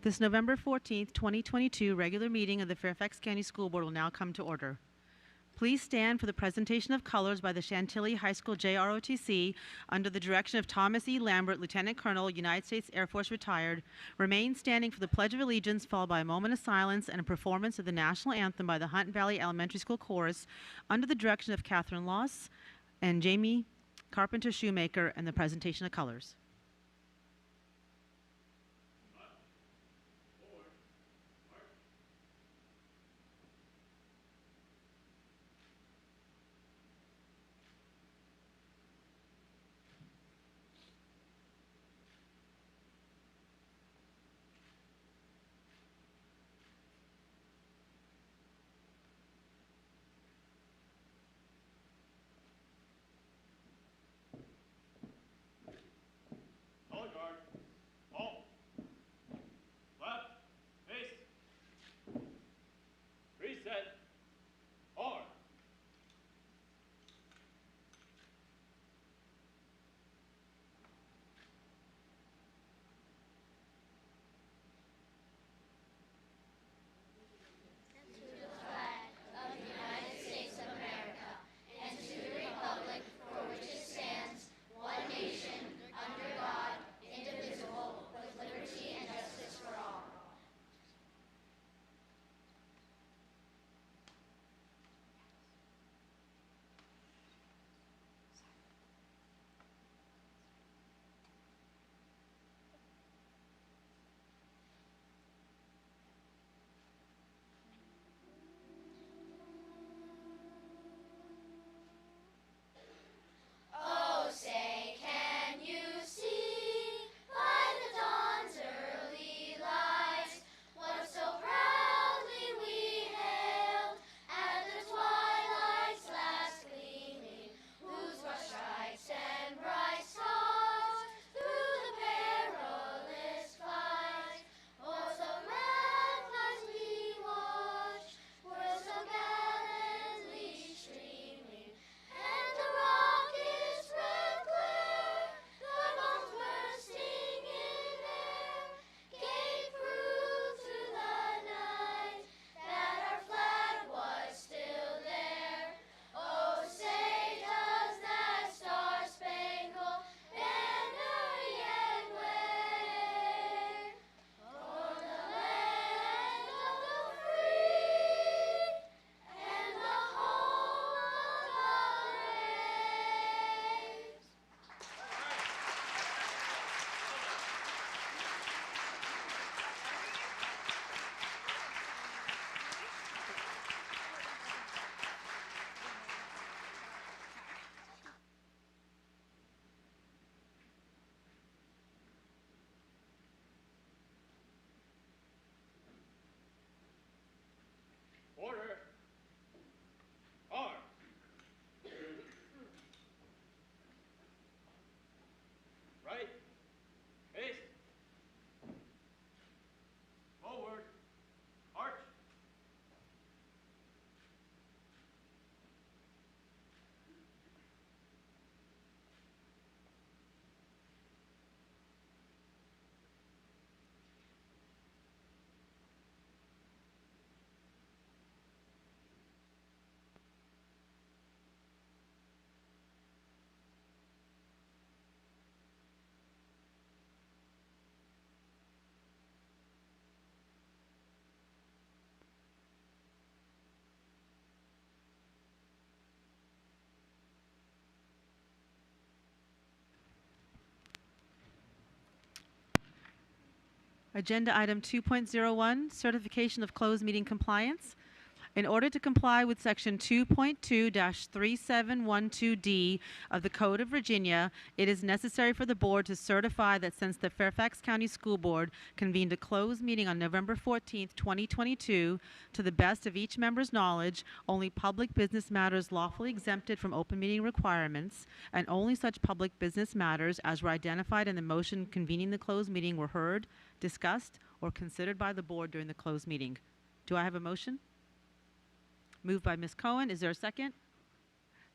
This November 14th, 2022 regular meeting of the Fairfax County School Board will now come to order. Please stand for the presentation of colors by the Chantilly High School JROTC under the direction of Thomas E. Lambert, Lieutenant Colonel, United States Air Force retired. Remain standing for the Pledge of Allegiance, followed by a moment of silence and a performance of the National Anthem by the Hunt Valley Elementary School Chorus under the direction of Catherine Loss and Jamie Carpenter Shoemaker, and the presentation of colors. Order. Arm. Right. Face. Forward. Arch. Agenda item 2.01, certification of closed meeting compliance. In order to comply with section 2.2-3712D of the Code of Virginia, it is necessary for the board to certify that since the Fairfax County School Board convened a closed meeting on November 14th, 2022, to the best of each member's knowledge, only public business matters lawfully exempted from open meeting requirements, and only such public business matters as were identified in the motion convening the closed meeting were heard, discussed, or considered by the board during the closed meeting. Do I have a motion? Moved by Ms. Cohen. Is there a second?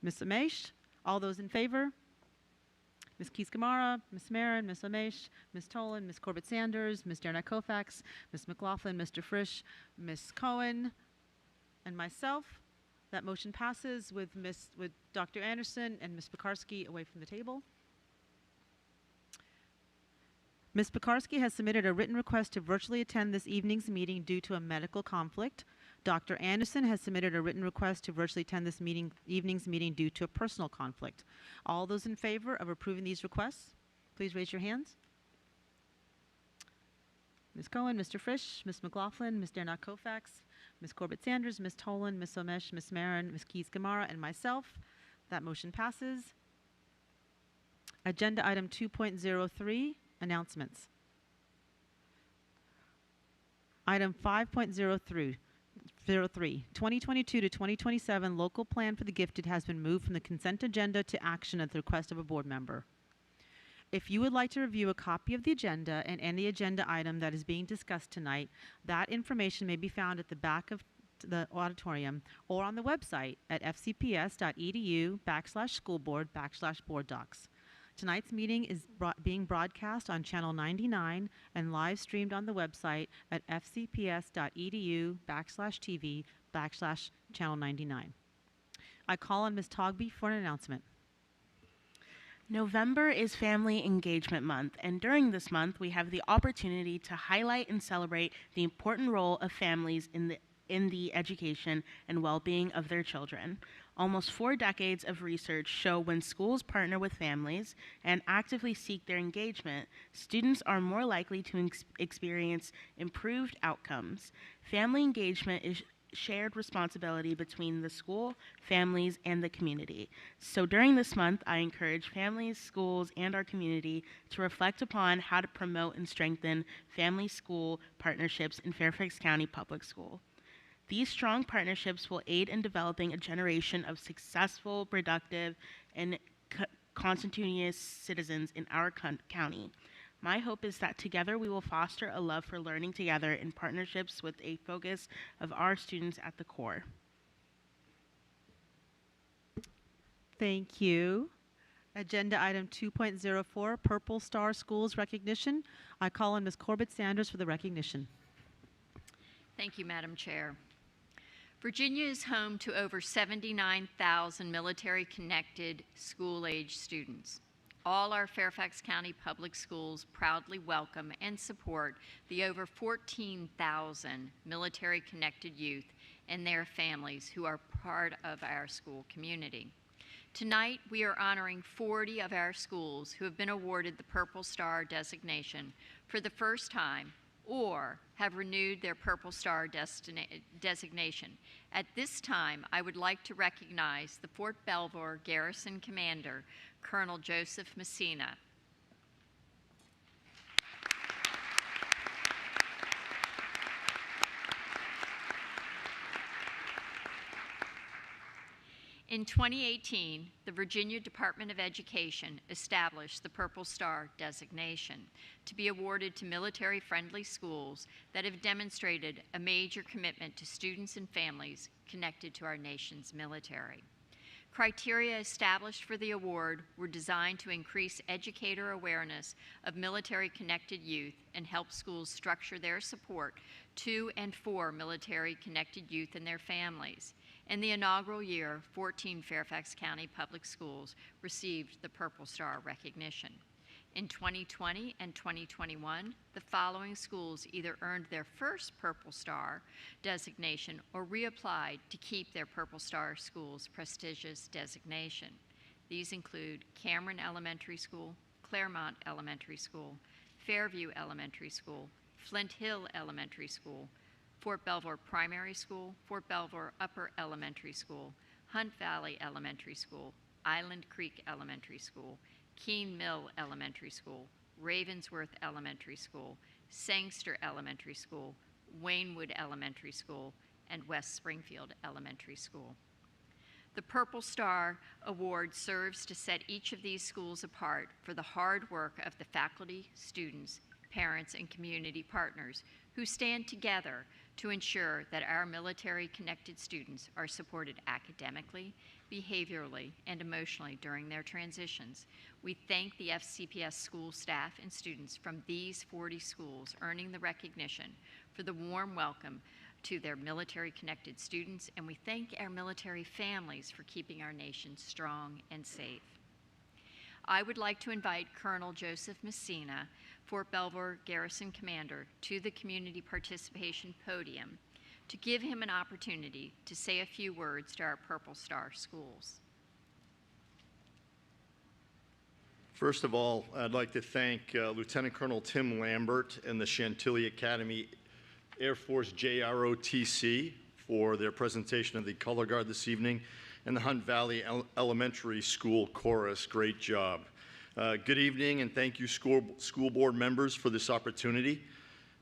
Ms. Amesh? All those in favor? Ms. Keys-Gamarra, Ms. Marin, Ms. Omesh, Ms. Tolan, Ms. Corbett-Sanders, Ms. Derenak Kaufax, Ms. McLaughlin, Mr. Frisch, Ms. Cohen, and myself. That motion passes with Dr. Anderson and Ms. Pekarsky away from the table. Ms. Pekarsky has submitted a written request to virtually attend this evening's meeting due to a medical conflict. Dr. Anderson has submitted a written request to virtually attend this evening's meeting due to a personal conflict. All those in favor of approving these requests, please raise your hands. Ms. Cohen, Mr. Frisch, Ms. McLaughlin, Ms. Derenak Kaufax, Ms. Corbett-Sanders, Ms. Tolan, Ms. Omesh, Ms. Marin, Ms. Keys-Gamarra, and myself. That motion passes. Agenda item 2.03, announcements. Item 5.03, 2022 to 2027 local plan for the gifted has been moved from the consent agenda to action at the request of a board member. If you would like to review a copy of the agenda and any agenda item that is being discussed tonight, that information may be found at the back of the auditorium or on the website at fcps.edu/schoolboard/board docs. Tonight's meeting is being broadcast on Channel 99 and live streamed on the website at fcps.edu/TV/Channel 99. I call on Ms. Togby for an announcement. November is Family Engagement Month, and during this month, we have the opportunity to highlight and celebrate the important role of families in the education and well-being of their children. Almost 4 decades of research show when schools partner with families and actively seek their engagement, students are more likely to experience improved outcomes. Family engagement is shared responsibility between the school, families, and the community. So during this month, I encourage families, schools, and our community to reflect upon how to promote and strengthen family-school partnerships in Fairfax County Public School. These strong partnerships will aid in developing a generation of successful, productive, and conscientious citizens in our county. My hope is that together we will foster a love for learning together in partnerships with a focus of our students at the core. Thank you. Agenda item 2.04, Purple Star Schools recognition. I call on Ms. Corbett-Sanders for the recognition. Thank you, Madam Chair. Virginia is home to over 79,000 military-connected school-age students. All our Fairfax County public schools proudly welcome and support the over 14,000 military-connected youth and their families who are part of our school community. Tonight, we are honoring 40 of our schools who have been awarded the Purple Star designation for the first time or have renewed their Purple Star designation. At this time, I would like to recognize the Fort Belvoir Garrison Commander, Colonel Joseph Messina. In 2018, the Virginia Department of Education established the Purple Star designation to be awarded to military-friendly schools that have demonstrated a major commitment to students and families connected to our nation's military. Criteria established for the award were designed to increase educator awareness of military-connected youth and help schools structure their support to and for military-connected youth and their families. In the inaugural year, 14 Fairfax County public schools received the Purple Star recognition. In 2020 and 2021, the following schools either earned their first Purple Star designation or reapplied to keep their Purple Star school's prestigious designation. These include Cameron Elementary School, Claremont Elementary School, Fairview Elementary School, Flint Hill Elementary School, Fort Belvoir Primary School, Fort Belvoir Upper Elementary School, Hunt Valley Elementary School, Island Creek Elementary School, Keene Mill Elementary School, Ravensworth Elementary School, Sangster Elementary School, Waynewood Elementary School, and West Springfield Elementary School. The Purple Star Award serves to set each of these schools apart for the hard work of the faculty, students, parents, and community partners who stand together to ensure that our military-connected students are supported academically, behaviorally, and emotionally during their transitions. We thank the FCPS school staff and students from these 40 schools earning the recognition for the warm welcome to their military-connected students, and we thank our military families for keeping our nation strong and safe. I would like to invite Colonel Joseph Messina, Fort Belvoir Garrison Commander, to the community participation podium to give him an opportunity to say a few words to our Purple Star schools. First of all, I'd like to thank Lieutenant Colonel Tim Lambert and the Chantilly Academy Air Force JROTC for their presentation of the Color Guard this evening, and the Hunt Valley Elementary School Chorus. Great job. Good evening, and thank you, school board members, for this opportunity.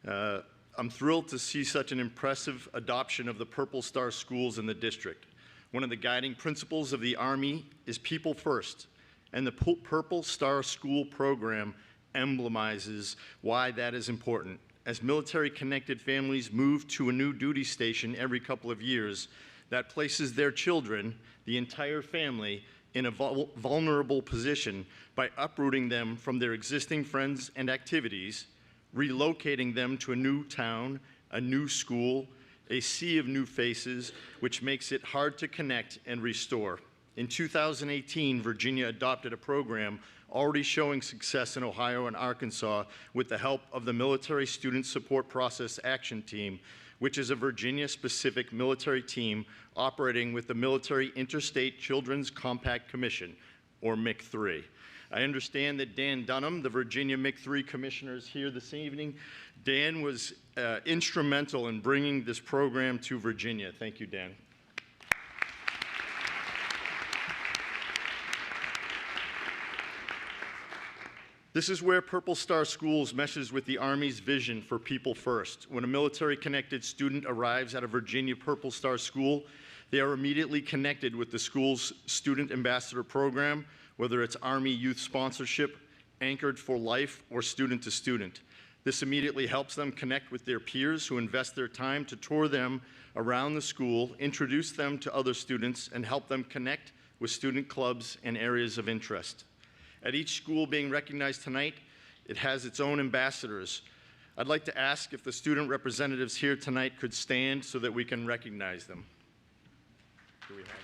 I'm thrilled to see such an impressive adoption of the Purple Star schools in the district. One of the guiding principles of the Army is people first, and the Purple Star School program emblemizes why that is important. As military-connected families move to a new duty station every couple of years, that places their children, the entire family, in a vulnerable position by uprooting them from their existing friends and activities, relocating them to a new town, a new school, a sea of new faces, which makes it hard to connect and restore. In 2018, Virginia adopted a program already showing success in Ohio and Arkansas with the help of the Military Student Support Process Action Team, which is a Virginia-specific military team operating with the Military Interstate Children's Compact Commission, or MIC-3. I understand that Dan Dunham, the Virginia MIC-3 Commissioner, is here this evening. Dan was instrumental in bringing this program to Virginia. Thank you, Dan. This is where Purple Star Schools meshes with the Army's vision for people first. When a military-connected student arrives at a Virginia Purple Star school, they are immediately connected with the school's student ambassador program, whether it's Army youth sponsorship, Anchored for Life, or student to student. This immediately helps them connect with their peers who invest their time to tour them around the school, introduce them to other students, and help them connect with student clubs and areas of interest. At each school being recognized tonight, it has its own ambassadors. I'd like to ask if the student representatives here tonight could stand so that we can recognize them. Do we have any?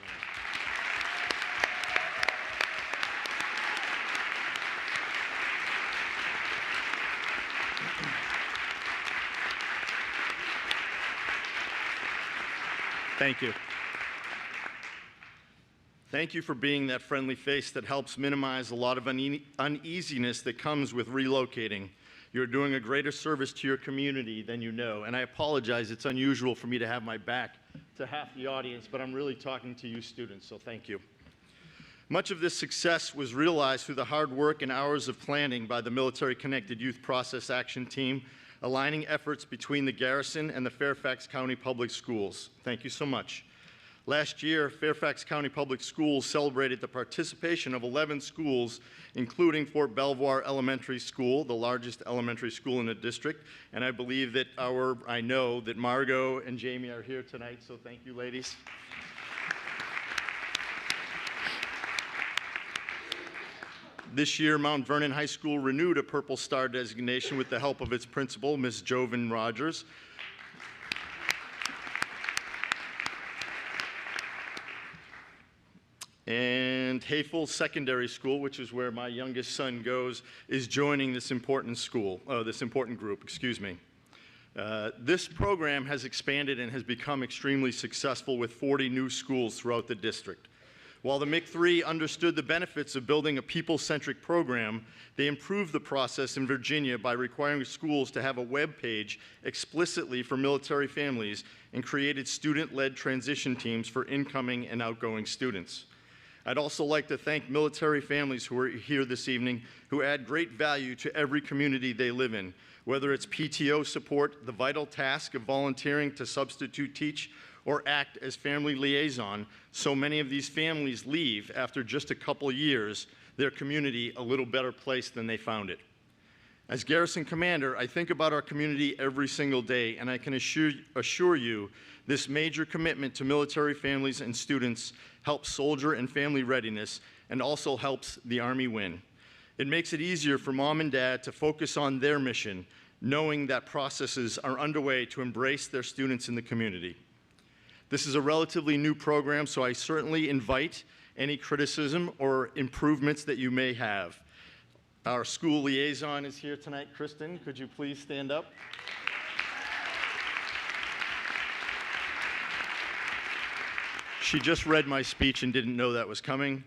Thank you. Thank you for being that friendly face that helps minimize a lot of uneasiness that comes with relocating. You're doing a greater service to your community than you know, and I apologize, it's unusual for me to have my back to half the audience, but I'm really talking to you students, so thank you. Much of this success was realized through the hard work and hours of planning by the Military Connected Youth Process Action Team, aligning efforts between the Garrison and the Fairfax County Public Schools. Thank you so much. Last year, Fairfax County Public Schools celebrated the participation of 11 schools, including Fort Belvoir Elementary School, the largest elementary school in the district. And I believe that I know that Margot and Jamie are here tonight, so thank you, ladies. This year, Mount Vernon High School renewed a Purple Star designation with the help of its principal, Ms. Jovan Rogers. And Hayfield Secondary School, which is where my youngest son goes, is joining this important group, excuse me. This program has expanded and has become extremely successful with 40 new schools throughout the district. While the MIC-3 understood the benefits of building a people-centric program, they improved the process in Virginia by requiring schools to have a web page explicitly for military families and created student-led transition teams for incoming and outgoing students. I'd also like to thank military families who are here this evening who add great value to every community they live in, whether it's PTO support, the vital task of volunteering to substitute teach, or act as family liaison. So many of these families leave after just a couple years, their community a little better place than they found it. As Garrison Commander, I think about our community every single day, and I can assure you this major commitment to military families and students helps soldier and family readiness and also helps the Army win. It makes it easier for mom and dad to focus on their mission, knowing that processes are underway to embrace their students in the community. This is a relatively new program, so I certainly invite any criticism or improvements that you may have. Our school liaison is here tonight. Kristen, could you please stand up? She just read my speech and didn't know that was coming.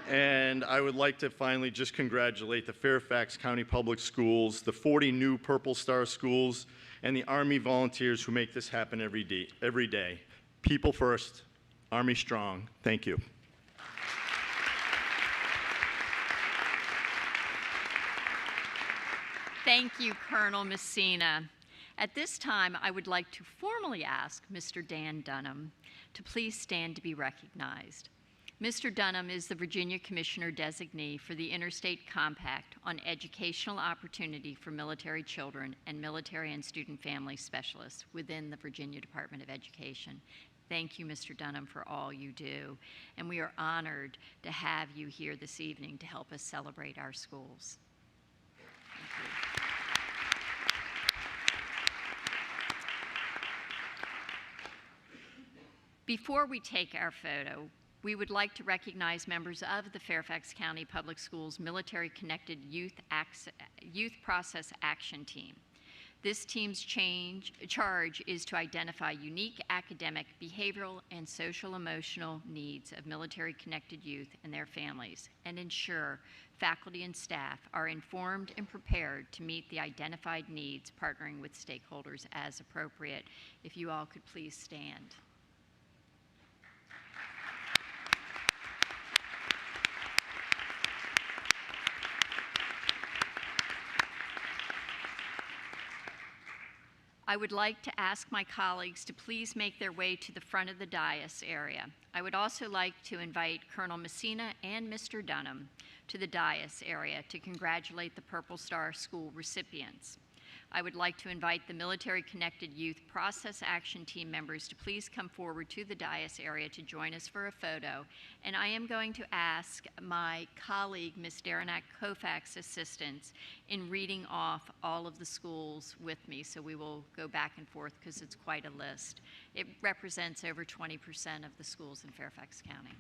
And I would like to finally just congratulate the Fairfax County Public Schools, the 40 new Purple Star schools, and the Army volunteers who make this happen every day. People first, Army strong. Thank you. Thank you, Colonel Messina. At this time, I would like to formally ask Mr. Dan Dunham to please stand to be recognized. Mr. Dunham is the Virginia Commissioner Designee for the Interstate Compact on Educational Opportunity for Military Children and Military and Student Family Specialists within the Virginia Department of Education. Thank you, Mr. Dunham, for all you do. And we are honored to have you here this evening to help us celebrate our schools. Thank you. Before we take our photo, we would like to recognize members of the Fairfax County Public Schools Military Connected Youth Process Action Team. This team's charge is to identify unique academic, behavioral, and social-emotional needs of military-connected youth and their families, and ensure faculty and staff are informed and prepared to meet the identified needs, partnering with stakeholders as appropriate. If you all could please stand. I would like to ask my colleagues to please make their way to the front of the dais area. I would also like to invite Colonel Messina and Mr. Dunham to the dais area to congratulate the Purple Star School recipients. I would like to invite the Military Connected Youth Process Action Team members to please come forward to the dais area to join us for a photo. And I am going to ask my colleague, Ms. Daranack Koufax, assistance in reading off all of the schools with me. So we will go back and forth because it's quite a list. It represents over 20% of the schools in Fairfax County.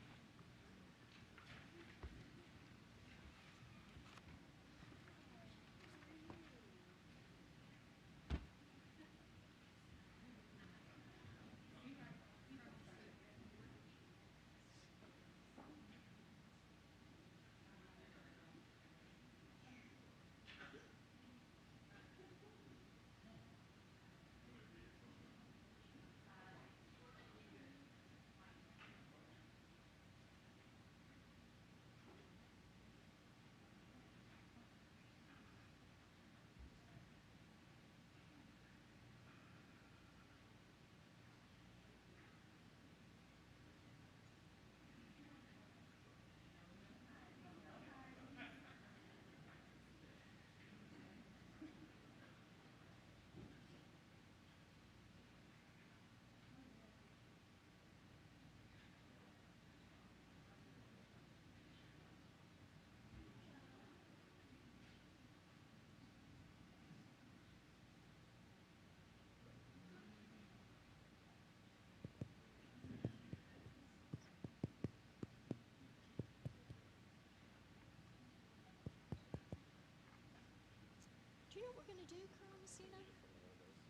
Do you know what we're going to do, Colonel Messina?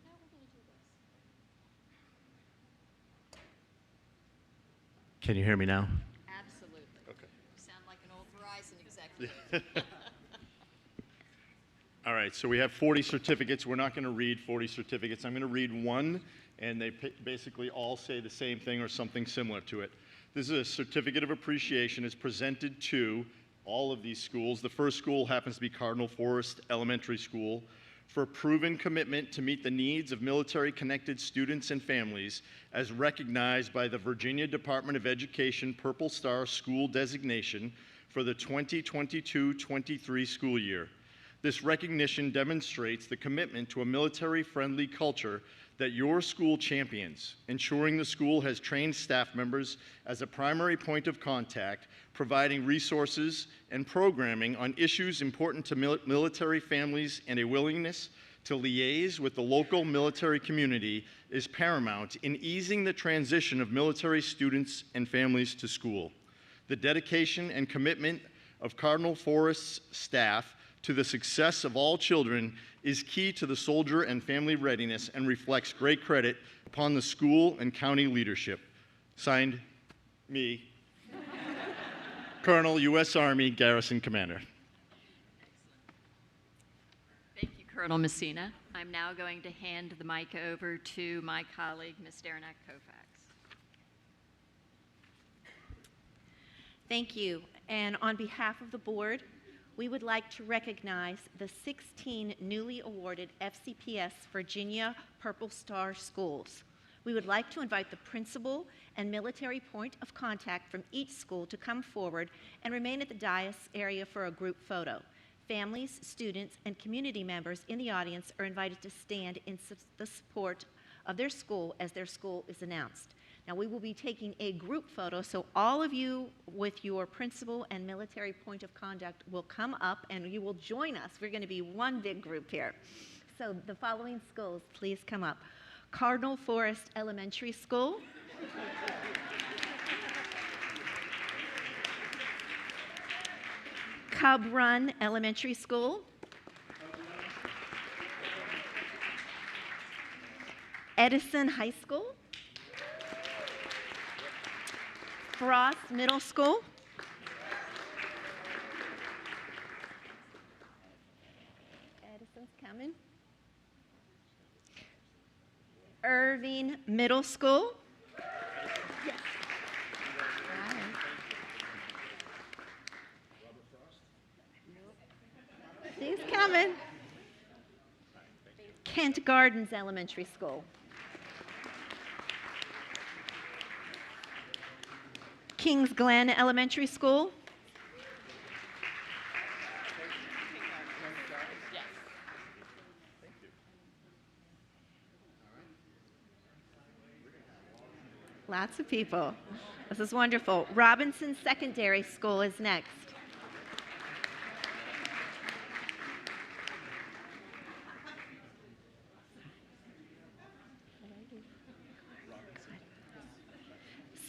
How we're going to do this? Can you hear me now? Absolutely. Okay. You sound like an old Verizon executive. All right, so we have 40 certificates. We're not going to read 40 certificates. I'm going to read one, and they basically all say the same thing or something similar to it. This is a certificate of appreciation. It's presented to all of these schools. The first school happens to be Cardinal Forest Elementary School for proven commitment to meet the needs of military-connected students and families as recognized by the Virginia Department of Education Purple Star School designation for the 2022-23 school year. This recognition demonstrates the commitment to a military-friendly culture that your school champions, ensuring the school has trained staff members as a primary point of contact, providing resources and programming on issues important to military families, and a willingness to liaise with the local military community is paramount in easing the transition of military students and families to school. The dedication and commitment of Cardinal Forest's staff to the success of all children is key to the soldier and family readiness and reflects great credit upon the school and county leadership. Signed, me, Colonel, U.S. Army, Garrison Commander. Thank you, Colonel Messina. I'm now going to hand the mic over to my colleague, Ms. Derenak-Kofax. Thank you. And on behalf of the board, we would like to recognize the 16 newly awarded FCPS Virginia Purple Star schools. We would like to invite the principal and military point of contact from each school to come forward and remain at the dais area for a group photo. Families, students, and community members in the audience are invited to stand in the support of their school as their school is announced. Now, we will be taking a group photo, so all of you with your principal and military point of contact will come up and you will join us. We're going to be one big group here. So the following schools, please come up. Cardinal Forest Elementary School. Cub Run Elementary School. Edison High School. Frost Middle School. Edison's coming. Irving Middle School. Yes. Right. She's coming. Kent Gardens Elementary School. Kings Glen Elementary School. Lots of people. This is wonderful. Robinson Secondary School is next.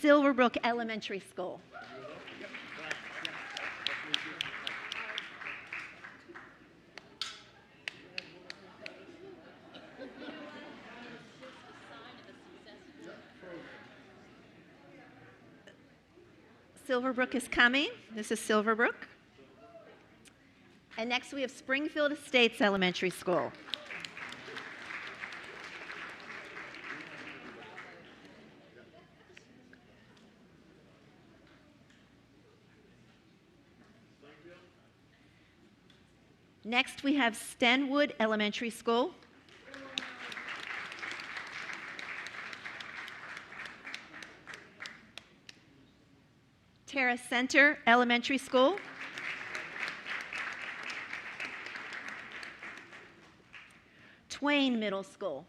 Silverbrook Elementary School. Silverbrook is coming. This is Silverbrook. And next we have Springfield Estates Elementary School. Next we have Stenwood Elementary School. Terrace Center Elementary School. Twain Middle School.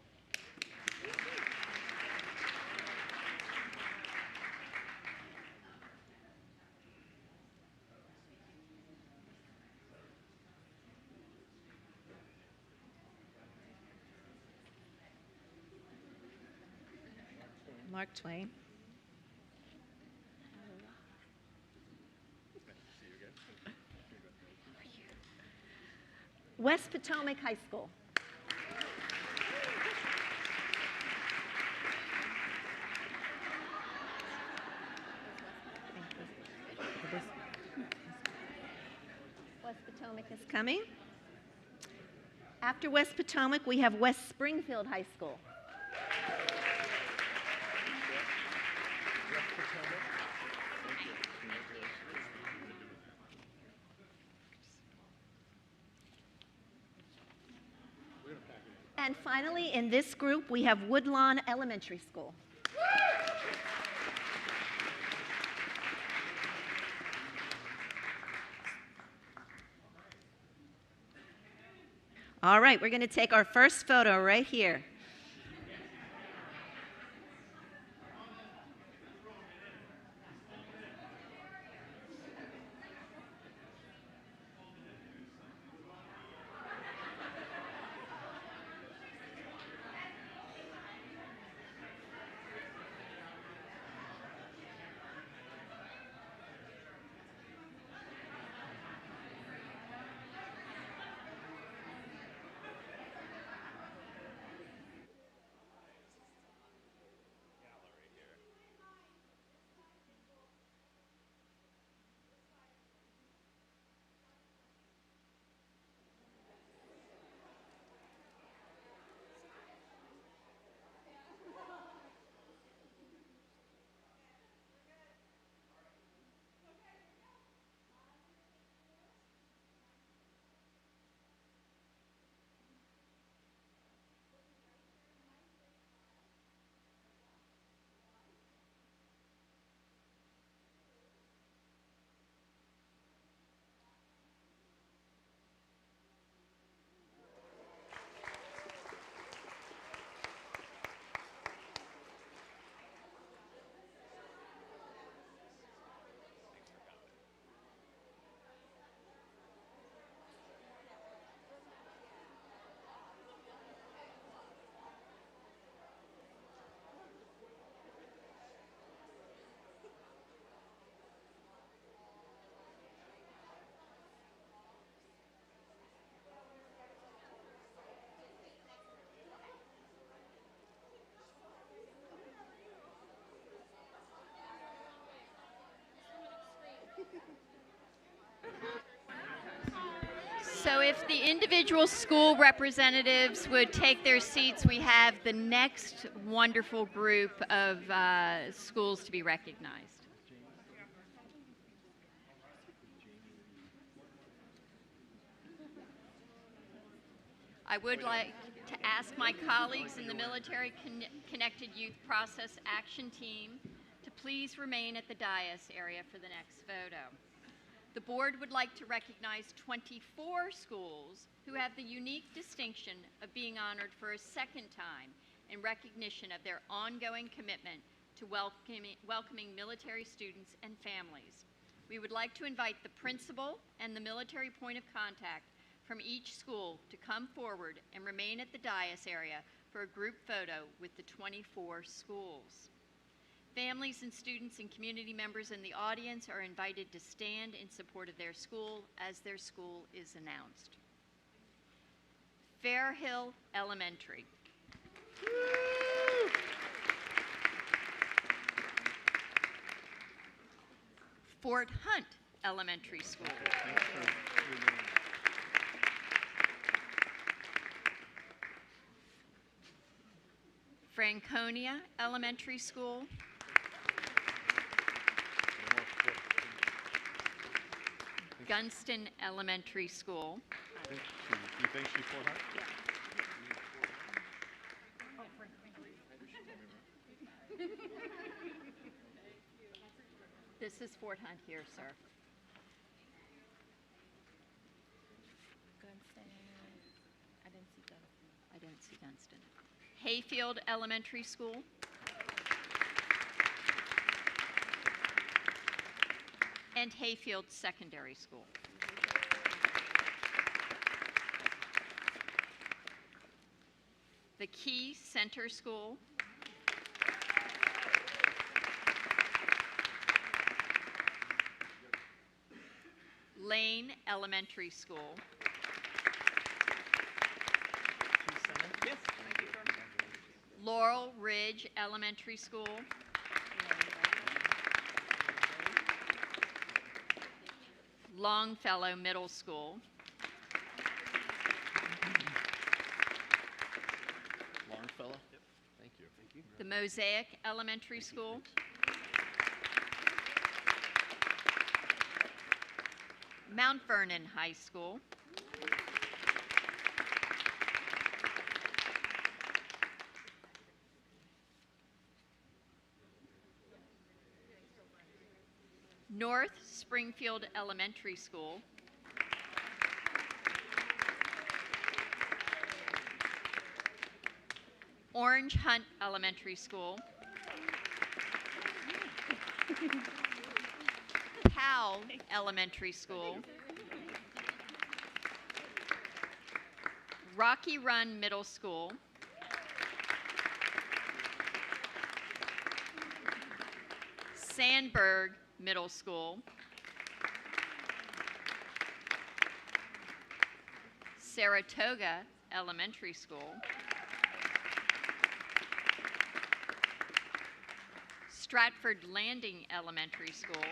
Mark Twain. West Potomac High School. West Potomac is coming. After West Potomac, we have West Springfield High School. And finally, in this group, we have Woodlawn Elementary School. All right, we're going to take our first photo right here. So if the individual school representatives would take their seats, we have the next wonderful group of schools to be recognized. I would like to ask my colleagues in the Military Connected Youth Process Action Team to please remain at the dais area for the next photo. The board would like to recognize 24 schools who have the unique distinction of being honored for a second time in recognition of their ongoing commitment to welcoming military students and families. We would like to invite the principal and the military point of contact from each school to come forward and remain at the dais area for a group photo with the 24 schools. Families and students and community members in the audience are invited to stand in support of their school as their school is announced. Fairhill Elementary. Fort Hunt Elementary School. Franconia Elementary School. Gunston Elementary School. You think she's Fort Hunt? Yeah. This is Fort Hunt here, sir. Gunston. I didn't see Gunston. I don't see Gunston. Hayfield Elementary School. And Hayfield Secondary School. The Key Center School. Lane Elementary School. Laurel Ridge Elementary School. Longfellow Middle School. Longfellow? Yep. Thank you. Thank you. The Mosaic Elementary School. Mount Vernon High School. North Springfield Elementary School. Orange Hunt Elementary School, Powell Elementary School, Rocky Run Middle School, Sandburg Middle School, Saratoga Elementary School, Stratford Landing Elementary School,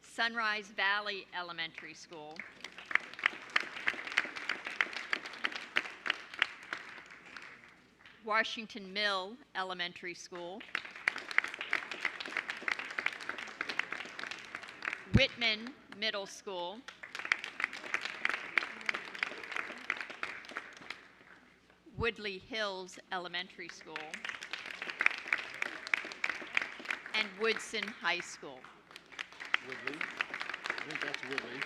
Sunrise Valley Elementary School, Washington Mill Elementary School, Whitman Middle School, Woodley Hills Elementary School, and Woodson High School. Woodley. I think that's Woodley.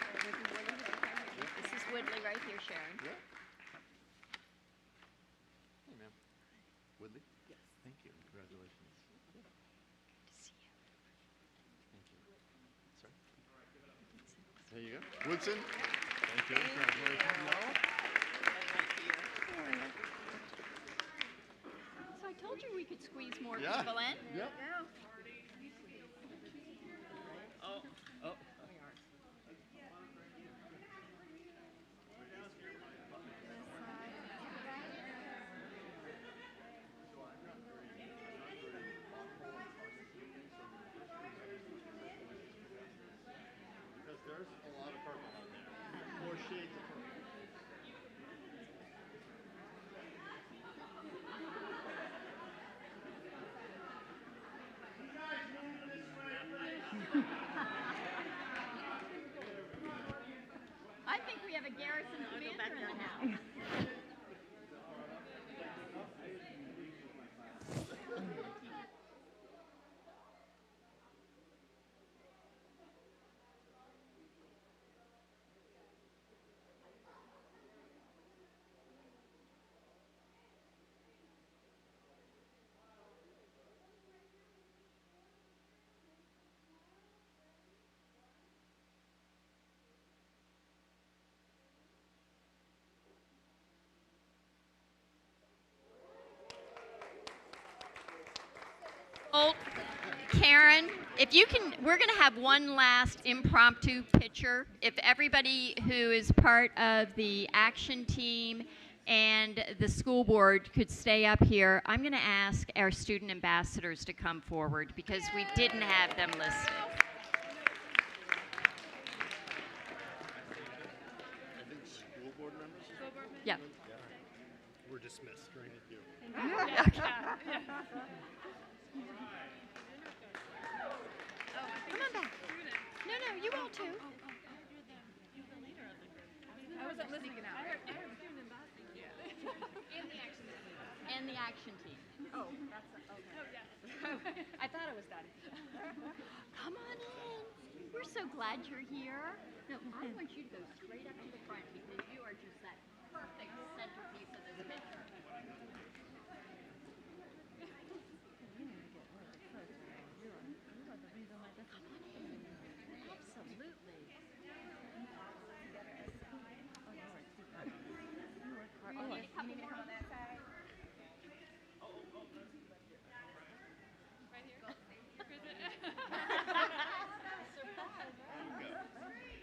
This is Woodley right here, Sharon. Yeah. Hey, ma'am. Woodley? Yes. Thank you. Congratulations. Good to see you. Thank you. Sorry. There you go. Woodson? Thank you. Congratulations. So I told you we could squeeze more Yeah. people in. Yep. Because there's a lot of purple on there. More shades of purple. I think we have a Garrison commander in the house. Well, Karen, if you can, we're going to have one last impromptu picture. If everybody who is part of the action team and the school board could stay up here, I'm going to ask our student ambassadors to come forward because we didn't have them listed. I think school board members? Yeah. We're dismissed, right? Thank you. Come on back. No, you all too. I wasn't listening out. And the action team. Oh, that's okay. Oh, yes. I thought it was done. Come on in. We're so glad you're here. No, I want you to go straight up to the front because you are just that perfect centerpiece of this picture. Absolutely. You need me to come on that side?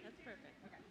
That's perfect. Okay.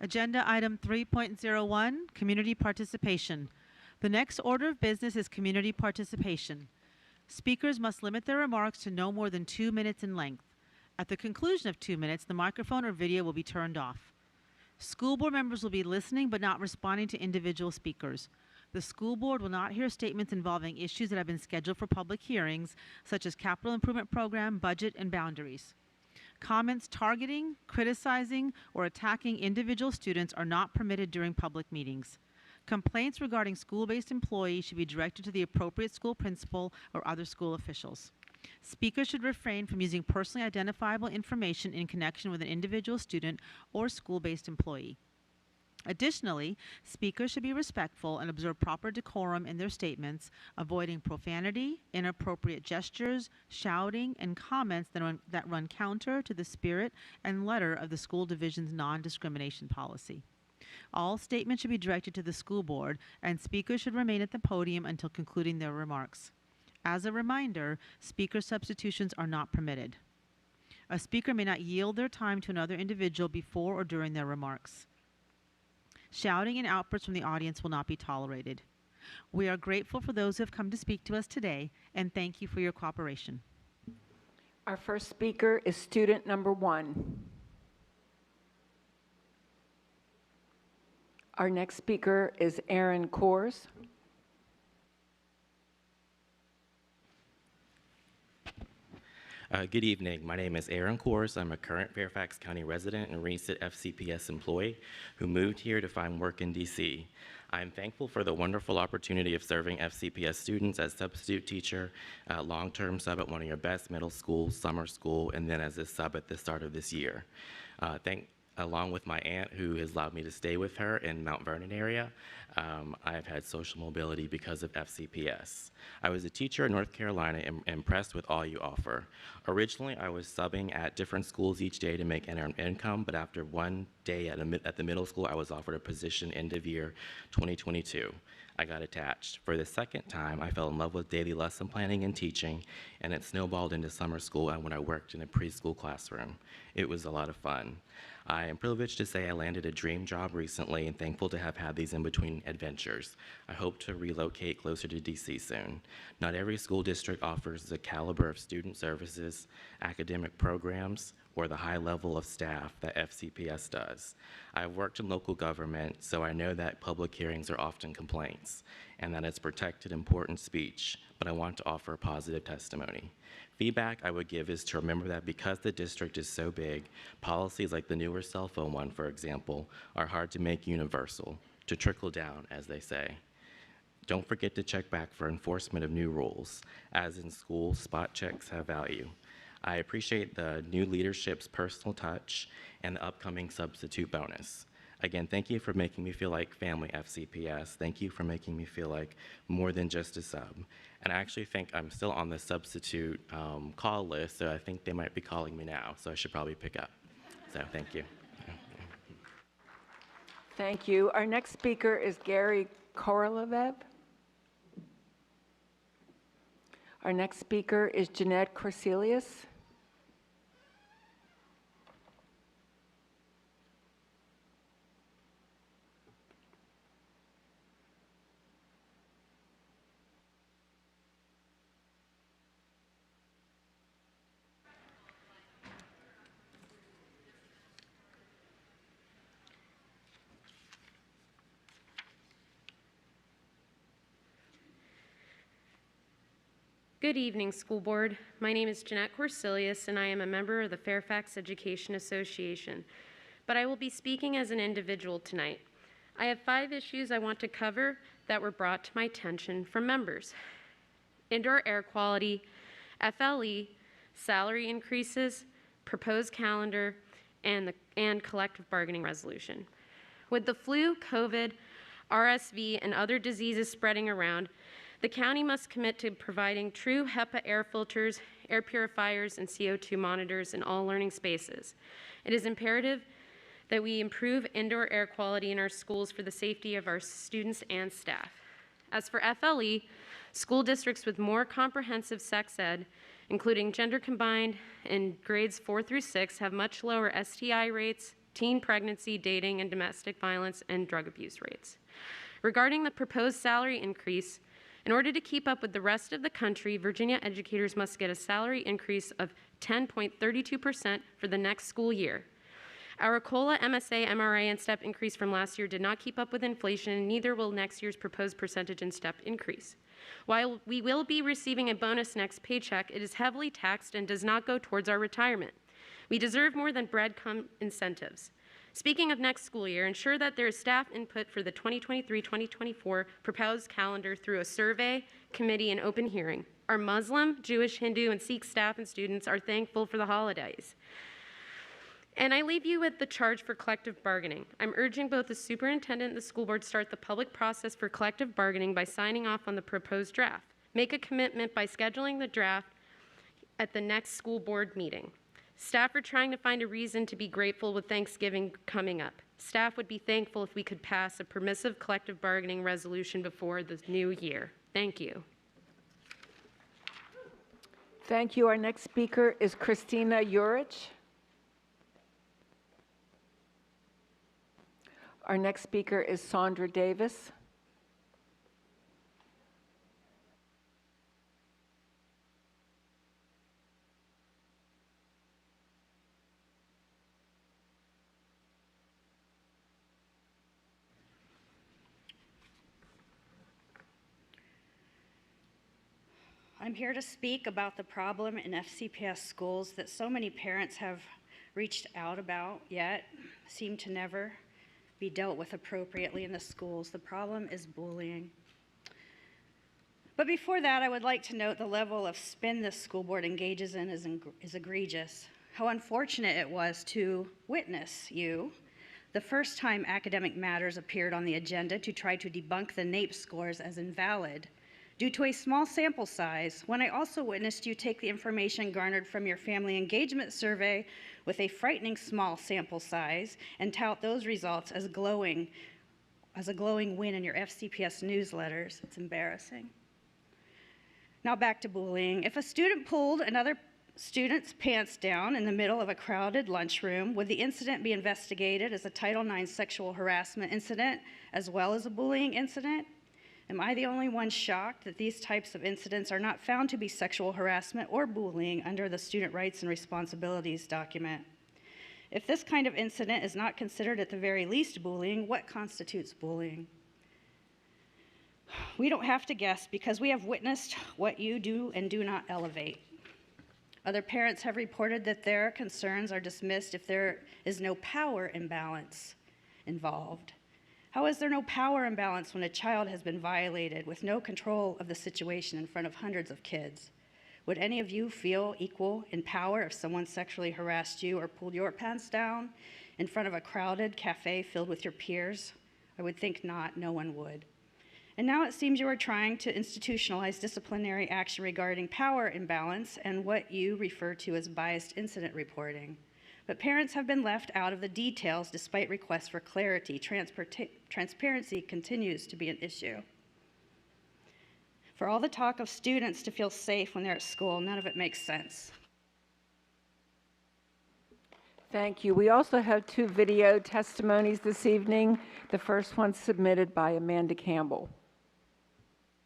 Agenda item 3.01, community participation. The next order of business is community participation. Speakers must limit their remarks to no more than 2 minutes in length. At the conclusion of 2 minutes, the microphone or video will be turned off. School board members will be listening but not responding to individual speakers. The school board will not hear statements involving issues that have been scheduled for public hearings, such as capital improvement program, budget, and boundaries. Comments targeting, criticizing, or attacking individual students are not permitted during public meetings. Complaints regarding school-based employees should be directed to the appropriate school principal or other school officials. Speakers should refrain from using personally identifiable information in connection with an individual student or school-based employee. Additionally, speakers should be respectful and observe proper decorum in their statements, avoiding profanity, inappropriate gestures, shouting, and comments that run counter to the spirit and letter of the school division's non-discrimination policy. All statements should be directed to the school board, and speakers should remain at the podium until concluding their remarks. As a reminder, speaker substitutions are not permitted. A speaker may not yield their time to another individual before or during their remarks. Shouting and outbursts from the audience will not be tolerated. We are grateful for those who have come to speak to us today, and thank you for your cooperation. Our first speaker is student number 1. Our next speaker is Aaron Kors. Good evening. My name is Aaron Kors. I'm a current Fairfax County resident and recent FCPS employee who moved here to find work in DC. I'm thankful for the wonderful opportunity of serving FCPS students as substitute teacher, long-term sub at one of your best middle schools, summer school, and then as a sub at the start of this year. Along with my aunt, who has allowed me to stay with her in Mount Vernon area, I've had social mobility because of FCPS. I was a teacher in North Carolina and impressed with all you offer. Originally, I was subbing at different schools each day to make an income, but after one day at the middle school, I was offered a position end of year 2022. I got attached. For the second time, I fell in love with daily lesson planning and teaching, and it snowballed into summer school and when I worked in a preschool classroom. It was a lot of fun. I am privileged to say I landed a dream job recently and thankful to have had these in-between adventures. I hope to relocate closer to DC soon. Not every school district offers the caliber of student services, academic programs, or the high level of staff that FCPS does. I've worked in local government, so I know that public hearings are often complaints, and that it's protected important speech, but I want to offer a positive testimony. Feedback I would give is to remember that because the district is so big, policies like the newer cell phone one, for example, are hard to make universal, to trickle down, as they say. Don't forget to check back for enforcement of new rules. As in school, spot checks have value. I appreciate the new leadership's personal touch and the upcoming substitute bonus. Again, thank you for making me feel like family FCPS. Thank you for making me feel like more than just a sub. And I actually think I'm still on the substitute call list, so I think they might be calling me now, so I should probably pick up. So thank you. Thank you. Our next speaker is Gary Korolev. Our next speaker is Jeanette Corselius. Good evening, School Board. My name is Jeanette Corselius, and I am a member of the Fairfax Education Association, but I will be speaking as an individual tonight. I have 5 issues I want to cover that were brought to my attention from members: indoor air quality, FLE, salary increases, proposed calendar, and collective bargaining resolution. With the flu, COVID, RSV, and other diseases spreading around, the county must commit to providing true HEPA air filters, air purifiers, and CO2 monitors in all learning spaces. It is imperative that we improve indoor air quality in our schools for the safety of our students and staff. As for FLE, school districts with more comprehensive sex ed, including gender combined and grades 4 through 6, have much lower STI rates, teen pregnancy, dating, and domestic violence and drug abuse rates. Regarding the proposed salary increase, in order to keep up with the rest of the country, Virginia educators must get a salary increase of 10.32% for the next school year. Our COLA, MSA, MRA, and STEP increase from last year did not keep up with inflation, and neither will next year's proposed percentage and STEP increase. While we will be receiving a bonus next paycheck, it is heavily taxed and does not go towards our retirement. We deserve more than breadcrumb incentives. Speaking of next school year, ensure that there is staff input for the 2023-2024 proposed calendar through a survey, committee, and open hearing. Our Muslim, Jewish, Hindu, and Sikh staff and students are thankful for the holidays. And I leave you with the charge for collective bargaining. I'm urging both the superintendent and the school board start the public process for collective bargaining by signing off on the proposed draft. Make a commitment by scheduling the draft at the next school board meeting. Staff are trying to find a reason to be grateful with Thanksgiving coming up. Staff would be thankful if we could pass a permissive collective bargaining resolution before the new year. Thank you. Thank you. Our next speaker is Christina Urich. Our next speaker is Sandra Davis. I'm here to speak about the problem in FCPS schools that so many parents have reached out about, yet seem to never be dealt with appropriately in the schools. The problem is bullying. But before that, I would like to note the level of spin this school board engages in is egregious. How unfortunate it was to witness you the first time academic matters appeared on the agenda to try to debunk the NAEP scores as invalid due to a small sample size, when I also witnessed you take the information garnered from your family engagement survey with a frightening small sample size and tout those results as a glowing win in your FCPS newsletters. It's embarrassing. Now back to bullying. If a student pulled another student's pants down in the middle of a crowded lunchroom, would the incident be investigated as a Title IX sexual harassment incident as well as a bullying incident? Am I the only one shocked that these types of incidents are not found to be sexual harassment or bullying under the Student Rights and Responsibilities document? If this kind of incident is not considered at the very least bullying, what constitutes bullying? We don't have to guess because we have witnessed what you do and do not elevate. Other parents have reported that their concerns are dismissed if there is no power imbalance involved. How is there no power imbalance when a child has been violated with no control of the situation in front of hundreds of kids? Would any of you feel equal in power if someone sexually harassed you or pulled your pants down in front of a crowded cafe filled with your peers? I would think not, no one would. And now it seems you are trying to institutionalize disciplinary action regarding power imbalance and what you refer to as biased incident reporting. But parents have been left out of the details despite requests for clarity. Transparency continues to be an issue. For all the talk of students to feel safe when they're at school, none of it makes sense. Thank you. We also have 2 video testimonies this evening. The first one submitted by Amanda Campbell.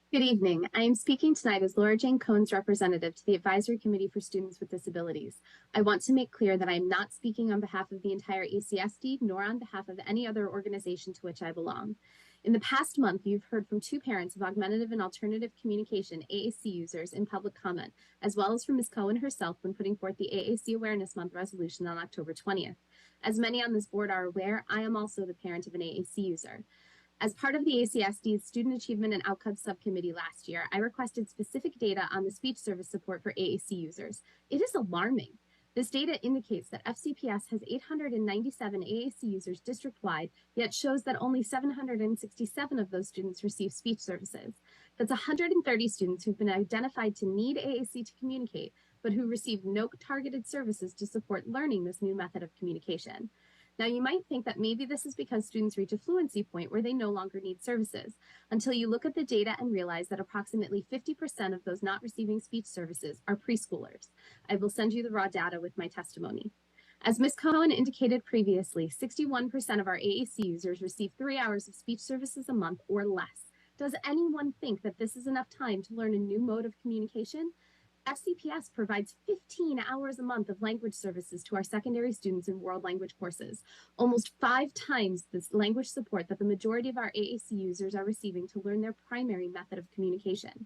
Good evening. I am speaking tonight as Laura Jane Cohn's representative to the Advisory Committee for Students with Disabilities. I want to make clear that I am not speaking on behalf of the entire ACSD, nor on behalf of any other organization to which I belong. In the past month, you've heard from 2 parents of augmentative and alternative communication AAC users in public comment, as well as from Ms. Cohen herself when putting forth the AAC Awareness Month resolution on October 20th. As many on this board are aware, I am also the parent of an AAC user. As part of the ACSD's Student Achievement and Outcomes Subcommittee last year, I requested specific data on the speech service support for AAC users. It is alarming. This data indicates that FCPS has 897 AAC users district-wide, yet shows that only 767 of those students receive speech services. That's 130 students who've been identified to need AAC to communicate, but who receive no targeted services to support learning this new method of communication. Now, you might think that maybe this is because students reach a fluency point where they no longer need services, until you look at the data and realize that approximately 50% of those not receiving speech services are preschoolers. I will send you the raw data with my testimony. As Ms. Cohen indicated previously, 61% of our AAC users receive 3 hours of speech services a month or less. Does anyone think that this is enough time to learn a new mode of communication? FCPS provides 15 hours a month of language services to our secondary students in world language courses, almost 5 times the language support that the majority of our AAC users are receiving to learn their primary method of communication.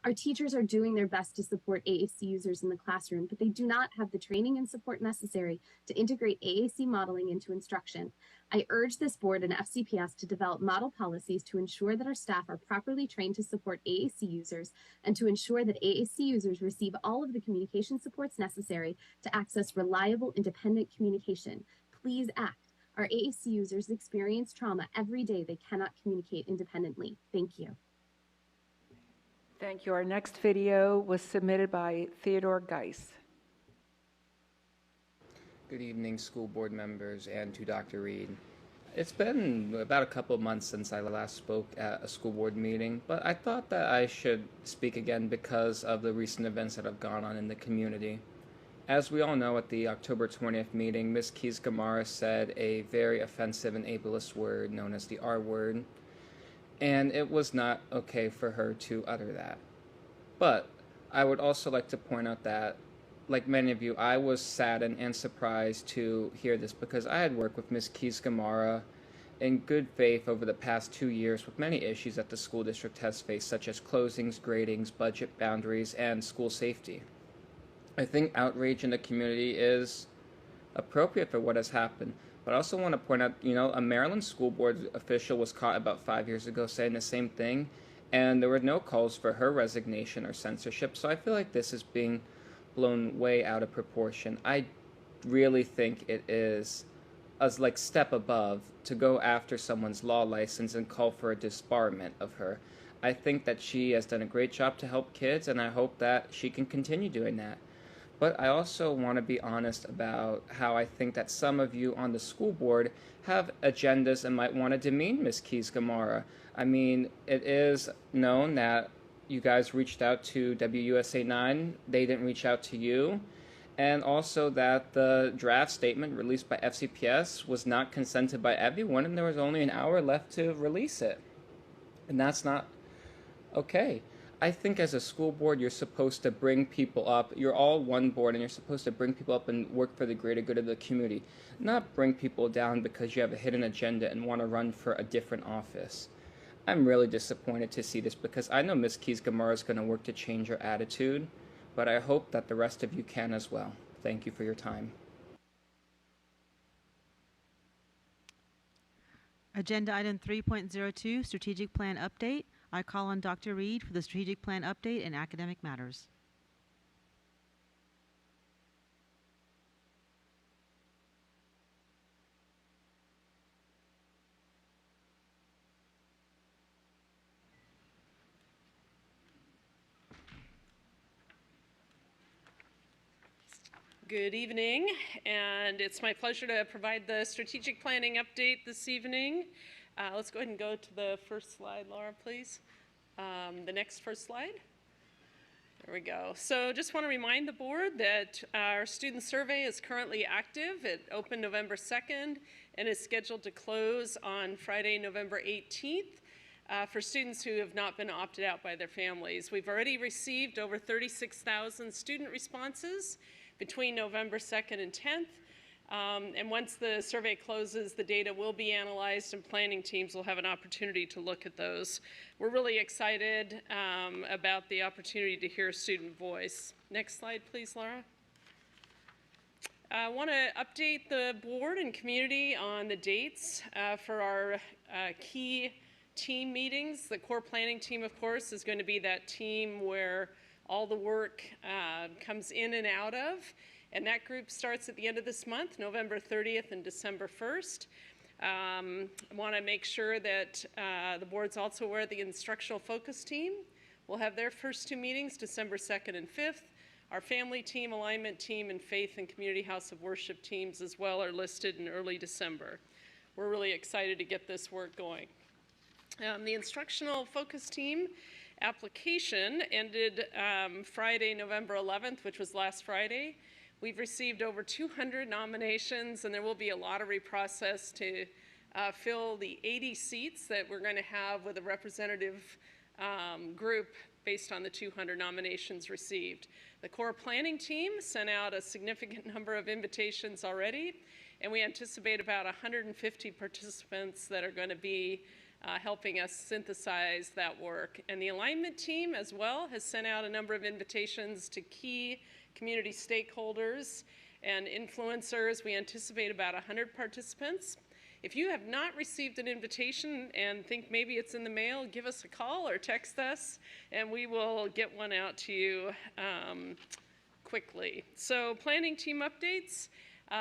Our teachers are doing their best to support AAC users in the classroom, but they do not have the training and support necessary to integrate AAC modeling into instruction. I urge this board and FCPS to develop model policies to ensure that our staff are properly trained to support AAC users and to ensure that AAC users receive all of the communication supports necessary to access reliable, independent communication. Please act. Our AAC users experience trauma every day they cannot communicate independently. Thank you. Thank you. Our next video was submitted by Theodore Geis. Good evening, school board members, and to Dr. Reed. It's been about a couple of months since I last spoke at a school board meeting, but I thought that I should speak again because of the recent events that have gone on in the community. As we all know, at the October 20th meeting, Ms. Keys-Gamarra said a very offensive and ableist word known as the R word, and it was not okay for her to utter that. But I would also like to point out that, like many of you, I was saddened and surprised to hear this because I had worked with Ms. Keys-Gamarra in good faith over the past 2 years with many issues that the school district has faced, such as closings, gradings, budget boundaries, and school safety. I think outrage in the community is appropriate for what has happened. But I also want to point out, a Maryland school board official was caught about 5 years ago saying the same thing, and there were no calls for her resignation or censorship. So I feel like this is being blown way out of proportion. I really think it is a step above to go after someone's law license and call for a disbarment of her. I think that she has done a great job to help kids, and I hope that she can continue doing that. But I also want to be honest about how I think that some of you on the school board have agendas and might want to demean Ms. Keys-Gamarra. I mean, it is known that you guys reached out to WUSA 9. They didn't reach out to you. And also that the draft statement released by FCPS was not consented by everyone, and there was only an hour left to release it. And that's not okay. I think as a school board, you're supposed to bring people up. You're all one board, and you're supposed to bring people up and work for the greater good of the community, not bring people down because you have a hidden agenda and want to run for a different office. I'm really disappointed to see this because I know Ms. Keys-Gamarra is going to work to change her attitude, but I hope that the rest of you can as well. Thank you for your time. Agenda item 3.02, strategic plan update. I call on Dr. Reed for the strategic plan update and academic matters. Good evening, and it's my pleasure to provide the strategic planning update this evening. Let's go ahead and go to the first slide, Laura, please. The next first slide. There we go. So just want to remind the board that our student survey is currently active. It opened November 2nd and is scheduled to close on Friday, November 18th. For students who have not been opted out by their families. We've already received over 36,000 student responses between November 2nd and 10th. And once the survey closes, the data will be analyzed and planning teams will have an opportunity to look at those. We're really excited about the opportunity to hear student voice. Next slide, please, Laura. I want to update the board and community on the dates for our key team meetings. The core planning team, of course, is going to be that team where all the work comes in and out of. And that group starts at the end of this month, November 30th and December 1st. I want to make sure that the board's also aware the instructional focus team will have their first 2 meetings, December 2nd and 5th. Our family team, alignment team, and faith and community house of worship teams as well are listed in early December. We're really excited to get this work going. The instructional focus team application ended Friday, November 11th, which was last Friday. We've received over 200 nominations, and there will be a lottery process to fill the 80 seats that we're going to have with a representative group based on the 200 nominations received. The core planning team sent out a significant number of invitations already, and we anticipate about 150 participants that are going to be helping us synthesize that work. And the alignment team as well has sent out a number of invitations to key community stakeholders and influencers. We anticipate about 100 participants. If you have not received an invitation and think maybe it's in the mail, give us a call or text us, and we will get one out to you quickly. So planning team updates.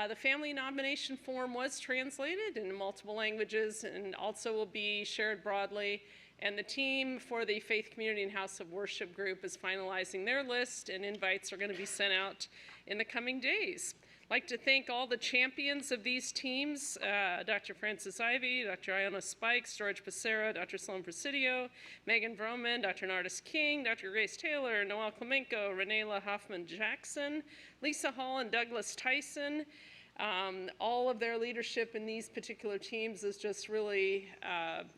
The family nomination form was translated into multiple languages and also will be shared broadly. And the team for the Faith Community and House of Worship group is finalizing their list, and invites are going to be sent out in the coming days. I'd like to thank all the champions of these teams, Dr. Francis Ivy, Dr. Iona Spikes, George Becerra, Dr. Sloan Presidio, Megan Vroman, Dr. Nardis King, Dr. Grace Taylor, Noel Klemenko, Renela Hoffman-Jackson, Lisa Hall, and Douglas Tyson. All of their leadership in these particular teams is just really,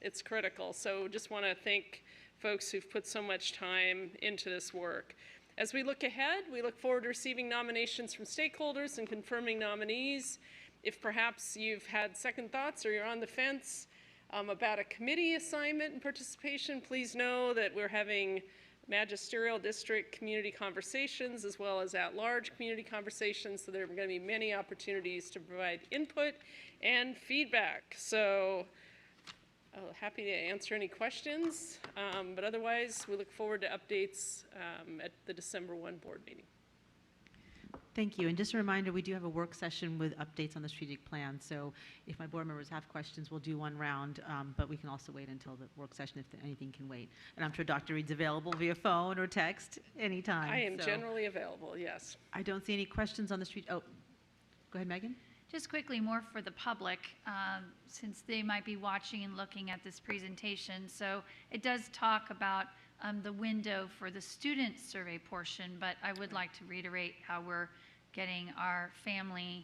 it's critical. So just want to thank folks who've put so much time into this work. As we look ahead, we look forward to receiving nominations from stakeholders and confirming nominees. If perhaps you've had second thoughts or you're on the fence about a committee assignment and participation, please know that we're having magisterial district community conversations as well as at-large community conversations, so there are going to be many opportunities to provide input and feedback. So happy to answer any questions, but otherwise we look forward to updates at the December 1 board meeting. Thank you. And just a reminder, we do have a work session with updates on the strategic plan. So if my board members have questions, we'll do one round, but we can also wait until the work session if anything can wait. And I'm sure Dr. Reed's available via phone or text anytime. I am generally available, yes. I don't see any questions on the street. Oh, go ahead, Megan. Just quickly, more for the public, since they might be watching and looking at this presentation. So it does talk about the window for the student survey portion, but I would like to reiterate how we're getting our family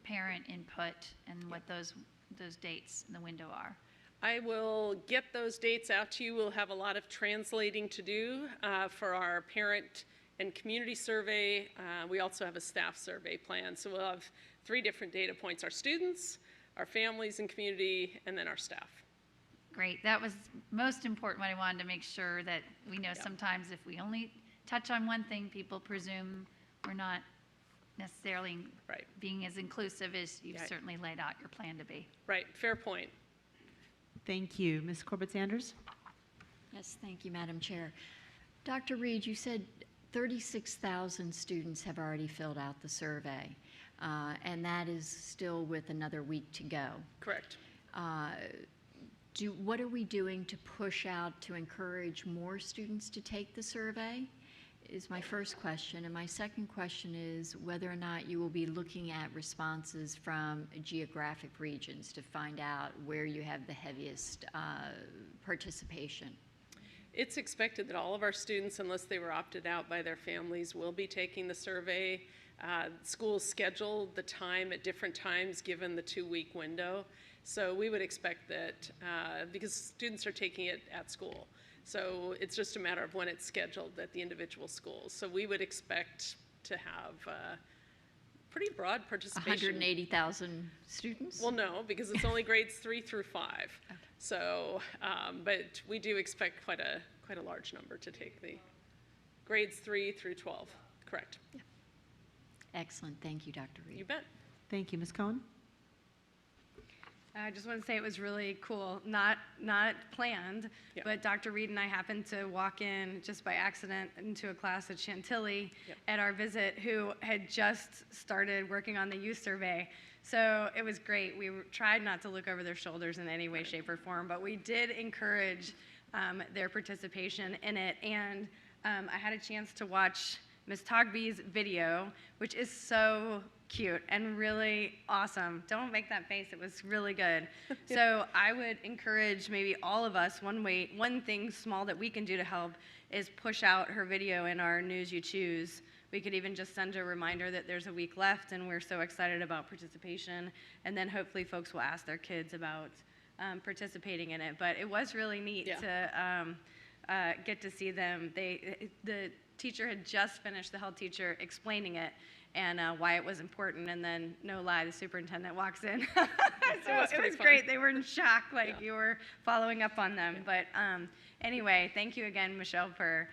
parent input and what those dates in the window are. I will get those dates out to you. We'll have a lot of translating to do for our parent and community survey. We also have a staff survey plan. So we'll have 3 different data points: our students, our families and community, and then our staff. Great. That was most important what I wanted to make sure that we know. Sometimes if we only touch on one thing, people presume we're not necessarily being as inclusive as you've certainly laid out your plan to be. Right. Fair point. Thank you. Ms. Corbett-Sanders? Yes, thank you, Madam Chair. Dr. Reed, you said 36,000 students have already filled out the survey, and that is still with another week to go. Correct. What are we doing to push out to encourage more students to take the survey? Is my first question. And my second question is whether or not you will be looking at responses from geographic regions to find out where you have the heaviest participation. It's expected that all of our students, unless they were opted out by their families, will be taking the survey. Schools scheduled the time at different times given the 2-week window. So we would expect that because students are taking it at school. So it's just a matter of when it's scheduled at the individual schools. So we would expect to have pretty broad participation. 180,000 students? Well, no, because it's only grades 3 through 5. Okay. So, but we do expect quite a large number to take the grades 3 through 12. Correct. Yeah. Excellent. Thank you, Dr. Reed. You bet. Thank you. Ms. Cohen? I just want to say it was really cool, not planned, but Dr. Reed and I happened to walk in just by accident into a class at Chantilly at our visit who had just started working on the youth survey. So it was great. We tried not to look over their shoulders in any way, shape, or form, but we did encourage their participation in it. And I had a chance to watch Ms. Togby's video, which is so cute and really awesome. Don't make that face, it was really good. So I would encourage maybe all of us, one thing small that we can do to help is push out her video in our News You Choose. we could even just send a reminder that there's a week left and we're so excited about participation, and then hopefully folks will ask their kids about participating in it. But it was really neat to get to see them. The teacher had just finished, the health teacher, explaining it and why it was important, and then, no lie, the superintendent walks in. So it was great. They were in shock, like you were following up on them. But anyway, thank you again, Michelle, for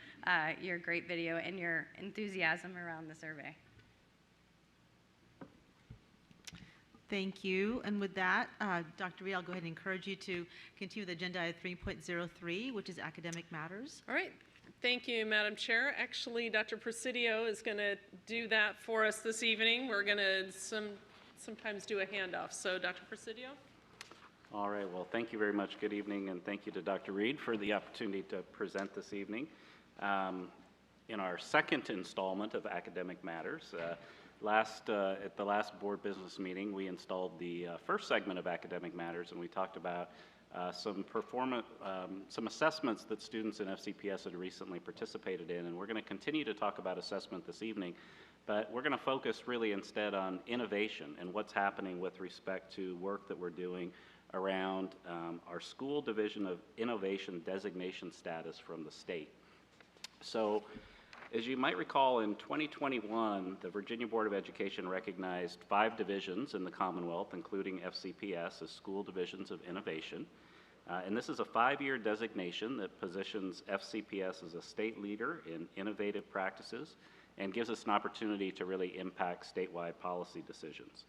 your great video and your enthusiasm around the survey. Thank you. And with that, Dr. Reed, I'll go ahead and encourage you to continue with agenda item 3.03, which is academic matters. All right. Thank you, Madam Chair. Actually, Dr. Presidio is going to do that for us this evening. We're going to sometimes do a handoff. So, Dr. Presidio. All right. Well, thank you very much. Good evening, and thank you to Dr. Reed for the opportunity to present this evening. In our second installment of Academic Matters, at the last board business meeting, we installed the first segment of Academic Matters, and we talked about some assessments that students in FCPS had recently participated in, and we're going to continue to talk about assessment this evening, but we're going to focus really instead on innovation and what's happening with respect to work that we're doing around our School Division of Innovation designation status from the state. So, as you might recall, in 2021, the Virginia Board of Education recognized 5 divisions in the Commonwealth, including FCPS, as School Divisions of Innovation. And this is a 5-year designation that positions FCPS as a state leader in innovative practices and gives us an opportunity to really impact statewide policy decisions.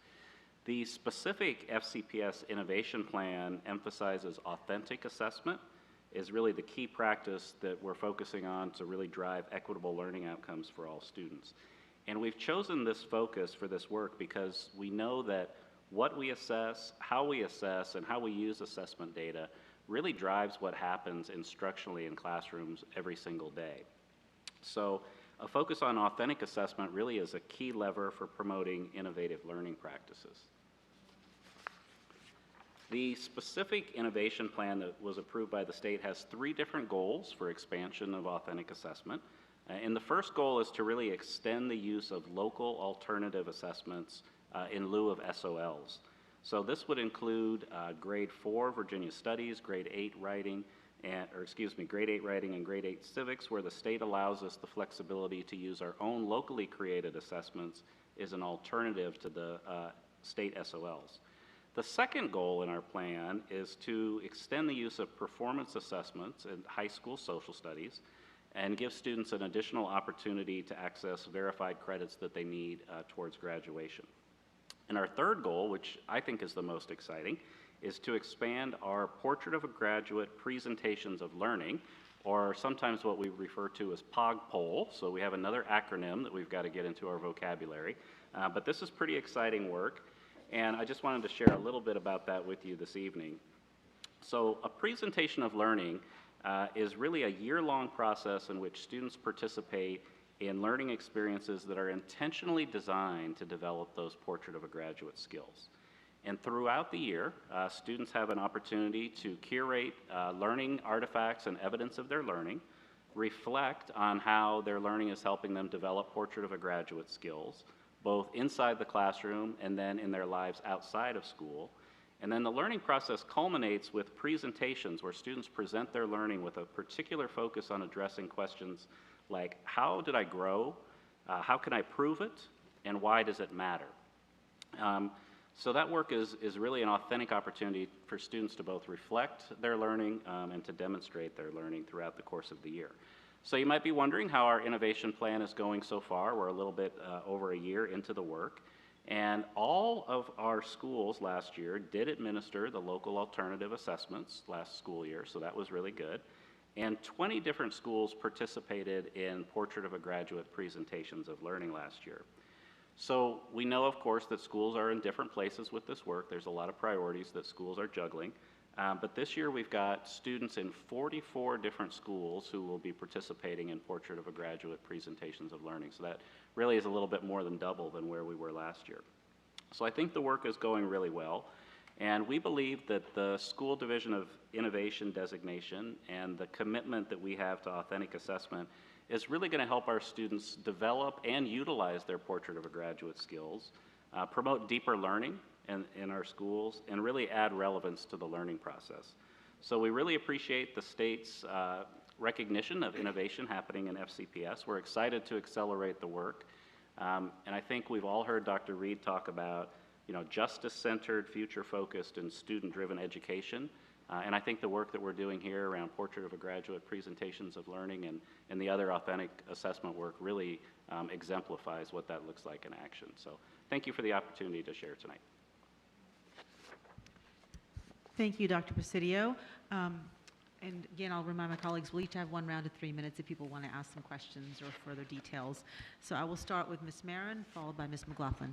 The specific FCPS innovation plan emphasizes authentic assessment, is really the key practice that we're focusing on to really drive equitable learning outcomes for all students. And we've chosen this focus for this work because we know that what we assess, and how we use assessment data really drives what happens instructionally in classrooms every single day. So a focus on authentic assessment really is a key lever for promoting innovative learning practices. The specific innovation plan that was approved by the state has 3 different goals for expansion of authentic assessment. And the first goal is to really extend the use of local alternative assessments in lieu of SOLs. So this would include grade 4 Virginia Studies, grade 8 writing, grade 8 writing and grade 8 civics, where the state allows us the flexibility to use our own locally created assessments as an alternative to the state SOLs. The second goal in our plan is to extend the use of performance assessments in high school social studies and give students an additional opportunity to access verified credits that they need towards graduation. And our third goal, which I think is the most exciting, is to expand our Portrait of a Graduate presentations of learning, or sometimes what we refer to as POGPOL. So we have another acronym that we've got to get into our vocabulary. But this is pretty exciting work. And I just wanted to share a little bit about that with you this evening. So a presentation of learning is really a year-long process in which students participate in learning experiences that are intentionally designed to develop those Portrait of a Graduate skills. And throughout the year, students have an opportunity to curate learning artifacts and evidence of their learning, reflect on how their learning is helping them develop Portrait of a Graduate skills, both inside the classroom and then in their lives outside of school. And then the learning process culminates with presentations where students present their learning with a particular focus on addressing questions like, how did I grow? How can I prove it? And why does it matter? So that work is really an authentic opportunity for students to both reflect their learning and to demonstrate their learning throughout the course of the year. So you might be wondering how our innovation plan is going so far. We're a little bit over a year into the work. And all of our schools last year did administer the local alternative assessments last school year, so that was really good. And 20 different schools participated in Portrait of a Graduate presentations of learning last year. So we know, of course, that schools are in different places with this work. There's a lot of priorities that schools are juggling. But this year we've got students in 44 different schools who will be participating in Portrait of a Graduate presentations of learning. So that really is a little bit more than double than where we were last year. So I think the work is going really well. And we believe that the School Division of Innovation designation and the commitment that we have to authentic assessment is really going to help our students develop and utilize their Portrait of a Graduate skills, promote deeper learning in our schools, and really add relevance to the learning process. So we really appreciate the state's recognition of innovation happening in FCPS. We're excited to accelerate the work. And I think we've all heard Dr. Reed talk about, justice-centered, future-focused, and student-driven education. And I think the work that we're doing here around Portrait of a Graduate, presentations of learning, and the other authentic assessment work really exemplifies what that looks like in action. So thank you for the opportunity to share tonight. Thank you, Dr. Presidio. And again, I'll remind my colleagues, we'll each have 1 round of 3 minutes if people want to ask some questions or further details. So I will start with Ms. Marin, followed by Ms. McLaughlin.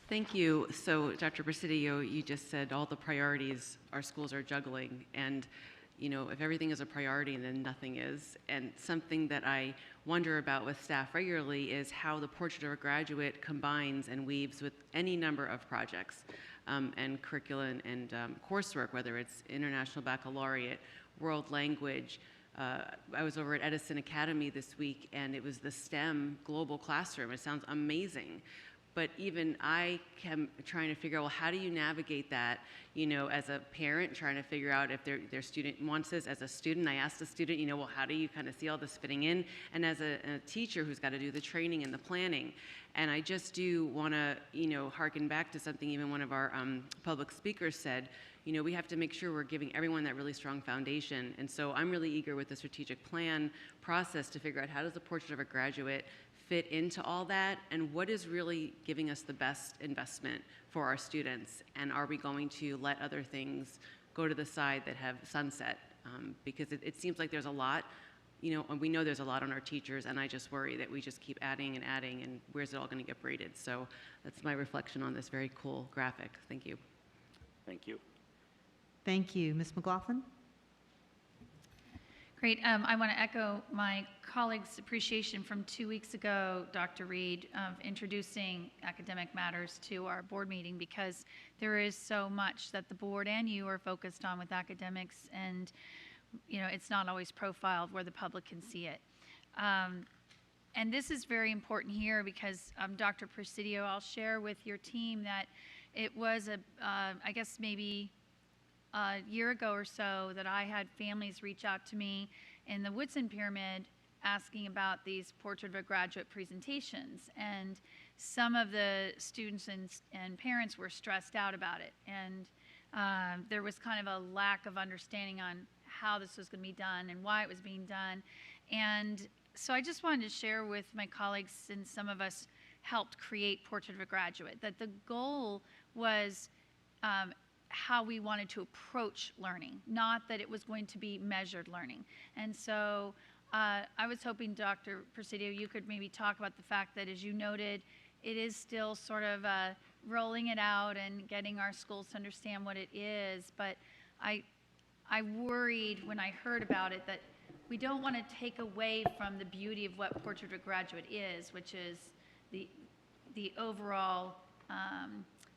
Thank you. So, Dr. Presidio, you just said all the priorities our schools are juggling, and if everything is a priority, then nothing is. And something that I wonder about with staff regularly is how the Portrait of a Graduate combines and weaves with any number of projects and curriculum and coursework, whether it's International Baccalaureate, World Language. I was over at Edison Academy this week, and it was the STEM global classroom. It sounds amazing. But even I am trying to figure out, well, how do you navigate that, as a parent, trying to figure out if their student wants this. As a student, I asked the student, well, how do you kind of see all this fitting in? And as a teacher who's got to do the training and the planning. And I just do want to, harken back to something even one of our public speakers said. We have to make sure we're giving everyone that really strong foundation. And so I'm really eager with the strategic plan process to figure out how does the Portrait of a Graduate fit into all that, and what is really giving us the best investment for our students, and are we going to let other things go to the side that have sunset? Because it seems like there's a lot, and we know there's a lot on our teachers, and I just worry that we just keep adding and adding, and where's it all going to get braided? So that's my reflection on this very cool graphic. Thank you. Thank you. Thank you. Ms. McLaughlin? Great. I want to echo my colleagues' appreciation from 2 weeks ago, Dr. Reed, of introducing academic matters to our board meeting, because there is so much that the board and you are focused on with academics, and it's not always profiled where the public can see it. And this is very important here because, Dr. Presidio, I'll share with your team that it was I guess maybe a year ago or so that I had families reach out to me in the Woodson Pyramid asking about these Portrait of a Graduate presentations. And some of the students and parents were stressed out about it. And there was kind of a lack of understanding on how this was going to be done and why it was being done. And so I just wanted to share with my colleagues, since some of us helped create Portrait of a Graduate, that the goal was how we wanted to approach learning, not that it was going to be measured learning. And so I was hoping, Dr. Presidio, you could maybe talk about the fact that, as you noted, it is still sort of rolling it out and getting our schools to understand what it is. But I worried when I heard about it that we don't want to take away from the beauty of what Portrait of a Graduate is, which is the overall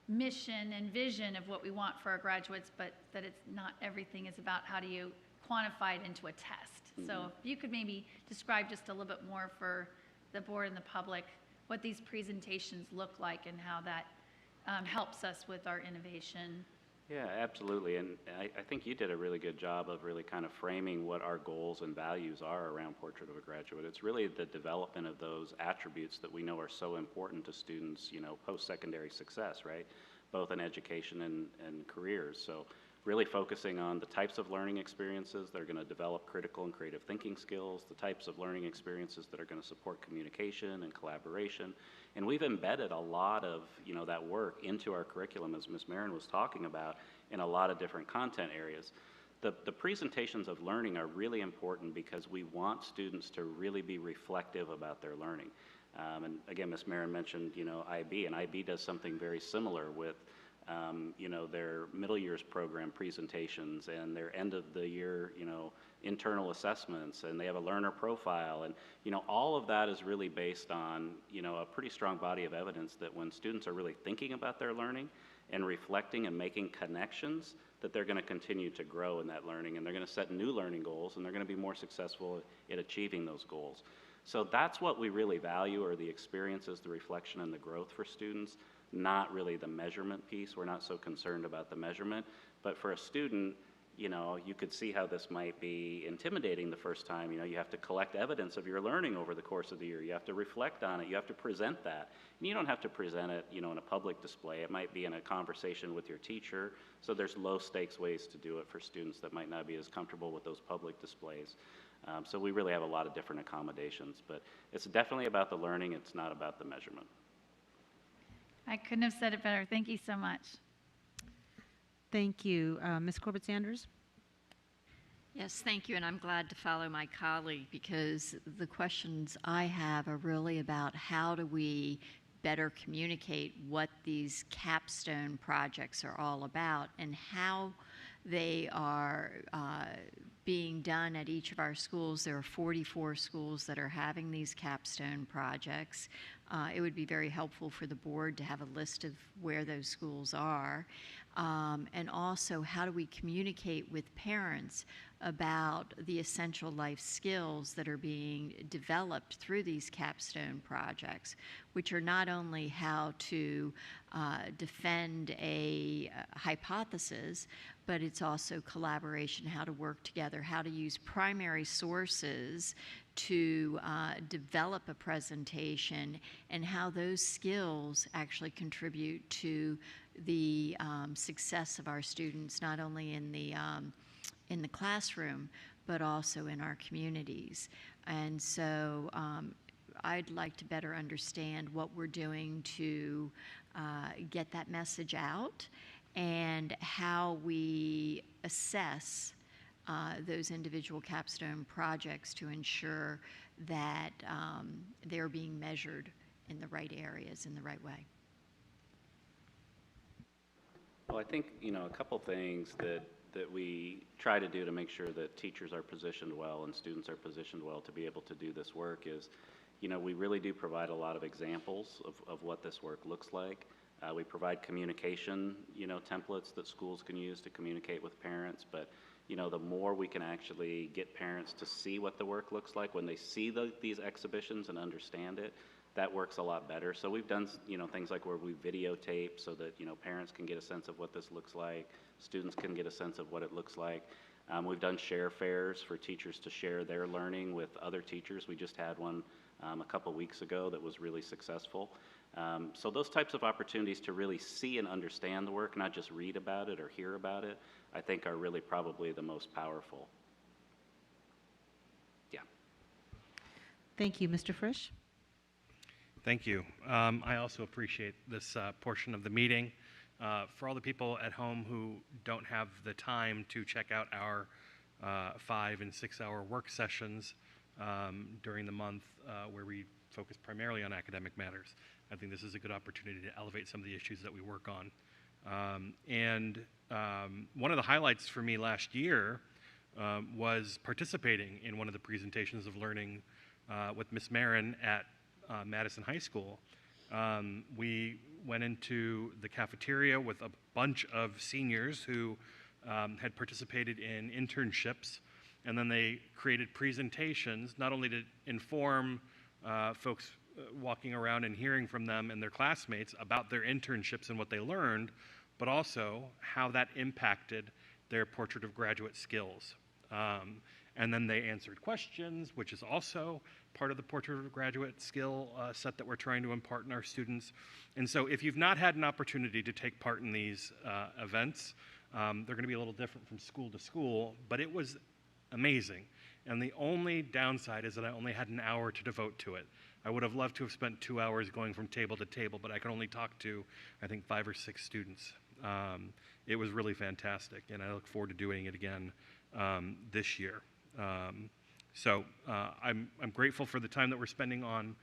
mission and vision of what we want for our graduates, but that it's not everything is about how do you quantify it into a test. Mm-hmm. So if you could maybe describe just a little bit more for the board and the public what these presentations look like and how that helps us with our innovation. Yeah, absolutely. And I think you did a really good job of really kind of framing what our goals and values are around Portrait of a Graduate. It's really the development of those attributes that we know are so important to students, post-secondary success, right? Both in education and careers. So really focusing on the types of learning experiences that are going to develop critical and creative thinking skills, the types of learning experiences that are going to support communication and collaboration. And we've embedded a lot of that work into our curriculum, as Ms. Marin was talking about, in a lot of different content areas. The presentations of learning are really important because we want students to really be reflective about their learning. And again, Ms. Marin mentioned IB, and IB does something very similar with their middle years program presentations and their end of the year, internal assessments, and they have a learner profile. And, all of that is really based on, a pretty strong body of evidence that when students are really thinking about their learning and reflecting and making connections, that they're going to continue to grow in that learning, and they're going to set new learning goals, and they're going to be more successful in achieving those goals. So that's what we really value, are the experiences, the reflection, and the growth for students, not really the measurement piece. We're not so concerned about the measurement, but for a student, you know, you could see how this might be intimidating the first time. You know, you have to collect evidence of your learning over the course of the year. You have to reflect on it. You have to present that. And you don't have to present it, you know, in a public display. It might be in a conversation with your teacher. So there's low stakes ways to do it for students that might not be as comfortable with those public displays. So we really have a lot of different accommodations, but it's definitely about the learning. It's not about the measurement. I couldn't have said it better. Thank you so much. Thank you. Ms. Corbett-Sanders? Yes, thank you, and I'm glad to follow my colleague because the questions I have are really about how do we better communicate what these capstone projects are all about and how they are being done at each of our schools. There are 44 schools that are having these capstone projects. It would be very helpful for the board to have a list of where those schools are. And also, how do we communicate with parents about the essential life skills that are being developed through these capstone projects, which are not only how to defend a hypothesis, but it's also collaboration, how to work together, how to use primary sources to develop a presentation, and how those skills actually contribute to the success of our students, not only in the classroom, but also in our communities. And so I'd like to better understand what we're doing to get that message out and how we assess those individual capstone projects to ensure that they're being measured in the right areas, in the right way. Well, I think, you know, a couple things that we try to do to make sure that teachers are positioned well and students are positioned well to be able to do this work is, you know, we really do provide a lot of examples of what this work looks like. We provide communication, you know, templates that schools can use to communicate with parents, but you know, the more we can actually get parents to see what the work looks like when they see these exhibitions and understand it, that works a lot better. So we've done, you know, things like where we videotape so that, you know, parents can get a sense of what this looks like, students can get a sense of what it looks like. We've done share fairs for teachers to share their learning with other teachers. We just had one a couple weeks ago that was really successful. So those types of opportunities to really see and understand the work, not just read about it or hear about it, I think are really probably the most powerful. Yeah. Thank you. Mr. Frisch? Thank you. I also appreciate this portion of the meeting. For all the people at home who don't have the time to check out our 5 and 6 hour work sessions during the month where we focus primarily on academic matters, I think this is a good opportunity to elevate some of the issues that we work on. One of the highlights for me last year was participating in one of the presentations of learning with Miss Marin at Madison High School. We went into the cafeteria with a bunch of seniors who had participated in internships, and then they created presentations not only to inform folks walking around and hearing from them and their classmates about their internships and what they learned, but also how that impacted their portrait of graduate skills. And then they answered questions, which is also part of the portrait of graduate skill set that we're trying to impart in our students. And so if you've not had an opportunity to take part in these events, they're going to be a little different from school to school, but it was amazing. And the only downside is that I only had an hour to devote to it. I would have loved to have spent 2 hours going from table to table, but I could only talk to, I think, 5 or 6 students. It was really fantastic, and I look forward to doing it again this year. So I'm grateful for the time that we're spending on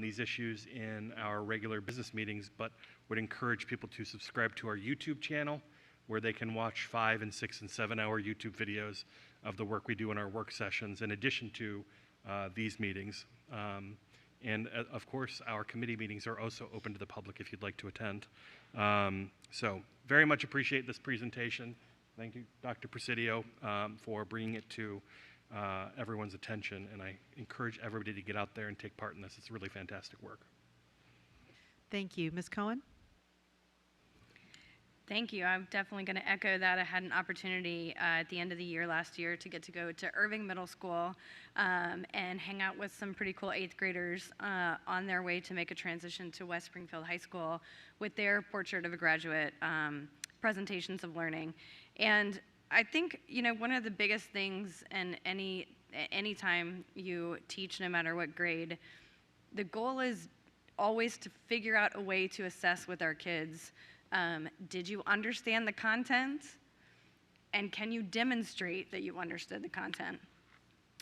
these issues in our regular business meetings, but would encourage people to subscribe to our YouTube channel, where they can watch 5 and 6 and 7 hour YouTube videos of the work we do in our work sessions, in addition to these meetings. And of course, our committee meetings are also open to the public if you'd like to attend. So very much appreciate this presentation. Thank you, Dr. Presidio, for bringing it to everyone's attention. And I encourage everybody to get out there and take part in this. It's really fantastic work. Thank you. Ms. Cohen? Thank you. I'm definitely going to echo that. I had an opportunity at the end of the year last year to get to go to Irving Middle School and hang out with some pretty cool 8th graders on their way to make a transition to West Springfield High School with their Portrait of a Graduate presentations of learning. And I think, you know, one of the biggest things in any time you teach, no matter what grade, the goal is always to figure out a way to assess with our kids. Did you understand the content? And can you demonstrate that you understood the content?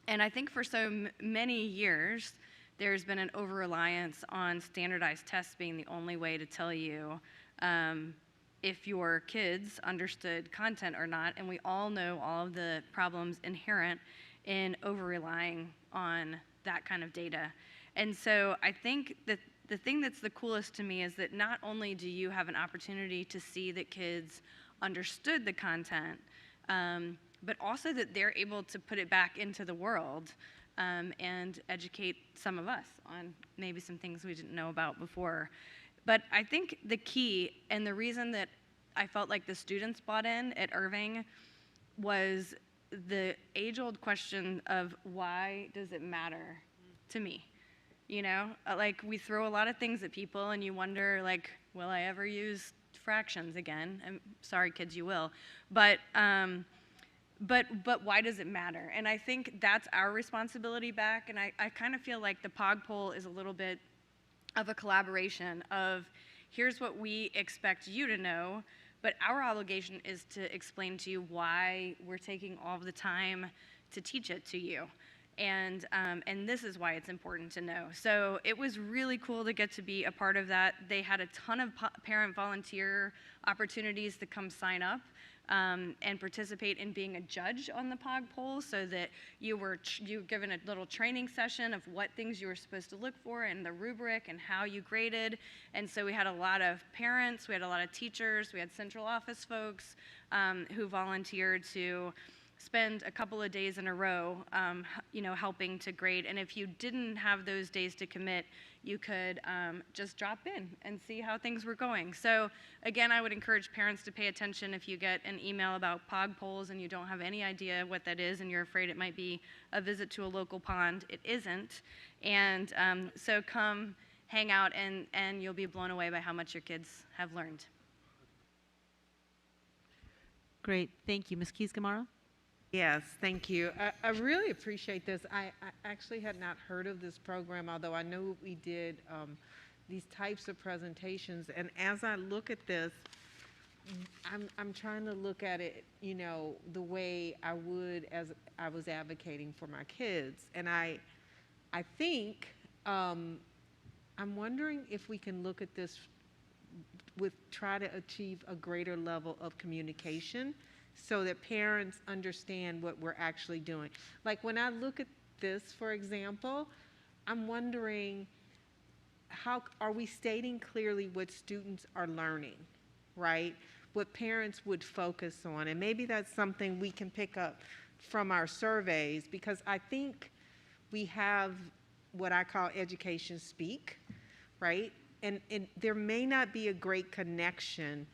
And I think for so many years, there's been an over-reliance on standardized tests being the only way to tell you if your kids understood content or not. And we all know all of the problems inherent in over-relying on that kind of data. And so I think that the thing that's the coolest to me is that not only do you have an opportunity to see that kids understood the content, but also that they're able to put it back into the world and educate some of us on maybe some things we didn't know about before. But I think the key and the reason that I felt like the students bought in at Irving was the age-old question of why does it matter to me? You know, like we throw a lot of things at people and you wonder, like, will I ever use fractions again? I'm sorry, kids, you will. But why does it matter? And I think that's our responsibility back. And I kind of feel like the POG poll is a little bit of a collaboration of here's what we expect you to know, but our obligation is to explain to you why we're taking all of the time to teach it to you. And this is why it's important to know. So it was really cool to get to be a part of that. They had a ton of parent volunteer opportunities to come sign up and participate in being a judge on the POG poll, so that you were given a little training session of what things you were supposed to look for and the rubric and how you graded. And so we had a lot of parents, we had a lot of teachers, we had central office folks who volunteered to spend a couple of days in a row, you know, helping to grade. And if you didn't have those days to commit, you could just drop in and see how things were going. So again, I would encourage parents to pay attention if you get an email about POG polls and you don't have any idea what that is and you're afraid it might be a visit to a local pond. It isn't. And so come hang out and you'll be blown away by how much your kids have learned. Great. Thank you. Ms. Keys-Gamarra? Yes, thank you. I really appreciate this. I actually had not heard of this program, although I knew we did these types of presentations. And as I look at this, I'm trying to look at it, you know, the way I would as I was advocating for my kids. And I think I'm wondering if we can look at this try to achieve a greater level of communication, so that parents understand what we're actually doing. Like when I look at this, for example, I'm wondering, how are we stating clearly what students are learning, right? What parents would focus on. And maybe that's something we can pick up from our surveys, because I think we have what I call education speak, right? And there may not be a great connection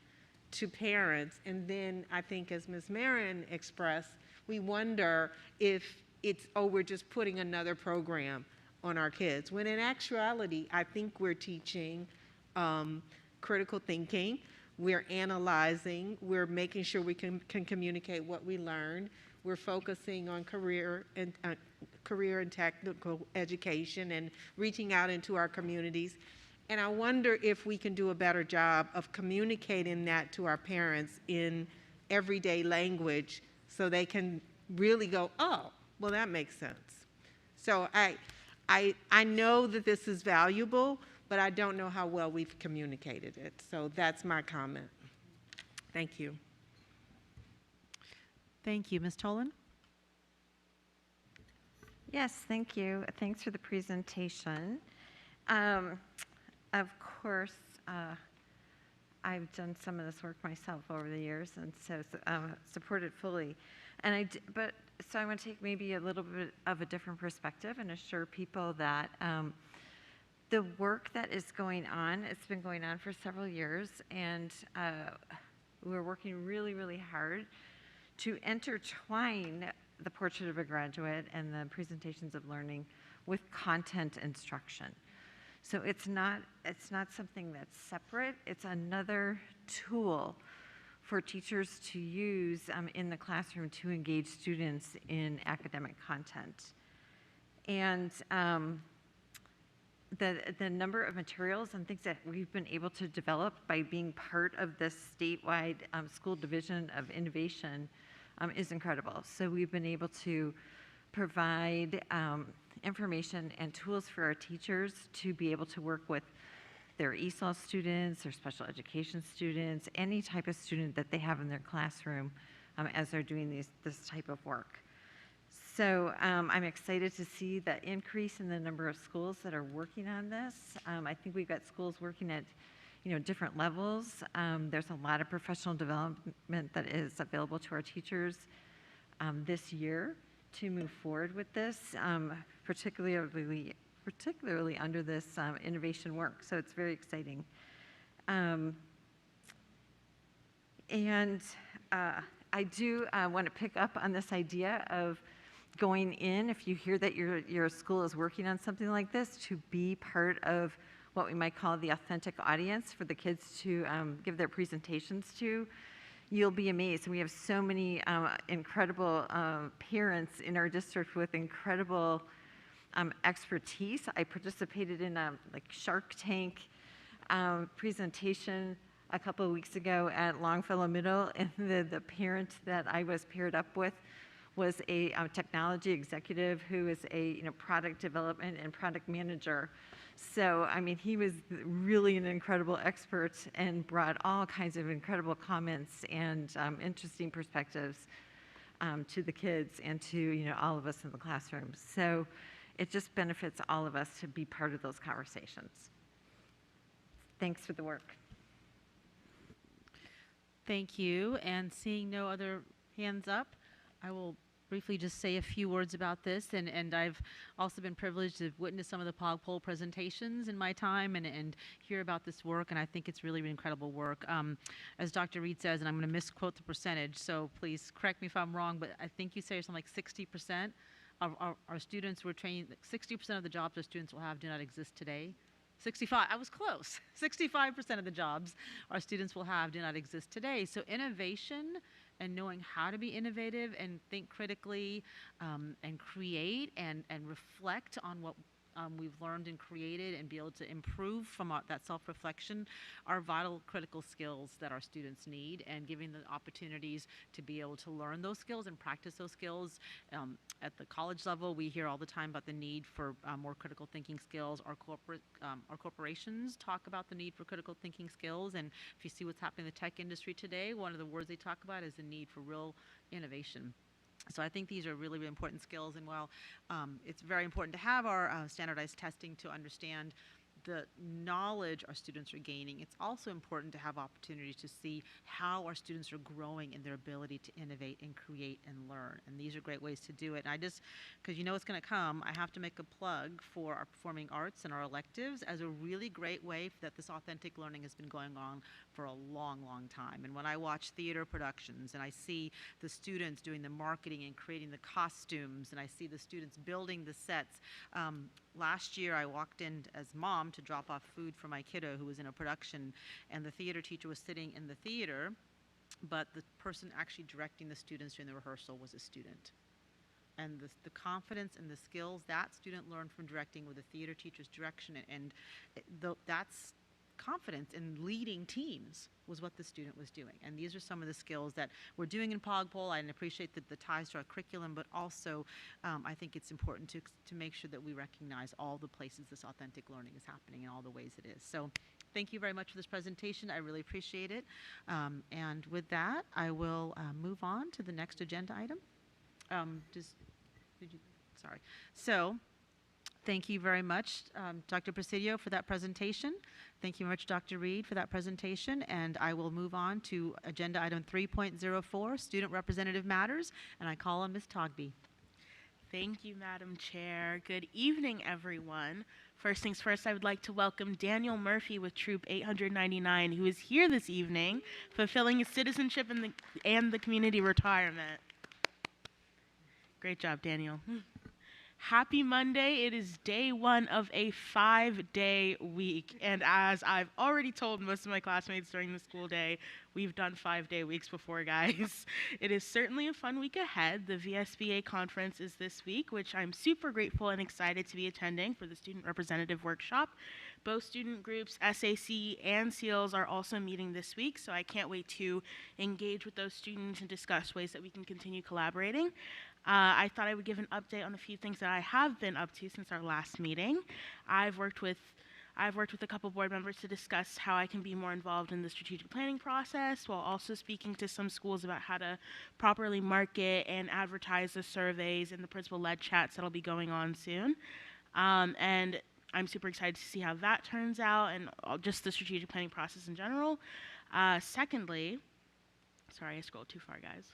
to parents, and then I think, as Ms. Marin expressed, we wonder if it's, oh, we're just putting another program on our kids, when in actuality, I think we're teaching critical thinking, we're analyzing, we're making sure we can communicate what we learned, we're focusing on career and technical education and reaching out into our communities. And I wonder if we can do a better job of communicating that to our parents in everyday language, so they can really go, oh, well, that makes sense. So I know that this is valuable, but I don't know how well we've communicated it. So that's my comment. Thank you. Thank you. Ms. Tolan? Yes, thank you. Thanks for the presentation. Um, of course, I've done some of this work myself over the years, and so support it fully. And so I want to take maybe a little bit of a different perspective and assure people that the work that is going on, it's been going on for several years, and we're working really, really hard to intertwine the Portrait of a Graduate and the presentations of learning with content instruction. So it's not something that's separate. It's another tool for teachers to use in the classroom to engage students in academic content. And the number of materials and things that we've been able to develop by being part of this statewide school division of innovation is incredible. So we've been able to provide information and tools for our teachers to be able to work with their ESOL students, their special education students, any type of student that they have in their classroom as they're doing this type of work. So I'm excited to see the increase in the number of schools that are working on this. I think we've got schools working at different levels. There's a lot of professional development that is available to our teachers this year to move forward with this, particularly under this innovation work. So it's very exciting. And I do want to pick up on this idea of going in, if you hear that your school is working on something like this, to be part of what we might call the authentic audience for the kids to give their presentations to. You'll be amazed. We have so many incredible parents in our district with incredible expertise. I participated in a Shark Tank presentation a couple of weeks ago at Longfellow Middle, and the parent that I was paired up with was a technology executive who is a product development and product manager. So, I mean, he was really an incredible expert and brought all kinds of incredible comments and interesting perspectives to the kids and to all of us in the classroom. So it just benefits all of us to be part of those conversations. Thanks for the work. Thank you. And seeing no other hands up, I will briefly just say a few words about this, and I've also been privileged to witness some of the POG poll presentations in my time and hear about this work, and I think it's really incredible work. As Dr. Reed says, and I'm going to misquote the percentage, so please correct me if I'm wrong, but I think you say something like 60% of our students were trained, 60% of the jobs our students will have do not exist today. 65, I was close. 65% of the jobs our students will have do not exist today. So innovation and knowing how to be innovative and think critically and create and reflect on what we've learned and created and be able to improve from that self-reflection are vital, critical skills that our students need, and giving the opportunities to be able to learn those skills and practice those skills. At the college level, we hear all the time about the need for more critical thinking skills. Our corporations talk about the need for critical thinking skills, and if you see what's happening in the tech industry today, one of the words they talk about is the need for real innovation. So I think these are really, really important skills, and while it's very important to have our standardized testing to understand the knowledge our students are gaining, it's also important to have opportunities to see how our students are growing in their ability to innovate and create and learn. And these are great ways to do it. And I just, because you know it's going to come, I have to make a plug for our performing arts and our electives as a really great way that this authentic learning has been going on for a long, long time. And when I watch theater productions and I see the students doing the marketing and creating the costumes, and I see the students building the sets, last year I walked in as mom to drop off food for my kiddo who was in a production, and the theater teacher was sitting in the theater, but the person actually directing the students during the rehearsal was a student. And the confidence and the skills that student learned from directing with the theater teacher's direction, and that's confidence in leading teams was what the student was doing. And these are some of the skills that we're doing in POG poll. I appreciate the ties to our curriculum, but also I think it's important to make sure that we recognize all the places this authentic learning is happening and all the ways it is. So thank you very much for this presentation. I really appreciate it. And with that, I will move on to the next agenda item. Sorry. So Thank you very much, Dr. Presidio, for that presentation. Thank you very much, Dr. Reed, for that presentation. And I will move on to agenda item 3.04, Student Representative Matters, and I call on Ms. Togby. Thank you, Madam Chair. Good evening, everyone. First things first, I would like to welcome Daniel Murphy with Troop 899, who is here this evening, fulfilling his citizenship and the community retirement. Great job, Daniel. Happy Monday. It is day one of a 5-day week. And as I've already told most of my classmates during the school day, we've done 5-day weeks before, guys. It is certainly a fun week ahead. The VSBA conference is this week, which I'm super grateful and excited to be attending for the Student Representative Workshop. Both student groups, SAC and SEALs, are also meeting this week, so I can't wait to engage with those students and discuss ways that we can continue collaborating. I thought I would give an update on a few things that I have been up to since our last meeting. I've worked with a couple board members to discuss how I can be more involved in the strategic planning process, while also speaking to some schools about how to properly market and advertise the surveys and the principal-led chats that'll be going on soon. And I'm super excited to see how that turns out and just the strategic planning process in general. Secondly, sorry, I scrolled too far, guys.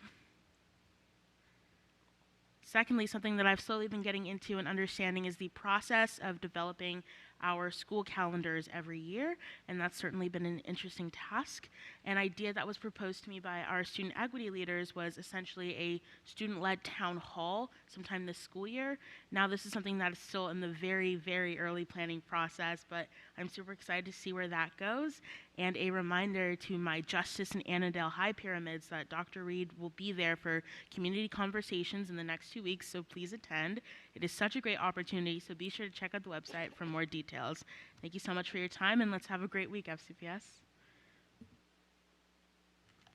Secondly, something that I've slowly been getting into and understanding is the process of developing our school calendars every year, and that's certainly been an interesting task. An idea that was proposed to me by our student equity leaders was essentially a student-led town hall sometime this school year. Now this is something that is still in the very, very early planning process, but I'm super excited to see where that goes. And a reminder to my Justice and Annandale High Pyramids that Dr. Reed will be there for community conversations in the next 2 weeks, so please attend. It is such a great opportunity, so be sure to check out the website for more details. Thank you so much for your time, and let's have a great week, FCPS.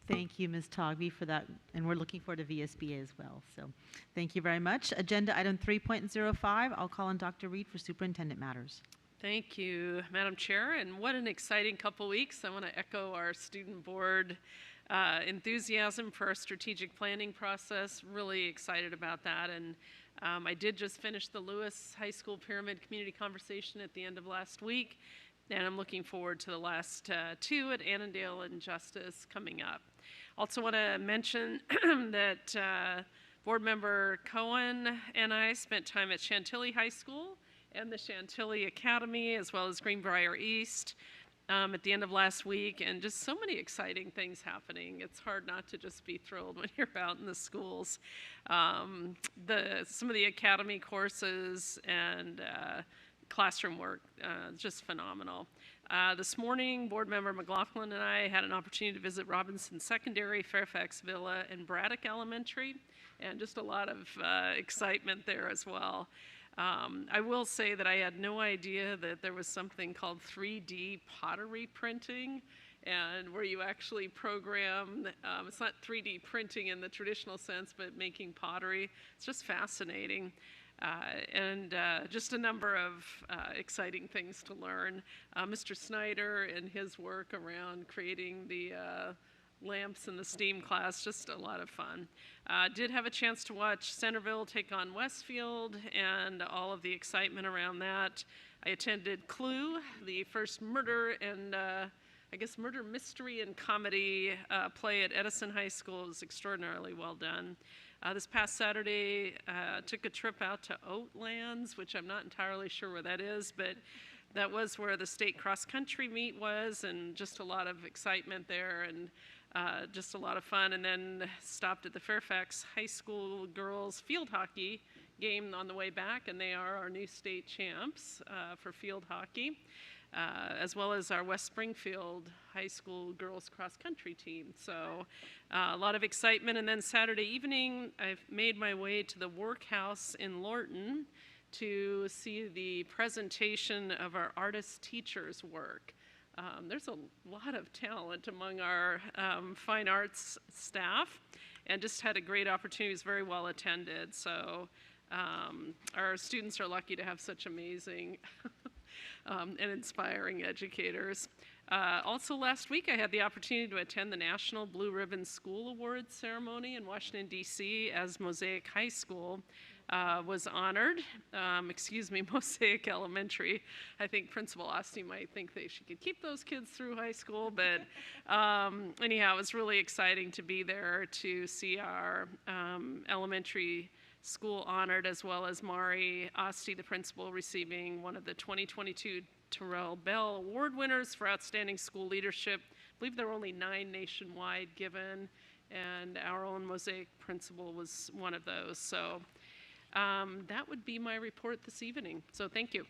Thank you, Ms. Togby, for that, and we're looking forward to VSBA as well. So thank you very much. Agenda item 3.05, I'll call on Dr. Reed for Superintendent Matters. Thank you, Madam Chair, and what an exciting couple weeks. I want to echo our student board enthusiasm for our strategic planning process. Really excited about that, and I did just finish the Lewis High School Pyramid Community Conversation at the end of last week, and I'm looking forward to the last two at Annandale and Justice coming up. Also want to mention that Board Member Cohen and I spent time at Chantilly High School and the Chantilly Academy, as well as Greenbrier East at the end of last week, and just so many exciting things happening. It's hard not to just be thrilled when you're out in the schools. Some of the academy courses and classroom work, just phenomenal. This morning, Board Member McLaughlin and I had an opportunity to visit Robinson Secondary, Fairfax Villa, and Braddock Elementary, and just a lot of excitement there as well. I will say that I had no idea that there was something called 3D pottery printing, and where you actually program, it's not 3D printing in the traditional sense, but making pottery. It's just fascinating. And just a number of exciting things to learn. Mr. Snyder and his work around creating the lamps in the STEAM class, just a lot of fun. Did have a chance to watch Centerville take on Westfield and all of the excitement around that. I attended Clue, the first murder and I guess murder mystery and comedy play at Edison High School. It was extraordinarily well done. This past Saturday, took a trip out to Oatlands, which I'm not entirely sure where that is, but that was where the state cross-country meet was, and just a lot of excitement there, and just a lot of fun. And then stopped at the Fairfax High School girls field hockey game on the way back, and they are our new state champs for field hockey, as well as our West Springfield High School girls cross-country team. So a lot of excitement. And then Saturday evening, I've made my way to the Workhouse in Lorton to see the presentation of our artist teachers' work. There's a lot of talent among our fine arts staff, and just had a great opportunity. It was very well attended. So our students are lucky to have such amazing and inspiring educators. Also last week, I had the opportunity to attend the National Blue Ribbon School Awards ceremony in Washington, D.C. as Mosaic High School. was honored. Excuse me, Mosaic Elementary. I think Principal Oste might think she could keep those kids through high school, but anyhow, it was really exciting to be there to see our elementary school honored, as well as Mari Oste, the principal, receiving one of the 2022 Terrell Bell Award winners for outstanding school leadership. I believe there were only 9 nationwide given, and our own Mosaic principal was one of those. So that would be my report this evening. So thank you.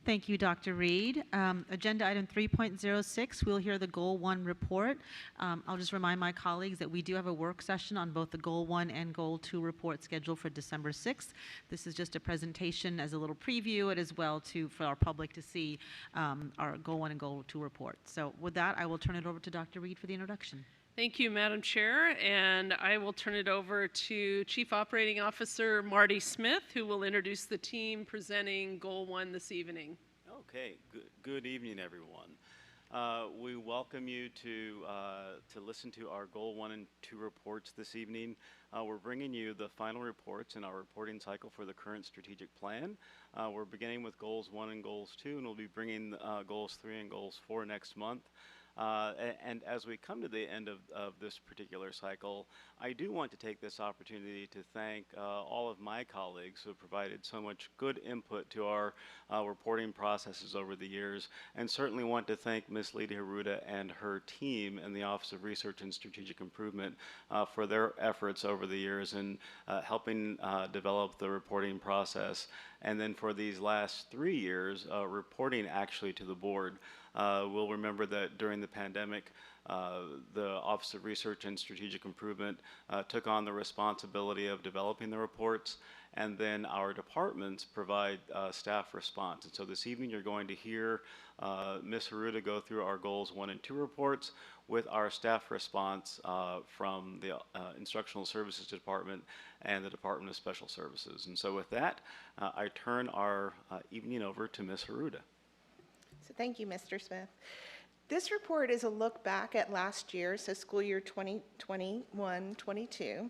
Thank you, Dr. Reed. Agenda item 3.06, we'll hear the Goal 1 report. I'll just remind my colleagues that we do have a work session on both the Goal 1 and Goal 2 report scheduled for December 6th. This is just a presentation as a little preview and as well for our public to see our Goal 1 and Goal 2 report. So with that, I will turn it over to Dr. Reed for the introduction. Thank you, Madam Chair, and I will turn it over to Chief Operating Officer Marty Smith, who will introduce the team presenting Goal 1 this evening. Okay, good evening, everyone. We welcome you to listen to our Goal 1 and 2 reports this evening. We're bringing you the final reports in our reporting cycle for the current strategic plan. We're beginning with Goals 1 and Goals 2, and we'll be bringing Goals 3 and Goals 4 next month. And as we come to the end of this particular cycle, I do want to take this opportunity to thank all of my colleagues who have provided so much good input to our reporting processes over the years, and certainly want to thank Ms. Lydia Haruda and her team in the Office of Research and Strategic Improvement for their efforts over the years in helping develop the reporting process. And then for these last 3 years, reporting actually to the board. We'll remember that during the pandemic, the Office of Research and Strategic Improvement took on the responsibility of developing the reports, and then our departments provide staff response. And so this evening you're going to hear Ms. Haruda go through our Goals 1 and 2 reports with our staff response from the Instructional Services Department and the Department of Special Services. And so with that, I turn our evening over to Ms. Haruda. So thank you, Mr. Smith. This report is a look back at last year, so school year 2021-22,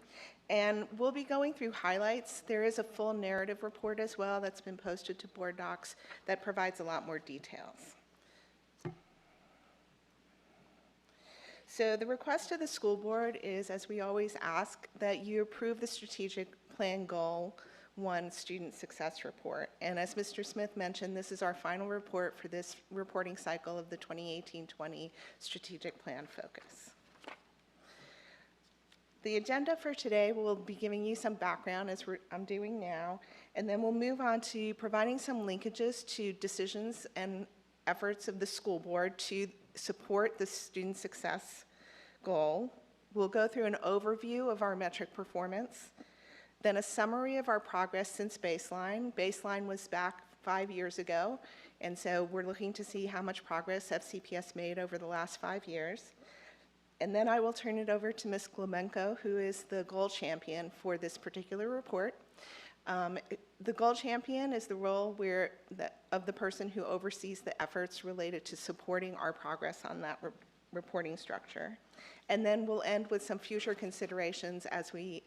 and we'll be going through highlights. There is a full narrative report as well that's been posted to board docs that provides a lot more details. So the request of the school board is, as we always ask, that you approve the strategic plan Goal 1 student success report. And as Mr. Smith mentioned, this is our final report for this reporting cycle of the 2018-20 strategic plan focus. The agenda for today will be giving you some background, as I'm doing now, and then we'll move on to providing some linkages to decisions and efforts of the school board to support the student success goal. We'll go through an overview of our metric performance, then a summary of our progress since baseline. Baseline was back 5 years ago, and so we're looking to see how much progress FCPS made over the last 5 years. And then I will turn it over to Ms. Glomenko, who is the goal champion for this particular report. The goal champion is the role of the person who oversees the efforts related to supporting our progress on that reporting structure. And then we'll end with some future considerations as we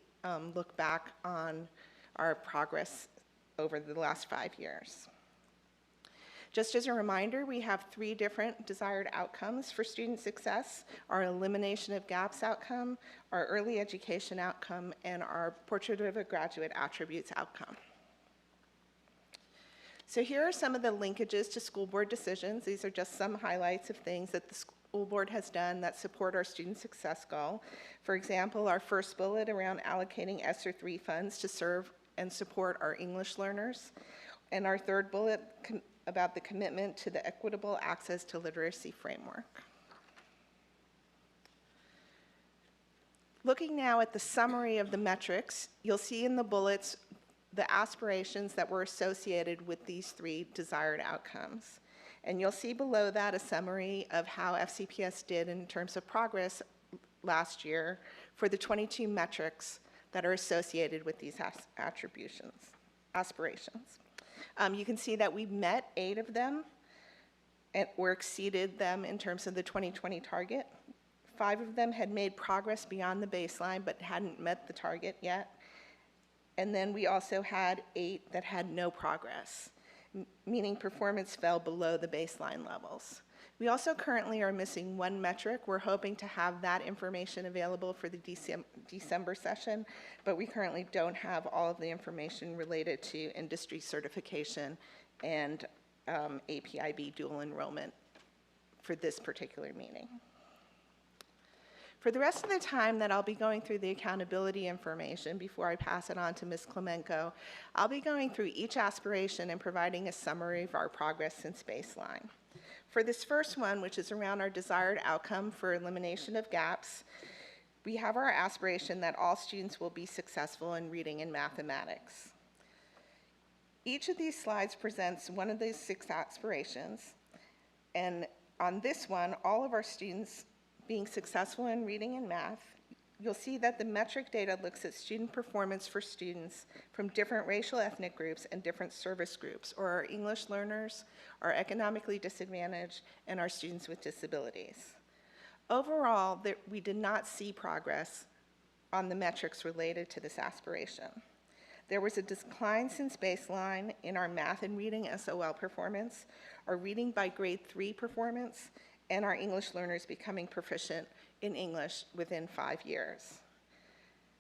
look back on our progress over the last 5 years. Just as a reminder, we have 3 different desired outcomes for student success: our elimination of gaps outcome, our early education outcome, and our portrait of a graduate attributes outcome. So here are some of the linkages to school board decisions. These are just some highlights of things that the school board has done that support our student success goal. For example, our first bullet around allocating ESSER III funds to serve and support our English learners, and our third bullet about the commitment to the equitable access to literacy framework. Looking now at the summary of the metrics, you'll see in the bullets the aspirations that were associated with these 3 desired outcomes. And you'll see below that a summary of how FCPS did in terms of progress last year for the 22 metrics that are associated with these aspirations. You can see that we met 8 of them or exceeded them in terms of the 2020 target. 5 of them had made progress beyond the baseline but hadn't met the target yet. And then we also had 8 that had no progress, meaning performance fell below the baseline levels. We also currently are missing 1 metric. We're hoping to have that information available for the December session, but we currently don't have all of the information related to industry certification and APIB dual enrollment for this particular meeting. For the rest of the time that I'll be going through the accountability information before I pass it on to Ms. Klemenko, I'll be going through each aspiration and providing a summary of our progress since baseline. For this first one, which is around our desired outcome for elimination of gaps, we have our aspiration that all students will be successful in reading and mathematics. Each of these slides presents one of these 6 aspirations, and on this one, all of our students being successful in reading and math, you'll see that the metric data looks at student performance for students from different racial ethnic groups and different service groups, or our English learners, our economically disadvantaged, and our students with disabilities. Overall, we did not see progress on the metrics related to this aspiration. There was a decline since baseline in our math and reading SOL performance, our reading by grade 3 performance, and our English learners becoming proficient in English within 5 years.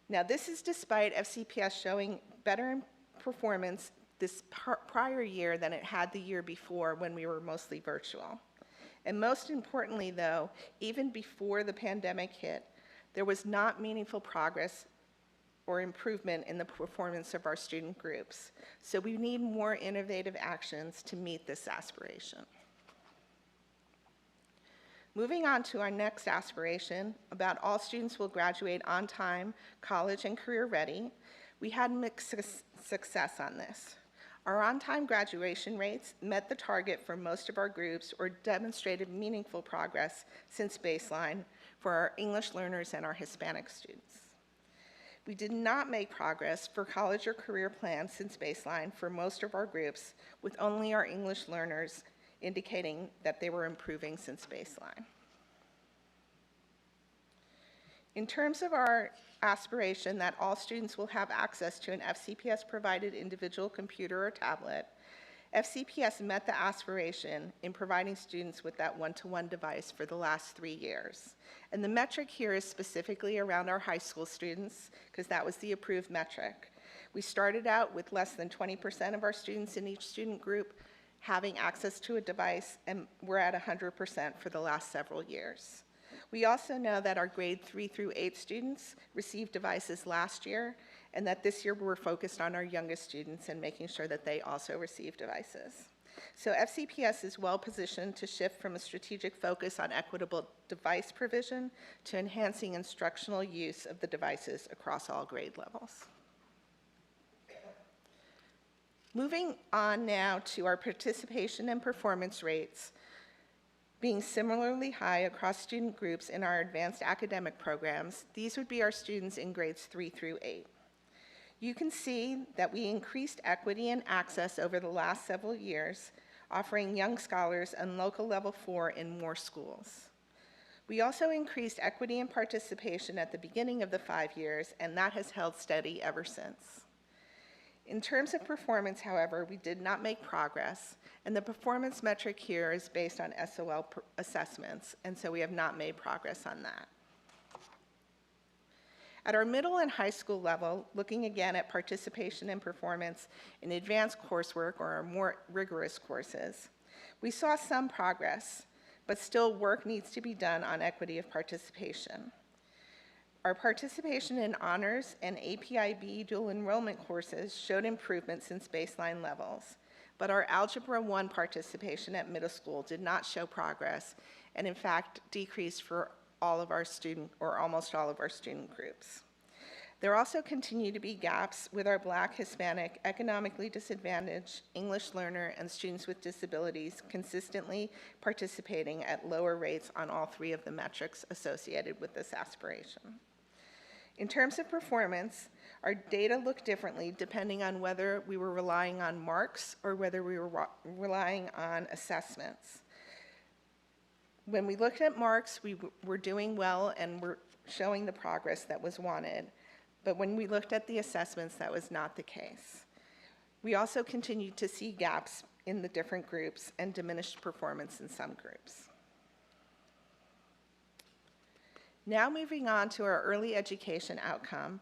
Now, this is despite FCPS showing better performance this prior year than it had the year before when we were mostly virtual. And most importantly, though, even before the pandemic hit, there was not meaningful progress or improvement in the performance of our student groups. So we need more innovative actions to meet this aspiration. Moving on to our next aspiration, about all students will graduate on time, college and career ready, we had mixed success on this. Our on-time graduation rates met the target for most of our groups or demonstrated meaningful progress since baseline for our English learners and our Hispanic students. We did not make progress for college or career plans since baseline for most of our groups, with only our English learners indicating that they were improving since baseline. In terms of our aspiration that all students will have access to an FCPS-provided individual computer or tablet, FCPS met the aspiration in providing students with that one-to-one device for the last 3 years. And the metric here is specifically around our high school students, because that was the approved metric. We started out with less than 20% of our students in each student group having access to a device, and we're at 100% for the last several years. We also know that our grade 3 through 8 students received devices last year, and that this year we're focused on our youngest students and making sure that they also receive devices. So FCPS is well positioned to shift from a strategic focus on equitable device provision to enhancing instructional use of the devices across all grade levels. Moving on now to our participation and performance rates being similarly high across student groups in our advanced academic programs. These would be our students in grades 3 through 8. You can see that we increased equity and access over the last several years, offering young scholars and local level 4 in more schools. We also increased equity and participation at the beginning of the 5 years, and that has held steady ever since. In terms of performance, however, we did not make progress, and the performance metric here is based on SOL assessments, and so we have not made progress on that. At our middle and high school level, looking again at participation and performance in advanced coursework or our more rigorous courses, we saw some progress, but still work needs to be done on equity of participation. Our participation in honors and APIB dual enrollment courses showed improvement since baseline levels, but our Algebra 1 participation at middle school did not show progress, and in fact decreased for all of our student, or almost all of our student groups. There also continue to be gaps with our Black, Hispanic, economically disadvantaged, English learner, and students with disabilities consistently participating at lower rates on all 3 of the metrics associated with this aspiration. In terms of performance, our data look differently depending on whether we were relying on marks or whether we were relying on assessments. When we looked at marks, we were doing well and were showing the progress that was wanted. But when we looked at the assessments, that was not the case. We also continued to see gaps in the different groups and diminished performance in some groups. Now moving on to our early education outcome.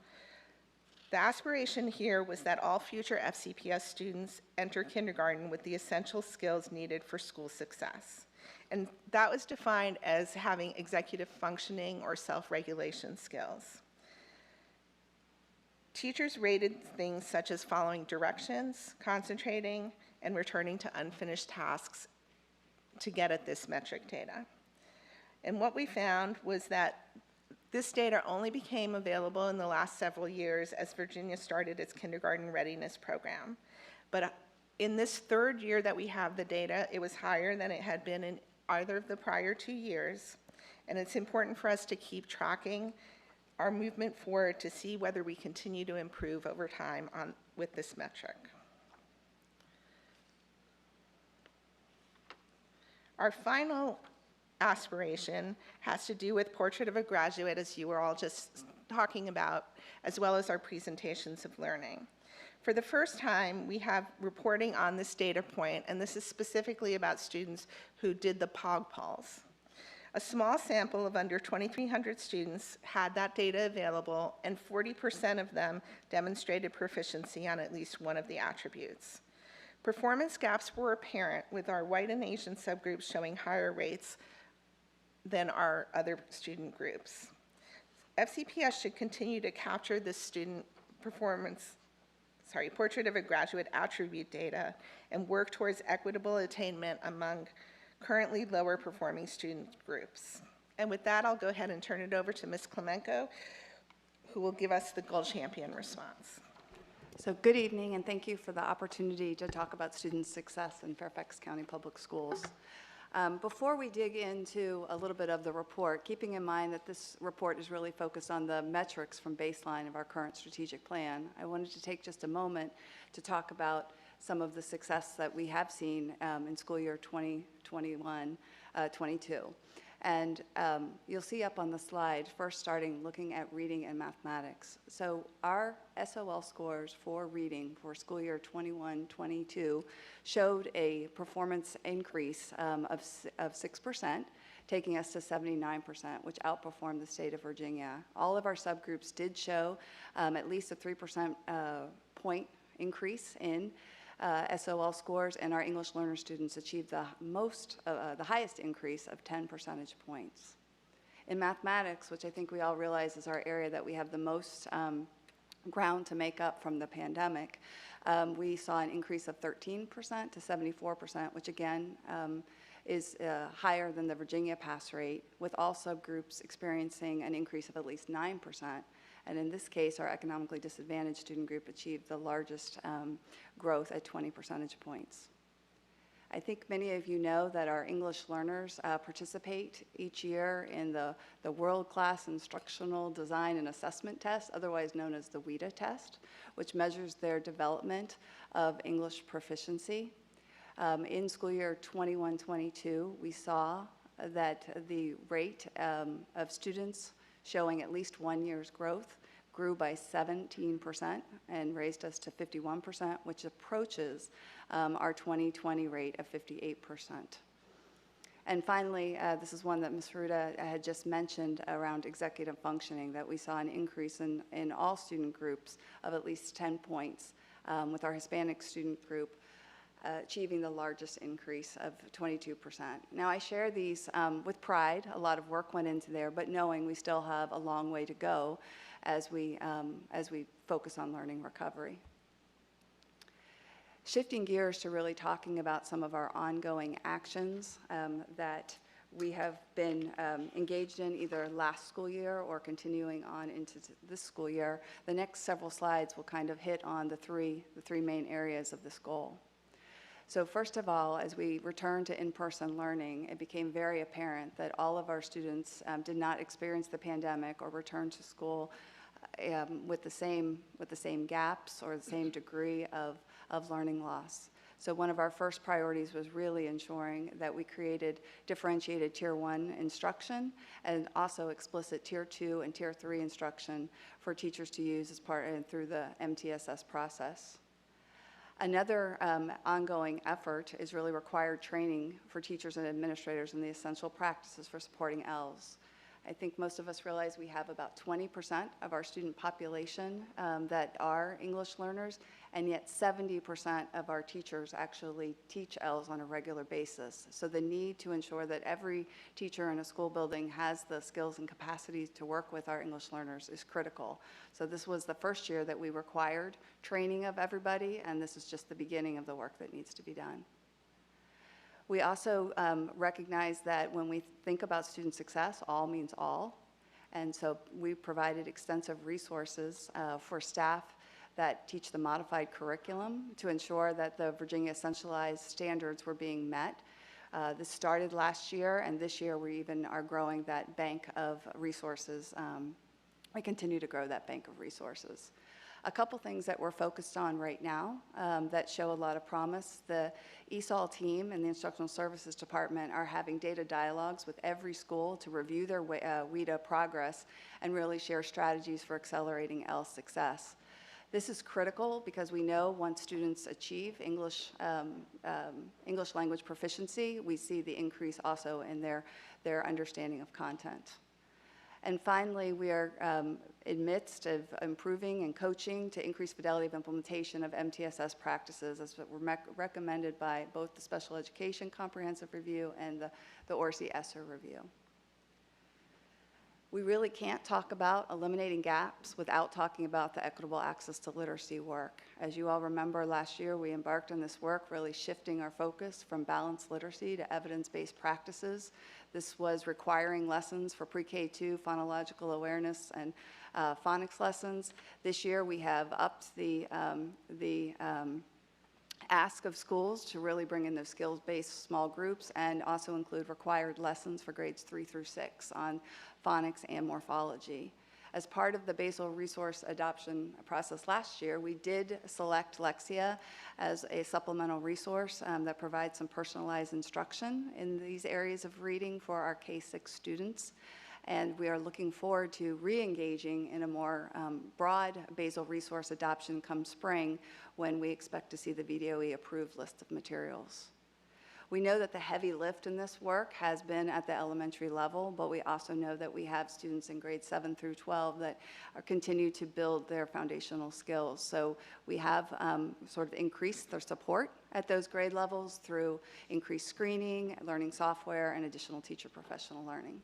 The aspiration here was that all future FCPS students enter kindergarten with the essential skills needed for school success. And that was defined as having executive functioning or self-regulation skills. Teachers rated things such as following directions, concentrating, and returning to unfinished tasks to get at this metric data. And what we found was that this data only became available in the last several years as Virginia started its kindergarten readiness program. But in this third year that we have the data, it was higher than it had been in either of the prior 2 years. And it's important for us to keep tracking our movement forward to see whether we continue to improve over time with this metric. Our final aspiration has to do with Portrait of a Graduate, as you were all just talking about, as well as our presentations of learning. For the first time, we have reporting on this data point, and this is specifically about students who did the POG-PALs. A small sample of under 2,300 students had that data available, and 40% of them demonstrated proficiency on at least one of the attributes. Performance gaps were apparent, with our white and Asian subgroups showing higher rates than our other student groups. FCPS should continue to capture this student Portrait of a Graduate attribute data and work towards equitable attainment among currently lower performing student groups. And with that, I'll go ahead and turn it over to Ms. Klemenko, who will give us the gold champion response. So good evening, and thank you for the opportunity to talk about student success in Fairfax County Public Schools. Before we dig into a little bit of the report, keeping in mind that this report is really focused on the metrics from baseline of our current strategic plan, I wanted to take just a moment to talk about some of the success that we have seen in school year 2021-22. And you'll see up on the slide, first starting looking at reading and mathematics. So our SOL scores for reading for school year 21-22 showed a performance increase of 6%, taking us to 79%, which outperformed the state of Virginia. All of our subgroups did show at least a 3% point increase in SOL scores, and our English learner students achieved the highest increase of 10 percentage points. In mathematics, which I think we all realize is our area that we have the most ground to make up from the pandemic, we saw an increase of 13% to 74%, which again is higher than the Virginia pass rate, with all subgroups experiencing an increase of at least 9%. And in this case, our economically disadvantaged student group achieved the largest growth at 20 percentage points. I think many of you know that our English learners participate each year in the World-Class Instructional Design and Assessment Test, otherwise known as the WIDA test, which measures their development of English proficiency. In school year 21-22, we saw that the rate of students showing at least 1 year's growth grew by 17% and raised us to 51%, which approaches our 2020 rate of 58%. And finally, this is one that Ms. Ruda had just mentioned around executive functioning, that we saw an increase in all student groups of at least 10 points, with our Hispanic student group achieving the largest increase of 22%. Now, I share these with pride. A lot of work went into there, but knowing we still have a long way to go as we focus on learning recovery. Shifting gears to really talking about some of our ongoing actions that we have been engaged in either last school year or continuing on into this school year. The next several slides will kind of hit on the three main areas of this goal. So first of all, as we returned to in-person learning, it became very apparent that all of our students did not experience the pandemic or return to school with the same gaps or the same degree of learning loss. So one of our first priorities was really ensuring that we created differentiated Tier 1 instruction and also explicit Tier 2 and Tier 3 instruction for teachers to use as part and through the MTSS process. Another ongoing effort is really required training for teachers and administrators in the essential practices for supporting ELs. I think most of us realize we have about 20% of our student population that are English learners, and yet 70% of our teachers actually teach ELs on a regular basis. So the need to ensure that every teacher in a school building has the skills and capacities to work with our English learners is critical. So this was the first year that we required training of everybody, and this is just the beginning of the work that needs to be done. We also recognize that when we think about student success, all means all. And so we provided extensive resources for staff that teach the modified curriculum to ensure that the Virginia Essentialized standards were being met. This started last year, and this year we even are growing that bank of resources. We continue to grow that bank of resources. A couple things that we're focused on right now that show a lot of promise. The ESOL team and the Instructional Services Department are having data dialogues with every school to review their WIDA progress and really share strategies for accelerating ELS success. This is critical because we know once students achieve English language proficiency, we see the increase also in their understanding of content. And finally, we are in midst of improving and coaching to increase fidelity of implementation of MTSS practices as were recommended by both the Special Education Comprehensive Review and the ORSI ESSER Review. We really can't talk about eliminating gaps without talking about the equitable access to literacy work. As you all remember, last year we embarked on this work, really shifting our focus from balanced literacy to evidence-based practices. This was requiring lessons for pre-K2, phonological awareness, and phonics lessons. This year we have upped the ask of schools to really bring in those skills-based small groups and also include required lessons for grades 3 through 6 on phonics and morphology. As part of the basal resource adoption process last year, we did select Lexia as a supplemental resource that provides some personalized instruction in these areas of reading for our K-6 students. And we are looking forward to re-engaging in a more broad basal resource adoption come spring when we expect to see the VDOE approved list of materials. We know that the heavy lift in this work has been at the elementary level, but we also know that we have students in grades 7 through 12 that continue to build their foundational skills. So we have sort of increased their support at those grade levels through increased screening, learning software, and additional teacher professional learning.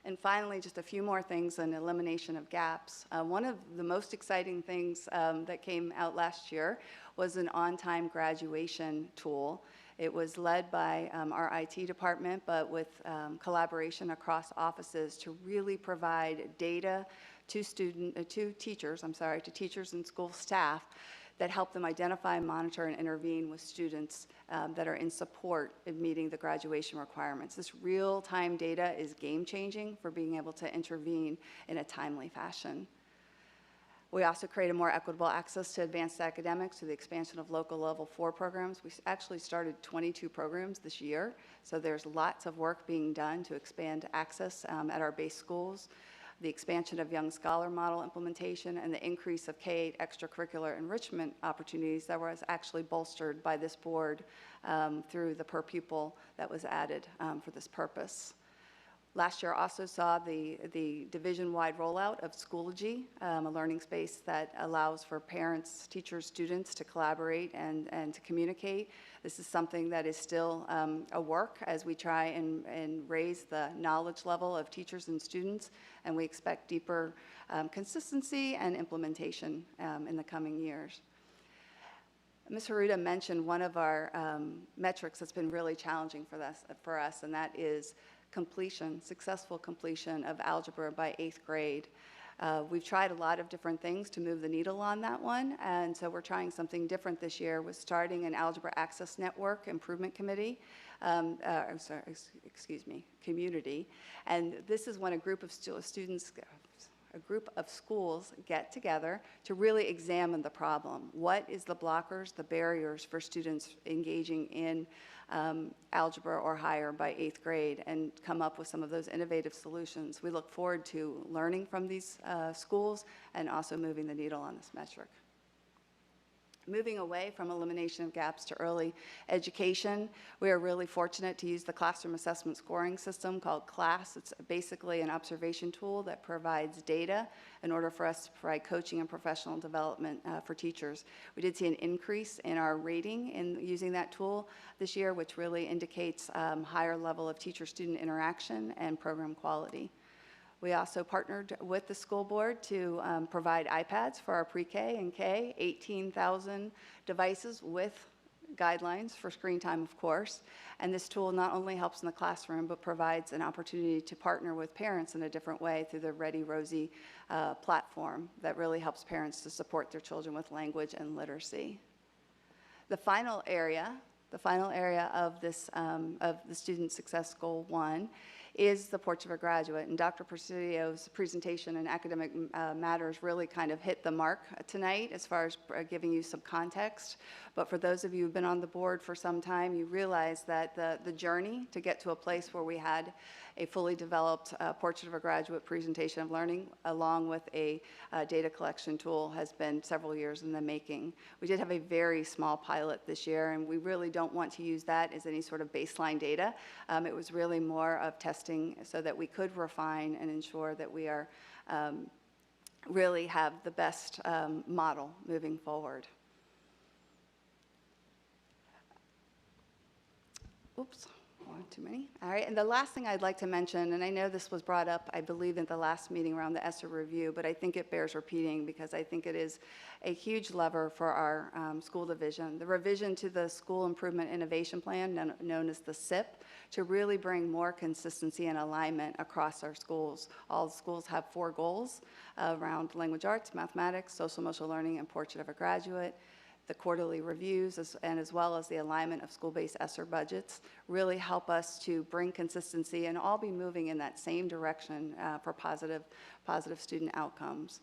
And finally, just a few more things on elimination of gaps. One of the most exciting things that came out last year was an on-time graduation tool. It was led by our IT department, but with collaboration across offices to really provide data to teachers and school staff that help them identify, monitor, and intervene with students that are in support of meeting the graduation requirements. This real-time data is game-changing for being able to intervene in a timely fashion. We also create a more equitable access to advanced academics through the expansion of local level 4 programs. We actually started 22 programs this year, so there's lots of work being done to expand access at our base schools. The expansion of Young Scholar Model implementation, and the increase of K-8 extracurricular enrichment opportunities that was actually bolstered by this board through the per pupil that was added for this purpose. Last year also saw the division-wide rollout of Schoology, a learning space that allows for parents, teachers, students to collaborate and to communicate. This is something that is still a work as we try and raise the knowledge level of teachers and students, and we expect deeper consistency and implementation in the coming years. Ms. Haruta mentioned one of our metrics that's been really challenging for us, and that is successful completion of algebra by 8th grade. We've tried a lot of different things to move the needle on that one, and so we're trying something different this year with starting an Algebra Access Network Improvement Committee, community. And this is when a group of students, a group of schools get together to really examine the problem. What is the blockers, the barriers for students engaging in algebra or higher by 8th grade, and come up with some of those innovative solutions. We look forward to learning from these schools and also moving the needle on this metric. Moving away from elimination of gaps to early education, we are really fortunate to use the classroom assessment scoring system called CLASS. It's basically an observation tool that provides data in order for us to provide coaching and professional development for teachers. We did see an increase in our rating in using that tool this year, which really indicates higher level of teacher-student interaction and program quality. We also partnered with the school board to provide iPads for our pre-K and K, 18,000 devices with guidelines for screen time, of course. And this tool not only helps in the classroom, but provides an opportunity to partner with parents in a different way through the Ready Rosie platform that really helps parents to support their children with language and literacy. The final area of this of the Student Success Goal 1 is the Porch of a Graduate. And Dr. Presidio's presentation in academic matters really kind of hit the mark tonight as far as giving you some context. But for those of you who've been on the board for some time, you realize that the journey to get to a place where we had a fully developed Portrait of a Graduate presentation of learning along with a data collection tool has been several years in the making. We did have a very small pilot this year, and we really don't want to use that as any sort of baseline data. It was really more of testing so that we could refine and ensure that we are really have the best model moving forward. Oops. One too many. All right, and the last thing I'd like to mention, and I know this was brought up, I believe, at the last meeting around the ESSER review, but I think it bears repeating because I think it is a huge lever for our school division. The revision to the School Improvement Innovation Plan, known as the SIP, to really bring more consistency and alignment across our schools. All the schools have 4 goals around language arts, mathematics, social emotional learning, and Portrait of a Graduate. The quarterly reviews, as well as the alignment of school-based ESSER budgets, really help us to bring consistency and all be moving in that same direction for positive student outcomes.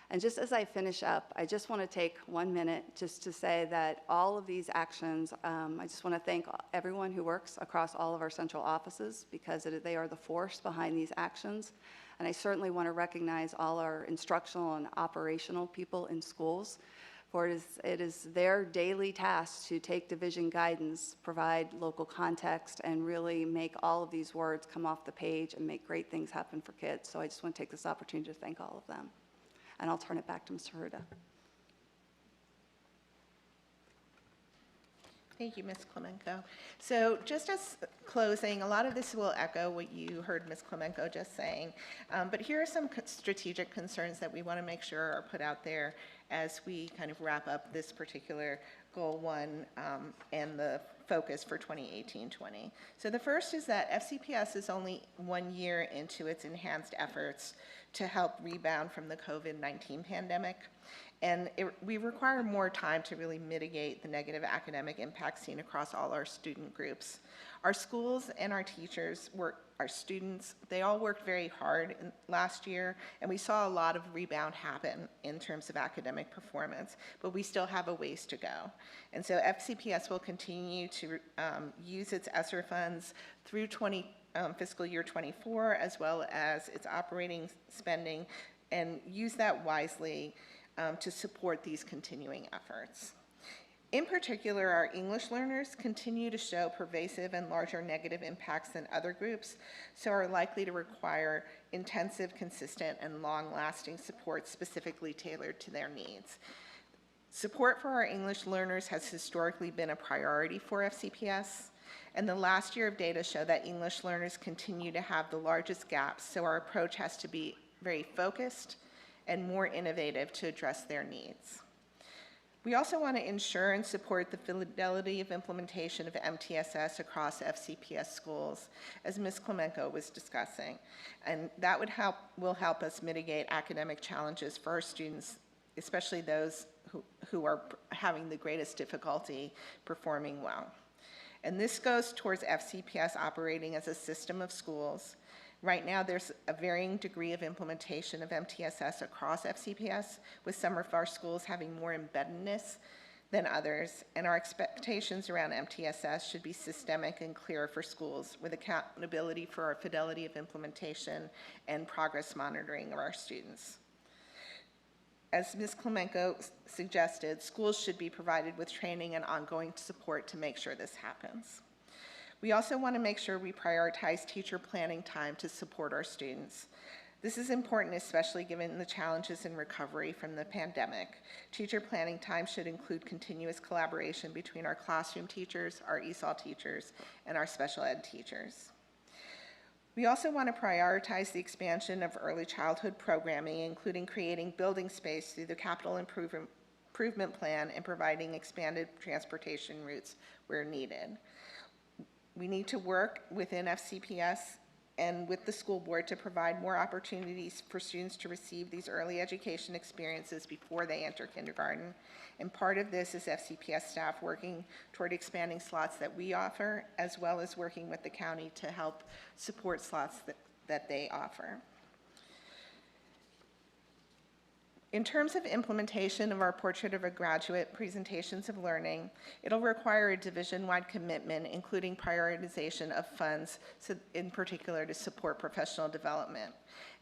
And just as I finish up, I just want to take 1 minute just to say that all of these actions, I just want to thank everyone who works across all of our central offices because they are the force behind these actions. And I certainly want to recognize all our instructional and operational people in schools. For it is their daily task to take division guidance, provide local context, and really make all of these words come off the page and make great things happen for kids. So I just want to take this opportunity to thank all of them. And I'll turn it back to Mr. Haruta. Thank you, Ms. Klemenko. So just as closing, a lot of this will echo what you heard Ms. Klemenko just saying, but here are some strategic concerns that we want to make sure are put out there as we kind of wrap up this particular Goal 1 and the focus for 2018-20. So the first is that FCPS is only 1 year into its enhanced efforts to help rebound from the COVID-19 pandemic. And we require more time to really mitigate the negative academic impacts seen across all our student groups. Our schools and our teachers, our students, they all worked very hard last year, and we saw a lot of rebound happen in terms of academic performance, but we still have a ways to go. And so FCPS will continue to use its ESSER funds through fiscal year 24, as well as its operating spending, and use that wisely to support these continuing efforts. In particular, our English learners continue to show pervasive and larger negative impacts than other groups, so are likely to require intensive, consistent, and long-lasting support specifically tailored to their needs. Support for our English learners has historically been a priority for FCPS, and the last year of data show that English learners continue to have the largest gaps, so our approach has to be very focused and more innovative to address their needs. We also want to ensure and support the fidelity of implementation of MTSS across FCPS schools, as Ms. Klemenko was discussing, and that will help us mitigate academic challenges for our students, especially those who are having the greatest difficulty performing well. And this goes towards FCPS operating as a system of schools Right now, there's a varying degree of implementation of MTSS across FCPS, with some of our schools having more embeddedness than others, and our expectations around MTSS should be systemic and clear for schools, with accountability for our fidelity of implementation and progress monitoring of our students. As Ms. Klemenko suggested, schools should be provided with training and ongoing support to make sure this happens. We also want to make sure we prioritize teacher planning time to support our students. This is important, especially given the challenges in recovery from the pandemic. Teacher planning time should include continuous collaboration between our classroom teachers, our ESOL teachers, and our special ed teachers. We also want to prioritize the expansion of early childhood programming, including creating building space through the capital improvement plan and providing expanded transportation routes where needed. We need to work within FCPS and with the school board to provide more opportunities for students to receive these early education experiences before they enter kindergarten. And part of this is FCPS staff working toward expanding slots that we offer, as well as working with the county to help support slots that they offer. In terms of implementation of our Portrait of a Graduate presentations of learning, it'll require a division-wide commitment, including prioritization of funds, so in particular to support professional development.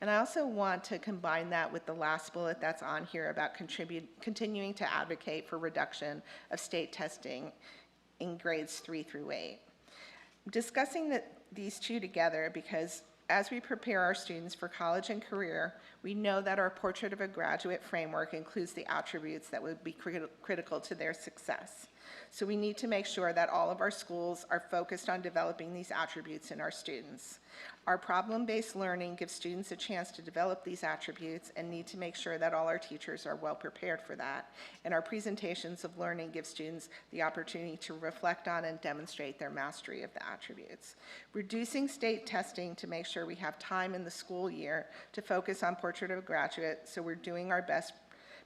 And I also want to combine that with the last bullet that's on here about continuing to advocate for reduction of state testing in grades 3 through 8. I'm discussing these two together because as we prepare our students for college and career, we know that our Portrait of a Graduate framework includes the attributes that would be critical to their success. So we need to make sure that all of our schools are focused on developing these attributes in our students. Our problem-based learning gives students a chance to develop these attributes and need to make sure that all our teachers are well prepared for that. And our presentations of learning give students the opportunity to reflect on and demonstrate their mastery of the attributes. Reducing state testing to make sure we have time in the school year to focus on Portrait of a Graduate, so we're doing our best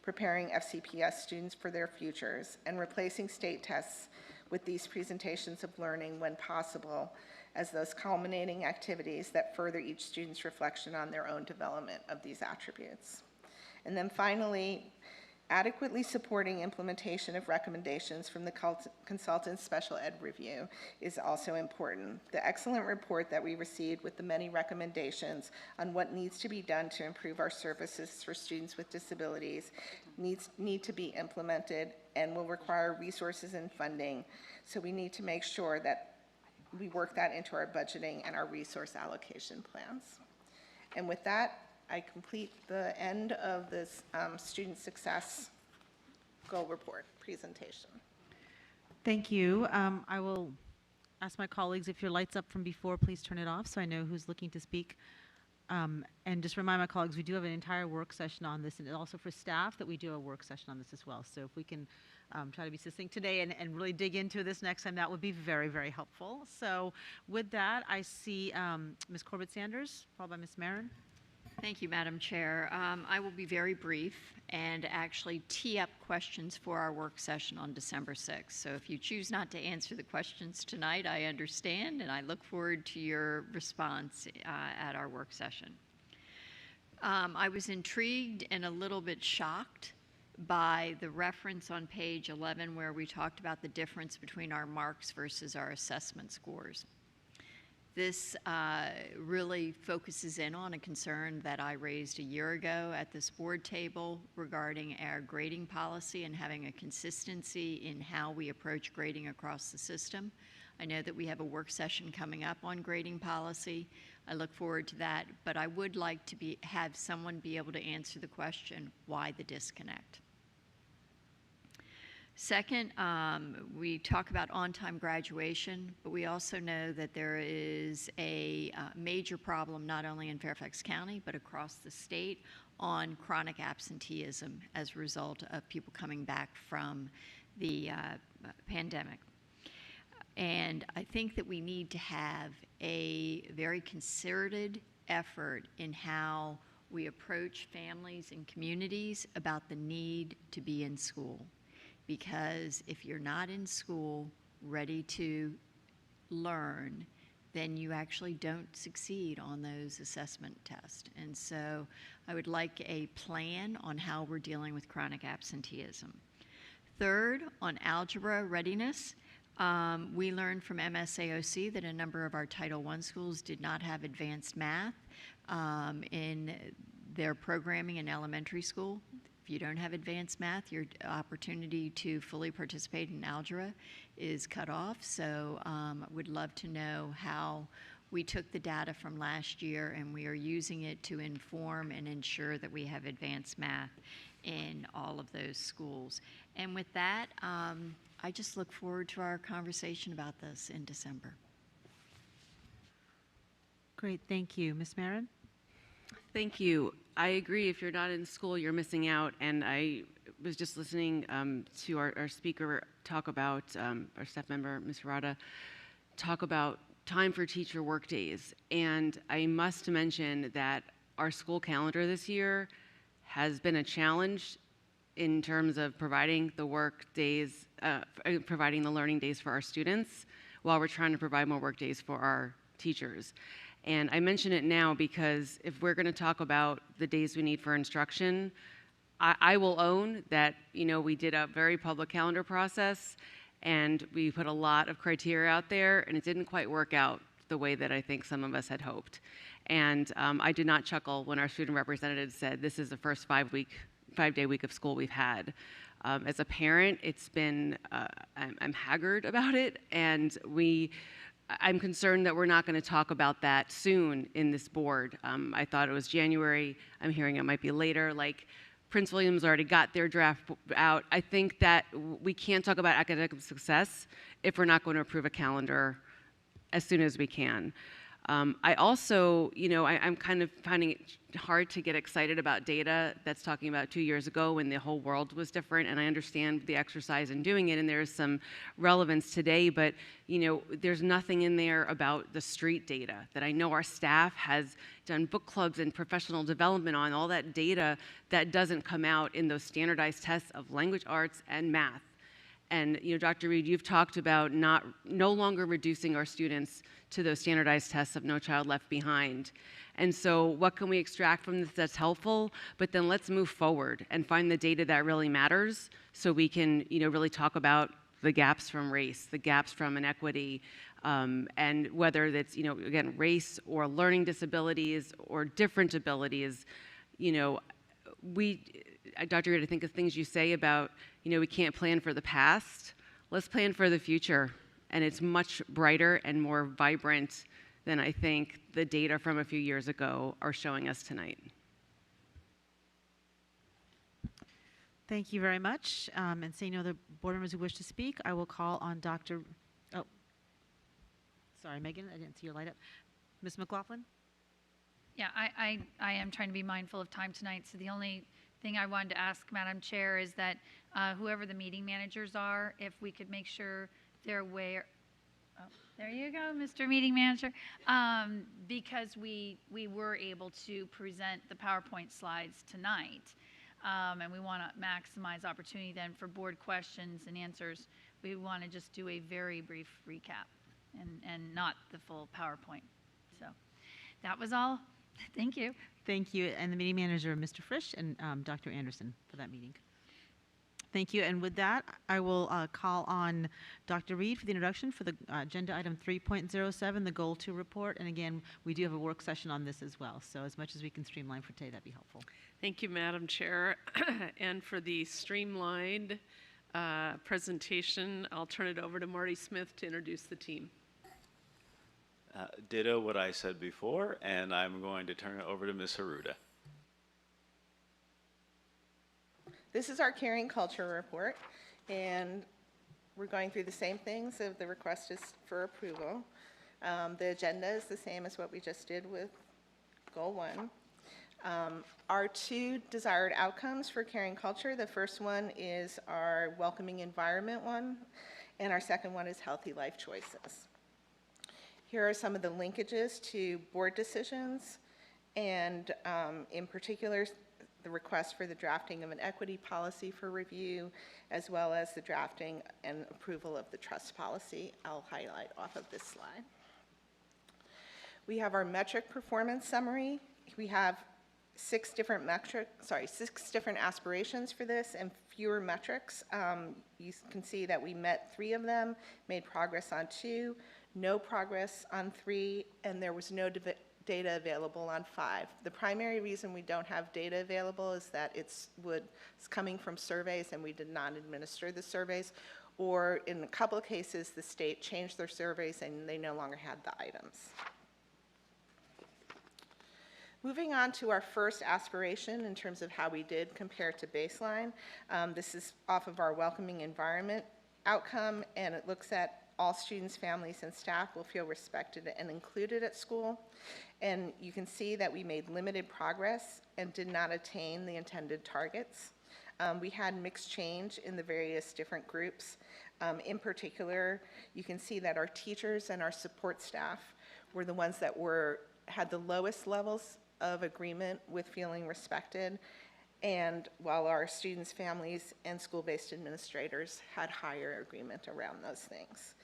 preparing FCPS students for their futures, and replacing state tests with these presentations of learning when possible as those culminating activities that further each student's reflection on their own development of these attributes. And then finally, adequately supporting implementation of recommendations from the consultant's special ed review is also important. The excellent report that we received with the many recommendations on what needs to be done to improve our services for students with disabilities need to be implemented and will require resources and funding. So we need to make sure that we work that into our budgeting and our resource allocation plans. And with that, I complete the end of this student success goal report presentation. Thank you. I will ask my colleagues, if your light's up from before, please turn it off so I know who's looking to speak. And just remind my colleagues, we do have an entire work session on this, and also for staff that we do a work session on this as well. So if we can try to be succinct today and really dig into this next time, that would be very, very helpful. So with that, I see Ms. Corbett-Sanders, followed by Ms. Marin. Thank you, Madam Chair. I will be very brief and actually tee up questions for our work session on December 6th. So if you choose not to answer the questions tonight, I understand, and I look forward to your response at our work session. I was intrigued and a little bit shocked by the reference on page 11 where we talked about the difference between our marks versus our assessment scores. This really focuses in on a concern that I raised a year ago at this board table regarding our grading policy and having a consistency in how we approach grading across the system. I know that we have a work session coming up on grading policy. I look forward to that, but I would like to have someone be able to answer the question, why the disconnect? Second, we talk about on-time graduation, but we also know that there is a major problem not only in Fairfax County, but across the state on chronic absenteeism as a result of people coming back from the pandemic. And I think that we need to have a very concerted effort in how we approach families and communities about the need to be in school. Because if you're not in school ready to learn, then you actually don't succeed on those assessment tests. And so I would like a plan on how we're dealing with chronic absenteeism. Third, on algebra readiness, we learned from MSAOC that a number of our Title I schools did not have advanced math in their programming in elementary school. If you don't have advanced math, your opportunity to fully participate in algebra is cut off. So would love to know how we took the data from last year and we are using it to inform and ensure that we have advanced math in all of those schools. And with that, I just look forward to our conversation about this in December. Great, thank you. Ms. Marin? Thank you. I agree. If you're not in school, you're missing out. And I was just listening to our speaker talk about, our staff member, Ms. Harada, talk about time for teacher work days. And I must mention that our school calendar this year has been a challenge in terms of providing the work days, providing the learning days for our students while we're trying to provide more work days for our teachers. And I mention it now because if we're going to talk about the days we need for instruction, I will own that, you know, we did a very public calendar process and we put a lot of criteria out there and it didn't quite work out the way that I think some of us had hoped. And I did not chuckle when our student representative said this is the first 5-day week of school we've had. As a parent, it's been, I'm haggard about it, and I'm concerned that we're not going to talk about that soon in this board. I thought it was January. I'm hearing it might be later. Like, Prince William's already got their draft out. I think that we can't talk about academic success if we're not going to approve a calendar as soon as we can. I also, you know, I'm kind of finding it hard to get excited about data that's talking about 2 years ago when the whole world was different, and I understand the exercise in doing it, and there's some relevance today, but, you know, there's nothing in there about the street data that I know our staff has done book clubs and professional development on, all that data that doesn't come out in those standardized tests of language arts and math. And, you know, Dr. Reed, you've talked about no longer reducing our students to those standardized tests of No Child Left Behind. And so what can we extract from this that's helpful? But then let's move forward and find the data that really matters so we can, you know, really talk about the gaps from race, the gaps from inequity, and whether that's, you know, again, race or learning disabilities or different abilities. You know, Dr. Reed, I think of things you say about, you know, we can't plan for the past. Let's plan for the future. And it's much brighter and more vibrant than I think the data from a few years ago are showing us tonight. Thank you very much. And seeing no other board members who wish to speak, I will call on Dr. Oh, sorry, Megan, I didn't see your light up. Ms. McLaughlin? Yeah, I am trying to be mindful of time tonight, so the only thing I wanted to ask, Madam Chair, is that whoever the meeting managers are, if we could make sure they're aware. Oh, there you go, Mr. Meeting Manager. Because we were able to present the PowerPoint slides tonight, and we want to maximize opportunity then for board questions and answers. We want to just do a very brief recap and not the full PowerPoint. So that was all. Thank you. Thank you. And the meeting manager, Mr. Frisch, and Dr. Anderson for that meeting. Thank you. And with that, I will call on Dr. Reed for the introduction for the agenda item 3.07, the Goal 2 report. And again, we do have a work session on this as well. So as much as we can streamline for today, that'd be helpful. Thank you, Madam Chair. And for the streamlined presentation, I'll turn it over to Marty Smith to introduce the team. Ditto what I said before, and I'm going to turn it over to Ms. Haruda. This is our caring culture report, and we're going through the same things. So the request is for approval. The agenda is the same as what we just did with Goal 1. Our two desired outcomes for caring culture, the first one is our welcoming environment one, and our second one is healthy life choices. Here are some of the linkages to board decisions, and in particular, the request for the drafting of an equity policy for review, as well as the drafting and approval of the trust policy. I'll highlight off of this slide. We have our metric performance summary. We have six different aspirations for this and fewer metrics. You can see that we met 3 of them, made progress on 2, no progress on 3, and there was no data available on 5. The primary reason we don't have data available is that it's coming from surveys and we did not administer the surveys, or in a couple of cases, the state changed their surveys and they no longer had the items. Moving on to our first aspiration in terms of how we did compare to baseline. This is off of our welcoming environment outcome, and it looks at all students, families, and staff will feel respected and included at school. And you can see that we made limited progress and did not attain the intended targets. We had mixed change in the various different groups. In particular, you can see that our teachers and our support staff were the ones that had the lowest levels of agreement with feeling respected, and while our students, families, and school-based administrators had higher agreement around those things.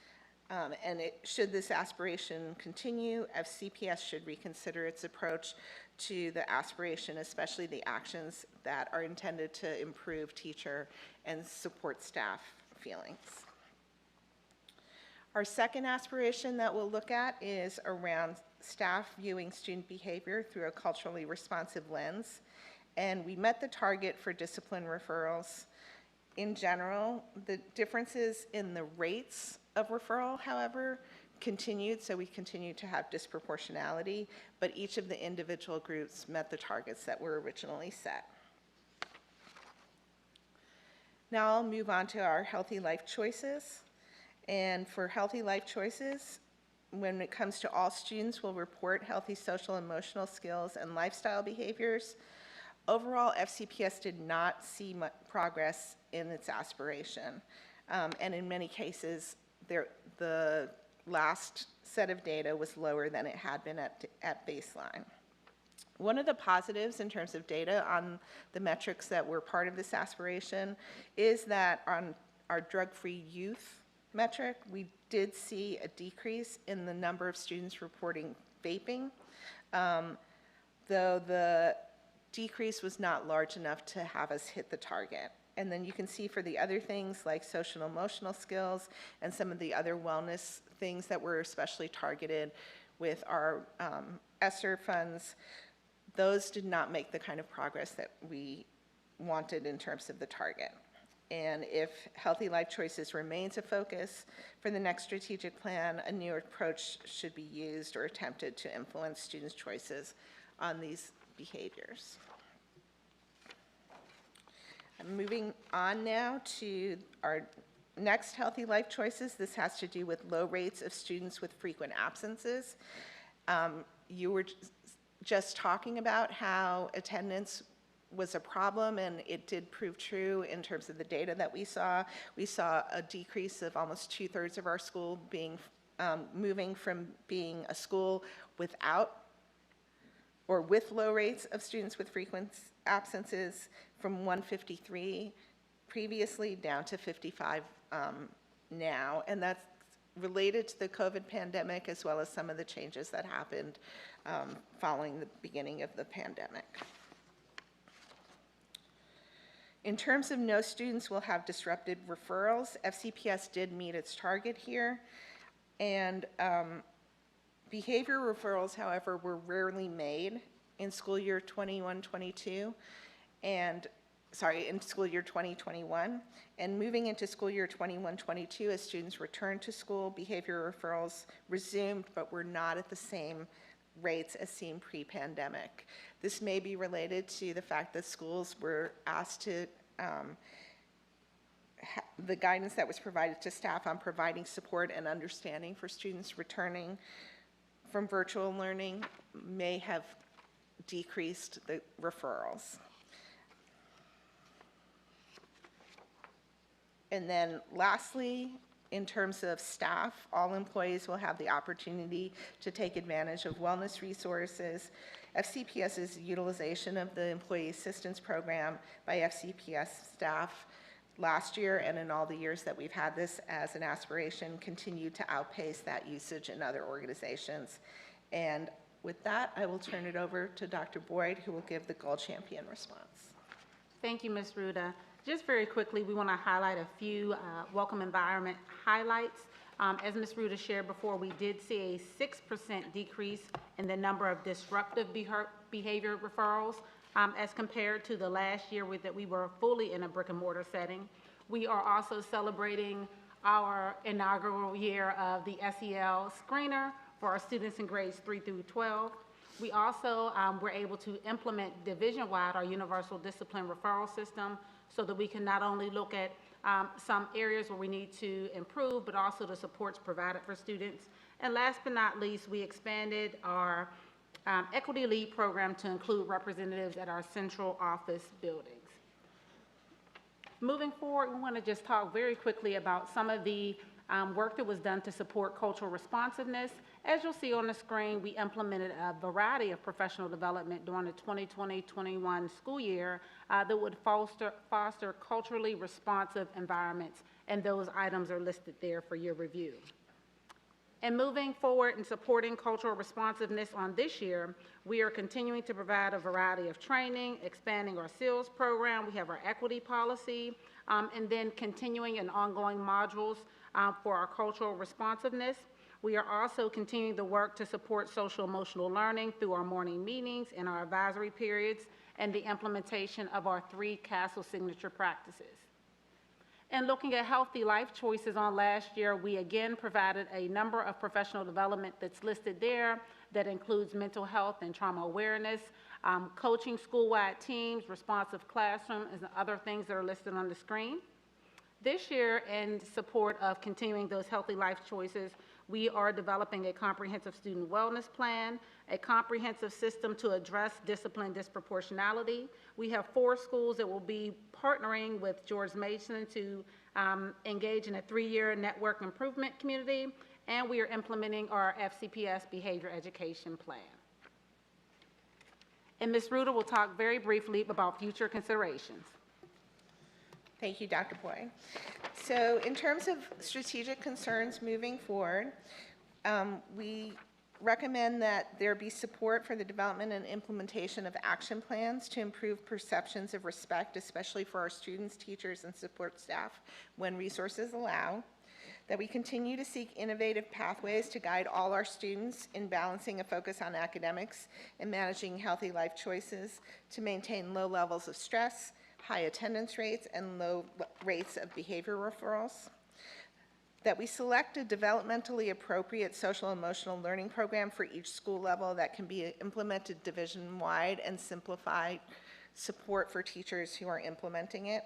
And should this aspiration continue, FCPS should reconsider its approach to the aspiration, especially the actions that are intended to improve teacher and support staff feelings. Our second aspiration that we'll look at is around staff viewing student behavior through a culturally responsive lens. And we met the target for discipline referrals. In general, the differences in the rates of referral, however, continued, so we continued to have disproportionality, but each of the individual groups met the targets that were originally set. Now I'll move on to our healthy life choices. And for healthy life choices, when it comes to all students will report healthy social emotional skills and lifestyle behaviors, overall FCPS did not see much progress in its aspiration. And in many cases, the last set of data was lower than it had been at baseline. One of the positives in terms of data on the metrics that were part of this aspiration is that on our drug-free youth metric, we did see a decrease in the number of students reporting vaping, though the decrease was not large enough to have us hit the target. And then you can see for the other things like social emotional skills and some of the other wellness things that were especially targeted with our ESSER funds, those did not make the kind of progress that we wanted in terms of the target. And if healthy life choices remains a focus for the next strategic plan, a new approach should be used or attempted to influence students' choices on these behaviors. I'm moving on now to our next healthy life choices. This has to do with low rates of students with frequent absences. You were just talking about how attendance was a problem, and it did prove true in terms of the data that we saw. We saw a decrease of almost 2/3 of our school being moving from being a school without or with low rates of students with frequent absences from 153 previously down to 55 now, and that's related to the COVID pandemic as well as some of the changes that happened following the beginning of the pandemic. In terms of no students will have disrupted referrals, FCPS did meet its target here. And behavior referrals, however, were rarely made in school year 21-22 and, in school year 2021. And moving into school year 21-22, as students returned to school, behavior referrals resumed, but were not at the same rates as seen pre-pandemic. This may be related to the fact that schools were asked to, the guidance that was provided to staff on providing support and understanding for students returning from virtual learning may have decreased the referrals. And then lastly, in terms of staff, all employees will have the opportunity to take advantage of wellness resources. FCPS's utilization of the Employee Assistance Program by FCPS staff last year and in all the years that we've had this as an aspiration continued to outpace that usage in other organizations. And with that, I will turn it over to Dr. Boyd, who will give the gold champion response. Thank you, Ms. Ruda. Just very quickly, we want to highlight a few welcome environment highlights. As Ms. Ruda shared before, we did see a 6% decrease in the number of disruptive behavior referrals as compared to the last year that we were fully in a brick and mortar setting. We are also celebrating our inaugural year of the SEL screener for our students in grades 3 through 12. We also were able to implement division-wide our universal discipline referral system so that we can not only look at some areas where we need to improve, but also the supports provided for students. And last but not least, we expanded our Equity Lead program to include representatives at our central office buildings. Moving forward, we want to just talk very quickly about some of the work that was done to support cultural responsiveness. As you'll see on the screen, we implemented a variety of professional development during the 2020-21 school year that would foster culturally responsive environments, and those items are listed there for your review. And moving forward and supporting cultural responsiveness on this year, we are continuing to provide a variety of training, expanding our SEALS program. We have our equity policy, and then continuing and ongoing modules for our cultural responsiveness. We are also continuing the work to support social emotional learning through our morning meetings and our advisory periods and the implementation of our 3 CASEL signature practices. And looking at healthy life choices on last year, we again provided a number of professional development that's listed there that includes mental health and trauma awareness, coaching school-wide teams, responsive classroom, and other things that are listed on the screen. This year, in support of continuing those healthy life choices, we are developing a comprehensive student wellness plan, a comprehensive system to address discipline disproportionality. We have 4 schools that will be partnering with George Mason to engage in a 3-year network improvement community, and we are implementing our FCPS behavior education plan. And Ms. Ruda will talk very briefly about future considerations. Thank you, Dr. Boyd. So in terms of strategic concerns moving forward, we recommend that there be support for the development and implementation of action plans to improve perceptions of respect, especially for our students, teachers, and support staff when resources allow. That we continue to seek innovative pathways to guide all our students in balancing a focus on academics and managing healthy life choices to maintain low levels of stress, high attendance rates, and low rates of behavior referrals. That we select a developmentally appropriate social emotional learning program for each school level that can be implemented division-wide and simplify support for teachers who are implementing it.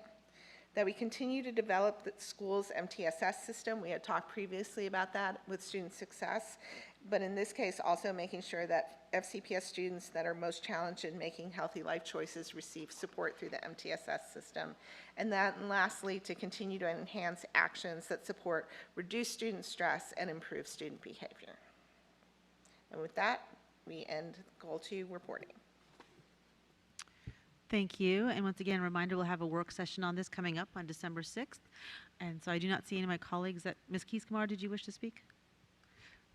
That we continue to develop the school's MTSS system. We had talked previously about that with student success, but in this case also making sure that FCPS students that are most challenged in making healthy life choices receive support through the MTSS system. And lastly, to continue to enhance actions that support reduced student stress and improve student behavior. And with that, we end Goal 2 reporting. Thank you. And once again, a reminder, we'll have a work session on this coming up on December 6th. And so I do not see any of my colleagues that, Ms. Keys-Kamar, did you wish to speak?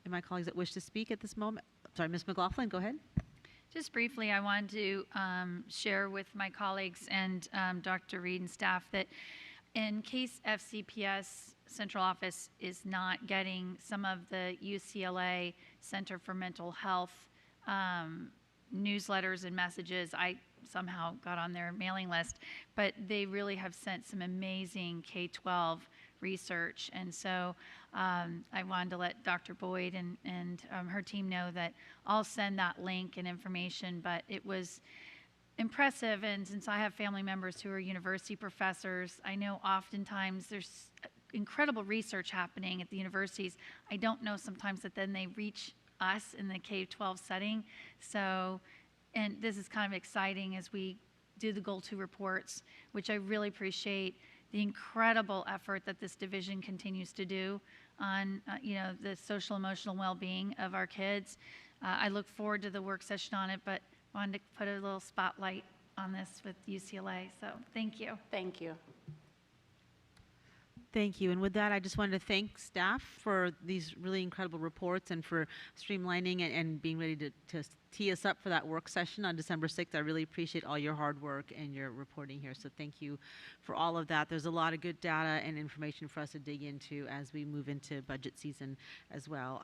And my colleagues that wish to speak at this moment? Sorry, Ms. McLaughlin, go ahead. Just briefly, I wanted to share with my colleagues and Dr. Reed and staff that in case FCPS central office is not getting some of the UCLA Center for Mental Health newsletters and messages, I somehow got on their mailing list, but they really have sent some amazing K-12 research. And so I wanted to let Dr. Boyd and her team know that I'll send that link and information, but it was impressive. And since I have family members who are university professors, I know oftentimes there's incredible research happening at the universities. I don't know sometimes that then they reach us in the K-12 setting. So, and this is kind of exciting as we do the Goal 2 reports, which I really appreciate the incredible effort that this division continues to do on the social emotional well-being of our kids. I look forward to the work session on it, but wanted to put a little spotlight on this with UCLA. So thank you. Thank you. Thank you. And with that, I just wanted to thank staff for these really incredible reports and for streamlining and being ready to tee us up for that work session on December 6th. I really appreciate all your hard work and your reporting here. So thank you for all of that. There's a lot of good data and information for us to dig into as we move into budget season as well.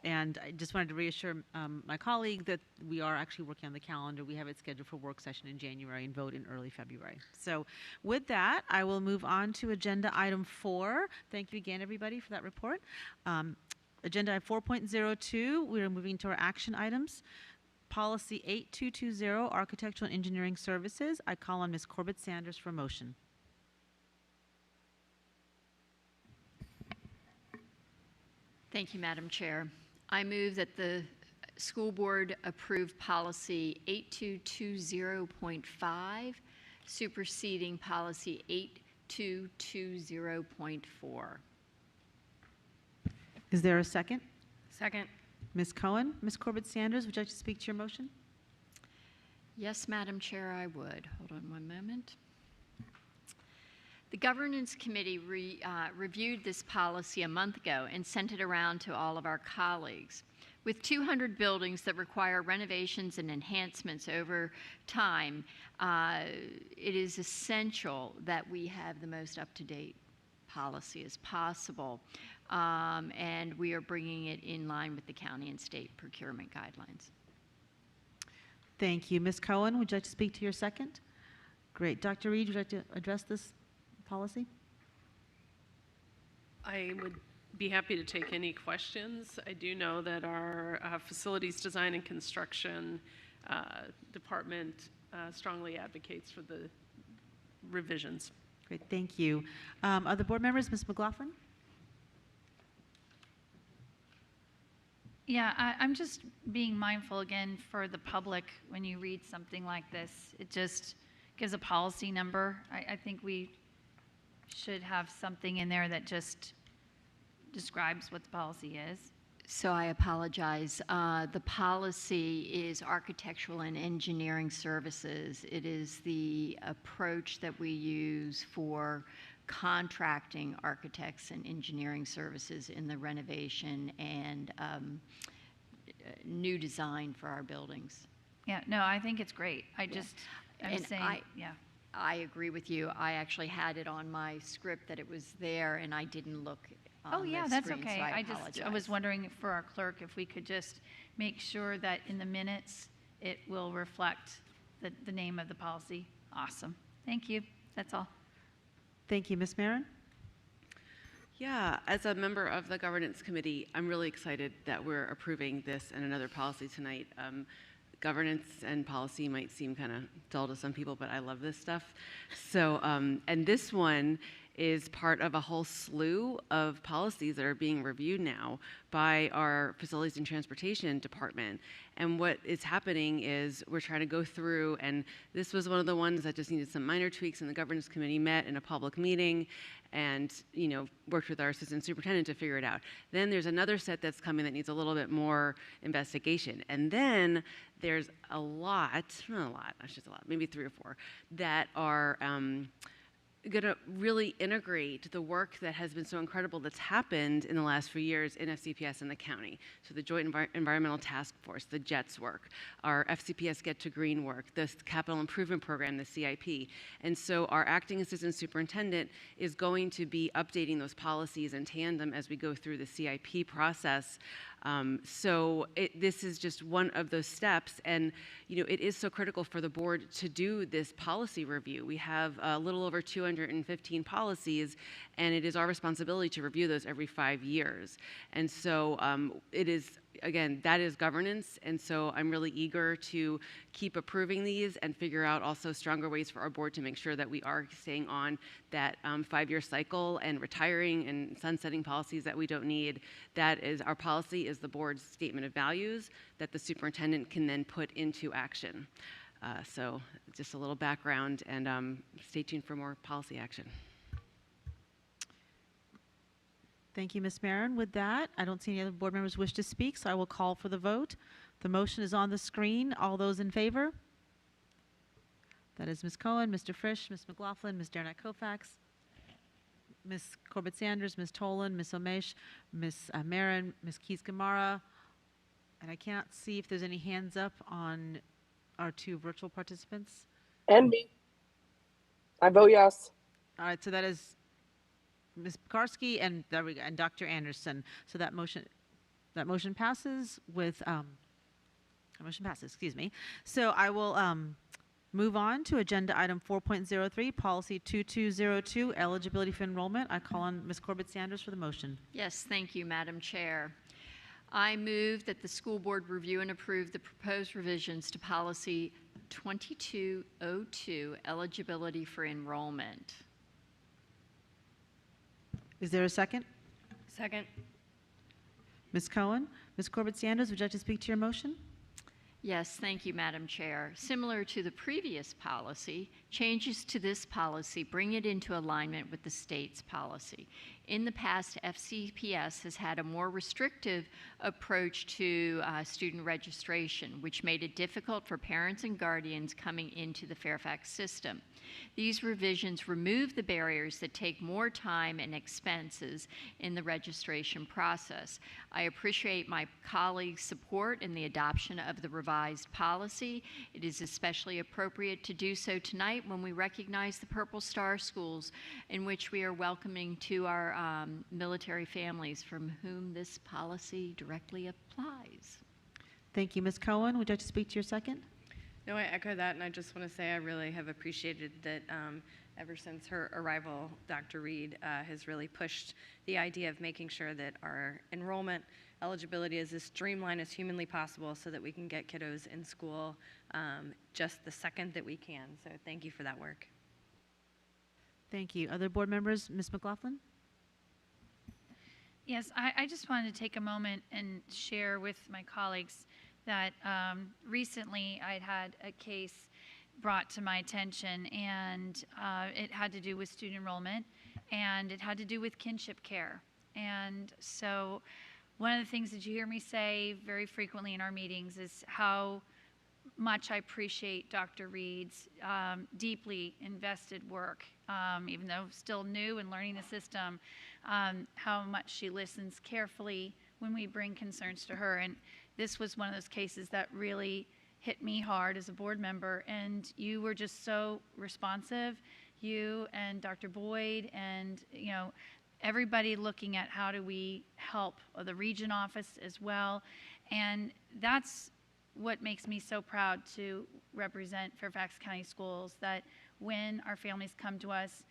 And I just wanted to reassure my colleague that we are actually working on the calendar. We have it scheduled for work session in January and vote in early February. So with that, I will move on to agenda item 4. Thank you again, everybody, for that report. Agenda 4.02, we are moving to our action items. Policy 8220, Architectural and Engineering Services. I call on Ms. Corbett Sanders for motion. Thank you, Madam Chair. I move that the school board approve policy 8220.5, superseding policy 8220.4. Is there a second? Second. Ms. Cohen, Ms. Corbett Sanders, would you like to speak to your motion? Yes, Madam Chair, I would. Hold on one moment. The Governance Committee reviewed this policy a month ago and sent it around to all of our colleagues. With 200 buildings that require renovations and enhancements over time, it is essential that we have the most up-to-date policy as possible. And we are bringing it in line with the county and state procurement guidelines. Thank you. Ms. Cohen, would you like to speak to your second? Great. Dr. Reed, would you like to address this policy? I would be happy to take any questions. I do know that our facilities design and construction department strongly advocates for the revisions. Great, thank you. Other board members, Ms. McLaughlin? Yeah, I'm just being mindful again for the public when you read something like this. It just gives a policy number. I think we should have something in there that just describes what the policy is. So I apologize. The policy is architectural and engineering services. It is the approach that we use for contracting architects and engineering services in the renovation and new design for our buildings. Yeah, no, I think it's great. I'm And saying, yeah. I agree with you. I actually had it on my script that it was there, and I didn't look on Oh, yeah, the that's screen, okay. so I I was wondering for our clerk if we could just make sure that in the minutes it will reflect the name of the policy. Awesome. Thank you. That's all. Thank you. Ms. Marin? Yeah, as a member of the governance committee, I'm really excited that we're approving this and another policy tonight. Governance and policy might seem kind of dull to some people, but I love this stuff. So, and this one is part of a whole slew of policies that are being reviewed now by our facilities and transportation department. And what is happening is we're trying to go through, and this was one of the ones that just needed some minor tweaks, and the governance committee met in a public meeting and, you know, worked with our assistant superintendent to figure it out. Then there's another set that's coming that needs a little bit more investigation. And then there's a lot, not a lot, that's just a lot, maybe 3 or 4, that are going to really integrate the work that has been so incredible that's happened in the last few years in FCPS and the county. So the Joint Environmental Task Force, the JETS work, our FCPS Get to Green work, the Capital Improvement Program, the CIP. And so our acting assistant superintendent is going to be updating those policies in tandem as we go through the CIP process. This is just one of those steps, and you know, it is so critical for the board to do this policy review. We have a little over 215 policies, and it is our responsibility to review those every 5 years. And so it is, again, that is governance, and so I'm really eager to keep approving these and figure out also stronger ways for our board to make sure that we are staying on that 5-year cycle and retiring and sunsetting policies that we don't need. That is, our policy is the board's statement of values that the superintendent can then put into action. So just a little background, and stay tuned for more policy action. Thank you, Ms. Marin. With that, I don't see any other board members wish to speak, so I will call for the vote. The motion is on the screen. All those in favor? That is Ms. Cohen, Mr. Frisch, Ms. McLaughlin, Ms. Derenak Kofax, Ms. Corbett Sanders, Ms. Tolan, Ms. Omesh, Ms. Marin, Ms. Keys-Gamarra, and I can't see if there's any hands up on our two virtual participants. And me. I vote yes. All right, so that is Ms. Pekarsky and there we go, and Dr. Anderson. So that motion passes with excuse me. So I will move on to agenda item 4.03, policy 2202, eligibility for enrollment. I call on Ms. Corbett Sanders for the motion. Yes, thank you, Madam Chair. I move that the school board review and approve the proposed revisions to policy 2202, eligibility for enrollment. Is there a second? Second. Ms. Cohen, Ms. Corbett Sanders, would you like to speak to your motion? Yes, thank you, Madam Chair. Similar to the previous policy, changes to this policy bring it into alignment with the state's policy. In the past, FCPS has had a more restrictive approach to student registration, which made it difficult for parents and guardians coming into the Fairfax system. These revisions remove the barriers that take more time and expenses in the registration process. I appreciate my colleagues' support in the adoption of the revised policy. It is especially appropriate to do so tonight when we recognize the Purple Star schools in which we are welcoming to our military families from whom this policy directly applies. Thank you. Ms. Cohen, would you like to speak to your second? No, I echo that, and I just want to say I really have appreciated that ever since her arrival, Dr. Reed has really pushed the idea of making sure that our enrollment eligibility is as streamlined as humanly possible so that we can get kiddos in school just the second that we can. So thank you for that work. Thank you. Other board members? Ms. McLaughlin? Yes, I just wanted to take a moment and share with my colleagues that recently I'd had a case brought to my attention, and it had to do with student enrollment, and it had to do with kinship care. And so one of the things that you hear me say very frequently in our meetings is how much I appreciate Dr. Reed's deeply invested work, even though still new and learning the system, how much she listens carefully when we bring concerns to her. And this was one of those cases that really hit me hard as a board member, and you were just so responsive, you and Dr. Boyd and everybody looking at how do we help the region office as well. And that's what makes me so proud to represent Fairfax County Schools, that when our families come to us,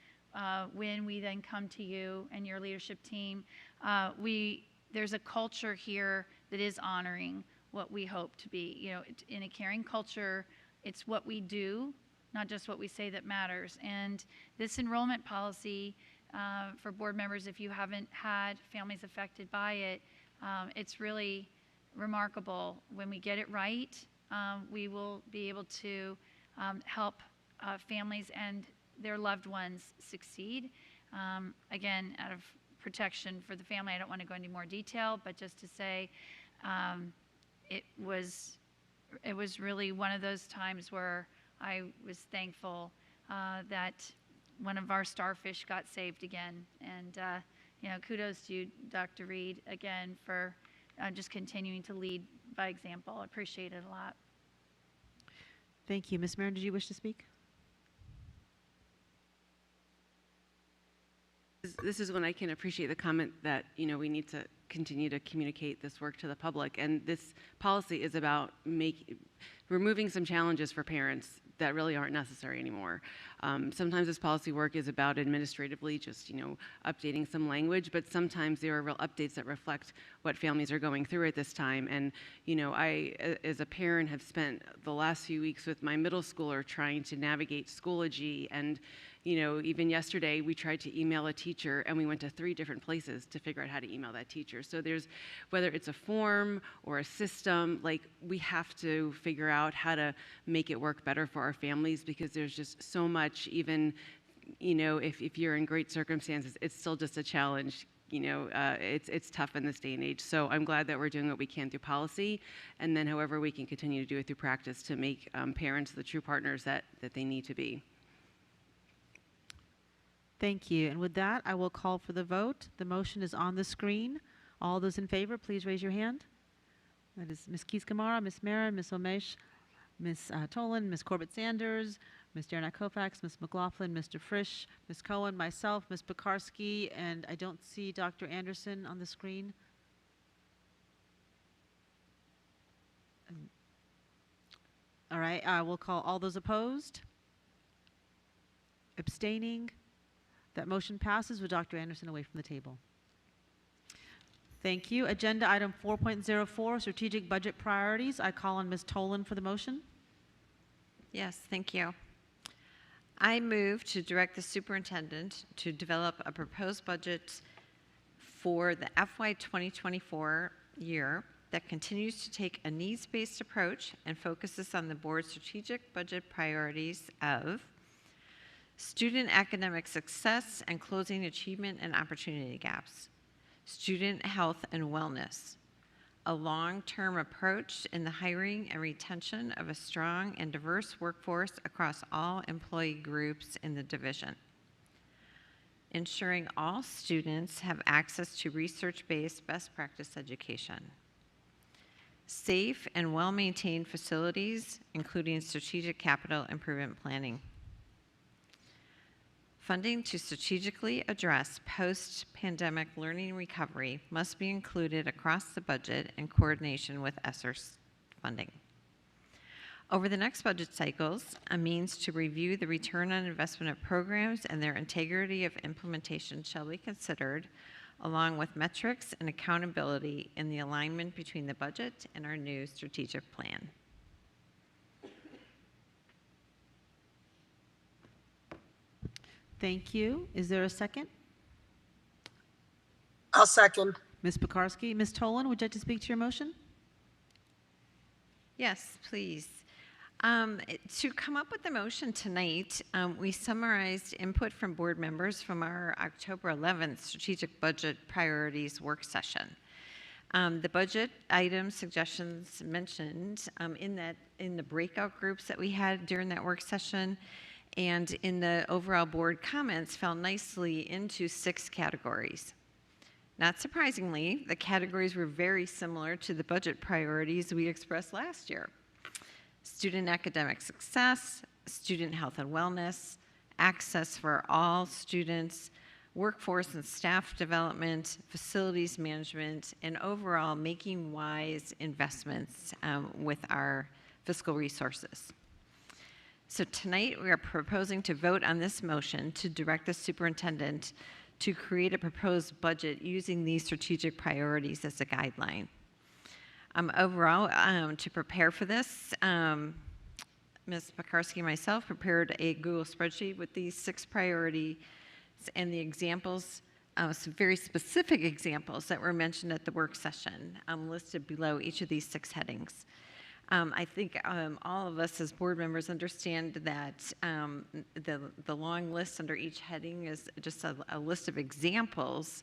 when we then come to you and your leadership team, there's a culture here that is honoring what we hope to be. In a caring culture, it's what we do, not just what we say, that matters. And this enrollment policy, for board members, if you haven't had families affected by it, it's really remarkable. When we get it right, we will be able to help families and their loved ones succeed. Again, out of protection for the family, I don't want to go into more detail, but just to say it was really one of those times where I was thankful that one of our starfish got saved again. And kudos to you, Dr. Reed, again, for just continuing to lead by example. I appreciate it a lot. Thank you. Ms. Marin, did you wish to speak? This is when I can appreciate the comment that we need to continue to communicate this work to the public, and this policy is about removing some challenges for parents that really aren't necessary anymore. Sometimes this policy work is about administratively just updating some language, but sometimes there are real updates that reflect what families are going through at this time. And I, as a parent, have spent the last few weeks with my middle schooler trying to navigate Schoology, and even yesterday we tried to email a teacher and we went to 3 different places to figure out how to email that teacher. So there's, whether it's a form or a system, we have to figure out how to make it work better for our families, because there's just so much, even if you're in great circumstances, it's still just a challenge. It's tough in this day and age. So I'm glad that we're doing what we can through policy, and then however we can continue to do it through practice to make parents the true partners that they need to be. Thank you. And with that, I will call for the vote. The motion is on the screen. All those in favor, please raise your hand. That is Ms. Keys-Gamarra, Ms. Marin, Ms. Omesh, Ms. Tolan, Ms. Corbett-Sanders, Ms. Derenak Kofax, Ms. McLaughlin, Mr. Frisch, Ms. Cohen, myself, Ms. Pekarsky, and I don't see Dr. Anderson on the screen. All right, I will call all those opposed. Abstaining. That motion passes with Dr. Anderson away from the table. Thank you. Agenda item 4.04, strategic budget priorities. I call on Ms. Tolan for the motion. Yes, thank you. I move to direct the superintendent to develop a proposed budget for the FY 2024 year that continues to take a needs-based approach and focuses on the board's strategic budget priorities of student academic success and closing achievement and opportunity gaps, student health and wellness, a long-term approach in the hiring and retention of a strong and diverse workforce across all employee groups in the division, ensuring all students have access to research-based best practice education, safe and well-maintained facilities, including strategic capital improvement planning, funding to strategically address post-pandemic learning recovery must be included across the budget in coordination with ESSER funding. Over the next budget cycles, a means to review the return on investment of programs and their integrity of implementation shall be considered, along with metrics and accountability in the alignment between the budget and our new strategic plan. Thank you. Is there a second? I'll second. Ms. Pekarsky. Ms. Tolan, would you like to speak to your motion? Yes, please. To come up with the motion tonight, we summarized input from board members from our October 11th strategic budget priorities work session. The budget item suggestions mentioned in the breakout groups that we had during that work session and in the overall board comments fell nicely into 6 categories. Not surprisingly, the categories were very similar to the budget priorities we expressed last year. Student academic success, student health and wellness, access for all students, workforce and staff development, facilities management, and overall making wise investments with our fiscal resources. So tonight we are proposing to vote on this motion to direct the superintendent to create a proposed budget using these strategic priorities as a guideline. Overall, to prepare for this, Ms. Pekarsky and myself prepared a Google spreadsheet with these 6 priorities and the examples, some very specific examples that were mentioned at the work session listed below each of these 6 headings. I think all of us as board members understand that the long list under each heading is just a list of examples.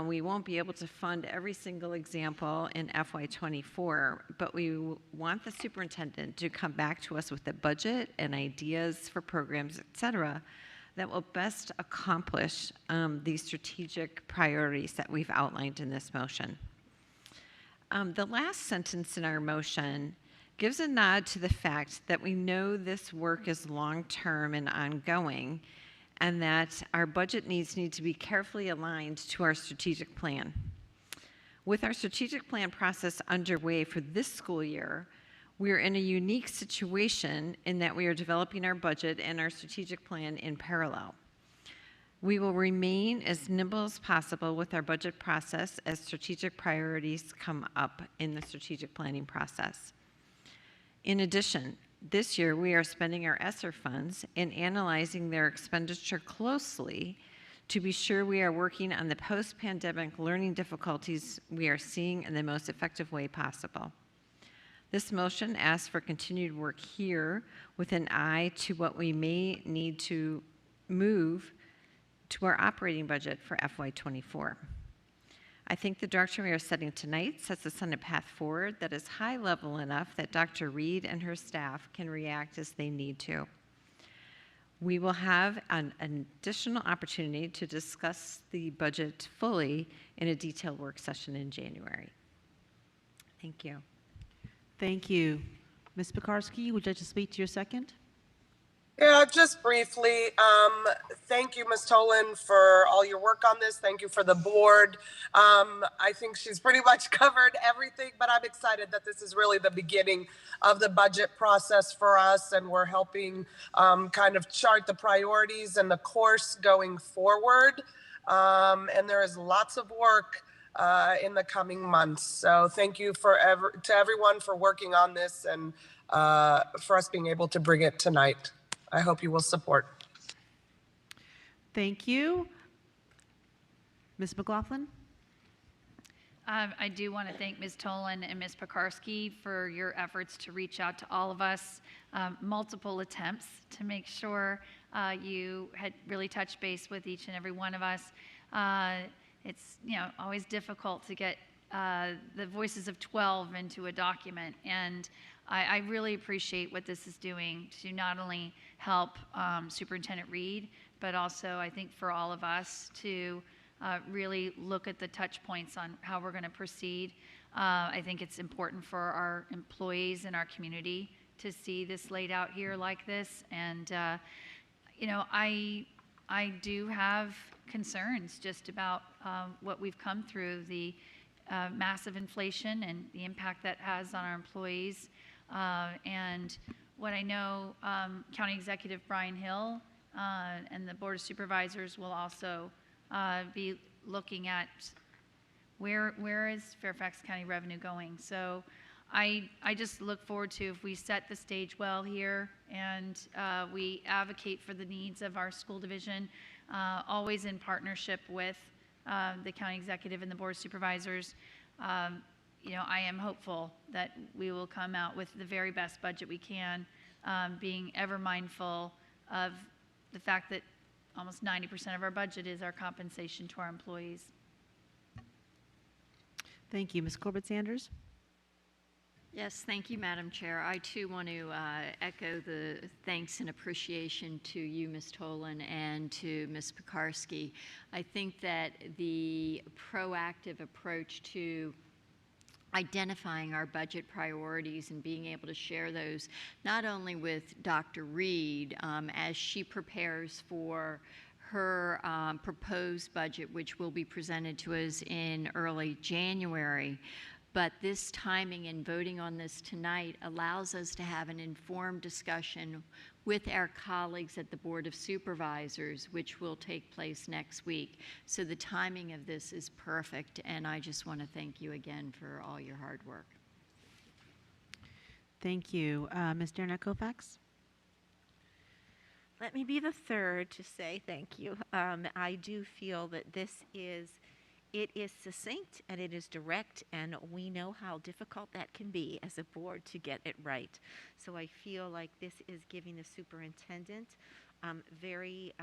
We won't be able to fund every single example in FY24, but we want the superintendent to come back to us with a budget and ideas for programs, et cetera, that will best accomplish these strategic priorities that we've outlined in this motion. The last sentence in our motion gives a nod to the fact that we know this work is long-term and ongoing, and that our budget needs need to be carefully aligned to our strategic plan. With our strategic plan process underway for this school year, we are in a unique situation in that we are developing our budget and our strategic plan in parallel. We will remain as nimble as possible with our budget process as strategic priorities come up in the strategic planning process. In addition, this year we are spending our ESSER funds and analyzing their expenditure closely to be sure we are working on the post-pandemic learning difficulties we are seeing in the most effective way possible. This motion asks for continued work here with an eye to what we may need to move to our operating budget for FY24. I think the direction we are setting tonight sets us on a path forward that is high level enough that Dr. Reed and her staff can react as they need to. We will have an additional opportunity to discuss the budget fully in a detailed work session in January. Thank you. Thank you. Ms. Pekarsky, would you like to speak to your second? Yeah, just briefly, thank you, Ms. Tolan, for all your work on this. Thank you for the board. I think she's pretty much covered everything, but I'm excited that this is really the beginning of the budget process for us, and we're helping kind of chart the priorities and the course going forward. And there is lots of work in the coming months. So thank you to everyone for working on this and for us being able to bring it tonight. I hope you will support. Thank you. Ms. McLaughlin? I do want to thank Ms. Tolan and Ms. Pekarsky for your efforts to reach out to all of us, multiple attempts to make sure you had really touched base with each and every one of us. It's always difficult to get the voices of 12 into a document, and I really appreciate what this is doing to not only help Superintendent Reed, but also I think for all of us to really look at the touch points on how we're going to proceed. I think it's important for our employees and our community to see this laid out here like this. And, I do have concerns just about what we've come through, the massive inflation and the impact that has on our employees. And what I know, County Executive Brian Hill and the Board of Supervisors will also be looking at where is Fairfax County revenue going. So I just look forward to, if we set the stage well here and we advocate for the needs of our school division, always in partnership with the County Executive and the Board of Supervisors. I am hopeful that we will come out with the very best budget we can, being ever mindful of the fact that almost 90% of our budget is our compensation to our employees. Thank you. Ms. Corbett-Sanders? Yes, thank you, Madam Chair. I too want to echo the thanks and appreciation to you, Ms. Tolan, and to Ms. Pekarsky. I think that the proactive approach to identifying our budget priorities and being able to share those not only with Dr. Reed as she prepares for her proposed budget, which will be presented to us in early January, but this timing and voting on this tonight allows us to have an informed discussion with our colleagues at the Board of Supervisors, which will take place next week. So the timing of this is perfect, and I just want to thank you again for all your hard work. Thank you. Ms. Darnett Koufax? Let me be the third to say thank you. I do feel that it is succinct and it is direct, and we know how difficult that can be as a board to get it right. So I feel like this is giving the superintendent very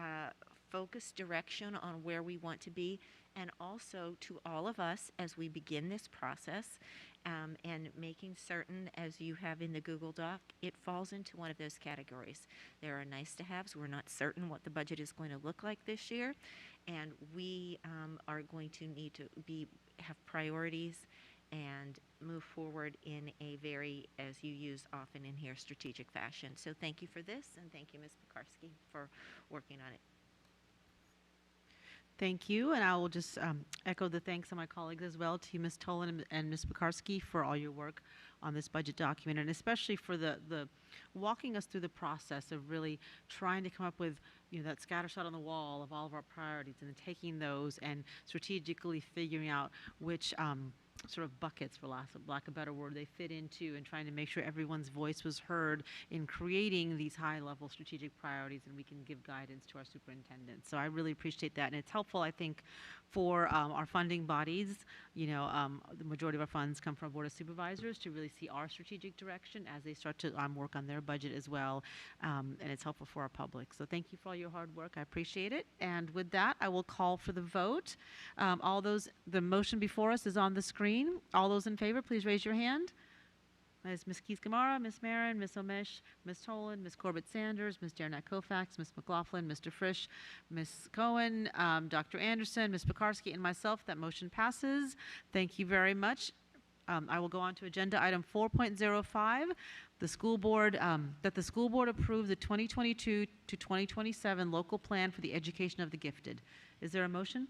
focused direction on where we want to be, and also to all of us as we begin this process, and making certain, as you have in the Google Doc, it falls into one of those categories. There are nice to haves. We're not certain what the budget is going to look like this year, and we are going to need to have priorities and move forward in a very, as you use often in here, strategic fashion. So thank you for this, and thank you, Ms. Pekarsky, for working on it. Thank you, and I will just echo the thanks of my colleagues as well to you, Ms. Tolan and Ms. Pekarsky, for all your work on this budget document, and especially for the walking us through the process of really trying to come up with that scattershot on the wall of all of our priorities, and then taking those and strategically figuring out which sort of buckets, for lack of a better word, they fit into, and trying to make sure everyone's voice was heard in creating these high-level strategic priorities, and we can give guidance to our superintendent. So I really appreciate that, and it's helpful, I think, for our funding bodies. The majority of our funds come from our Board of Supervisors to really see our strategic direction as they start to work on their budget as well, and it's helpful for our public. So thank you for all your hard work. I appreciate it. And with that, I will call for the vote. The motion before us is on the screen. All those in favor, please raise your hand. Ms. Keys-Gamarra, Ms. Marin, Ms. Omish, Ms. Tolan, Ms. Corbett-Sanders, Ms. Derenak Kofax, Ms. McLaughlin, Mr. Frisch, Ms. Cohen, Dr. Anderson, Ms. Pekarsky, and myself. That motion passes. Thank you very much. I will go on to agenda item 4.05, the school board, that the school board approve the 2022 to 2027 local plan for the education of the gifted. Is there a motion?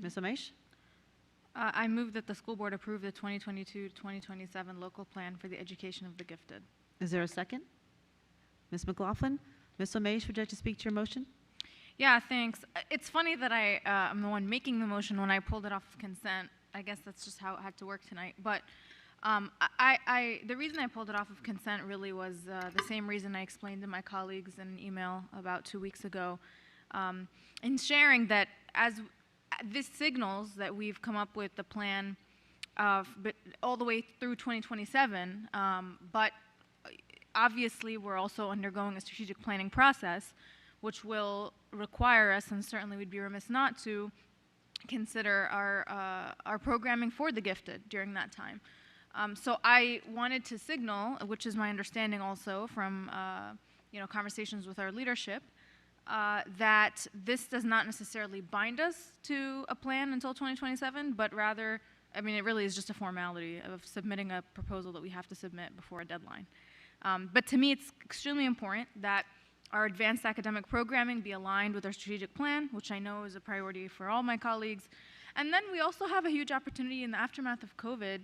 Ms. Omish? I move that the school board approve the 2022-2027 local plan for the education of the gifted. Is there a second? Ms. McLaughlin? Ms. Omish, would you like to speak to your motion? Yeah, thanks. It's funny that I'm the one making the motion when I pulled it off of consent. I guess that's just how it had to work tonight. But the reason I pulled it off of consent really was the same reason I explained to my colleagues in an email about 2 weeks ago, in sharing that as this signals that we've come up with the plan but all the way through 2027, but obviously we're also undergoing a strategic planning process, which will require us, and certainly we'd be remiss not to, consider our programming for the gifted during that time. So I wanted to signal, which is my understanding also from conversations with our leadership, that this does not necessarily bind us to a plan until 2027, but rather, I mean, it really is just a formality of submitting a proposal that we have to submit before a deadline. But to me, it's extremely important that our advanced academic programming be aligned with our strategic plan, which I know is a priority for all my colleagues. And then we also have a huge opportunity in the aftermath of COVID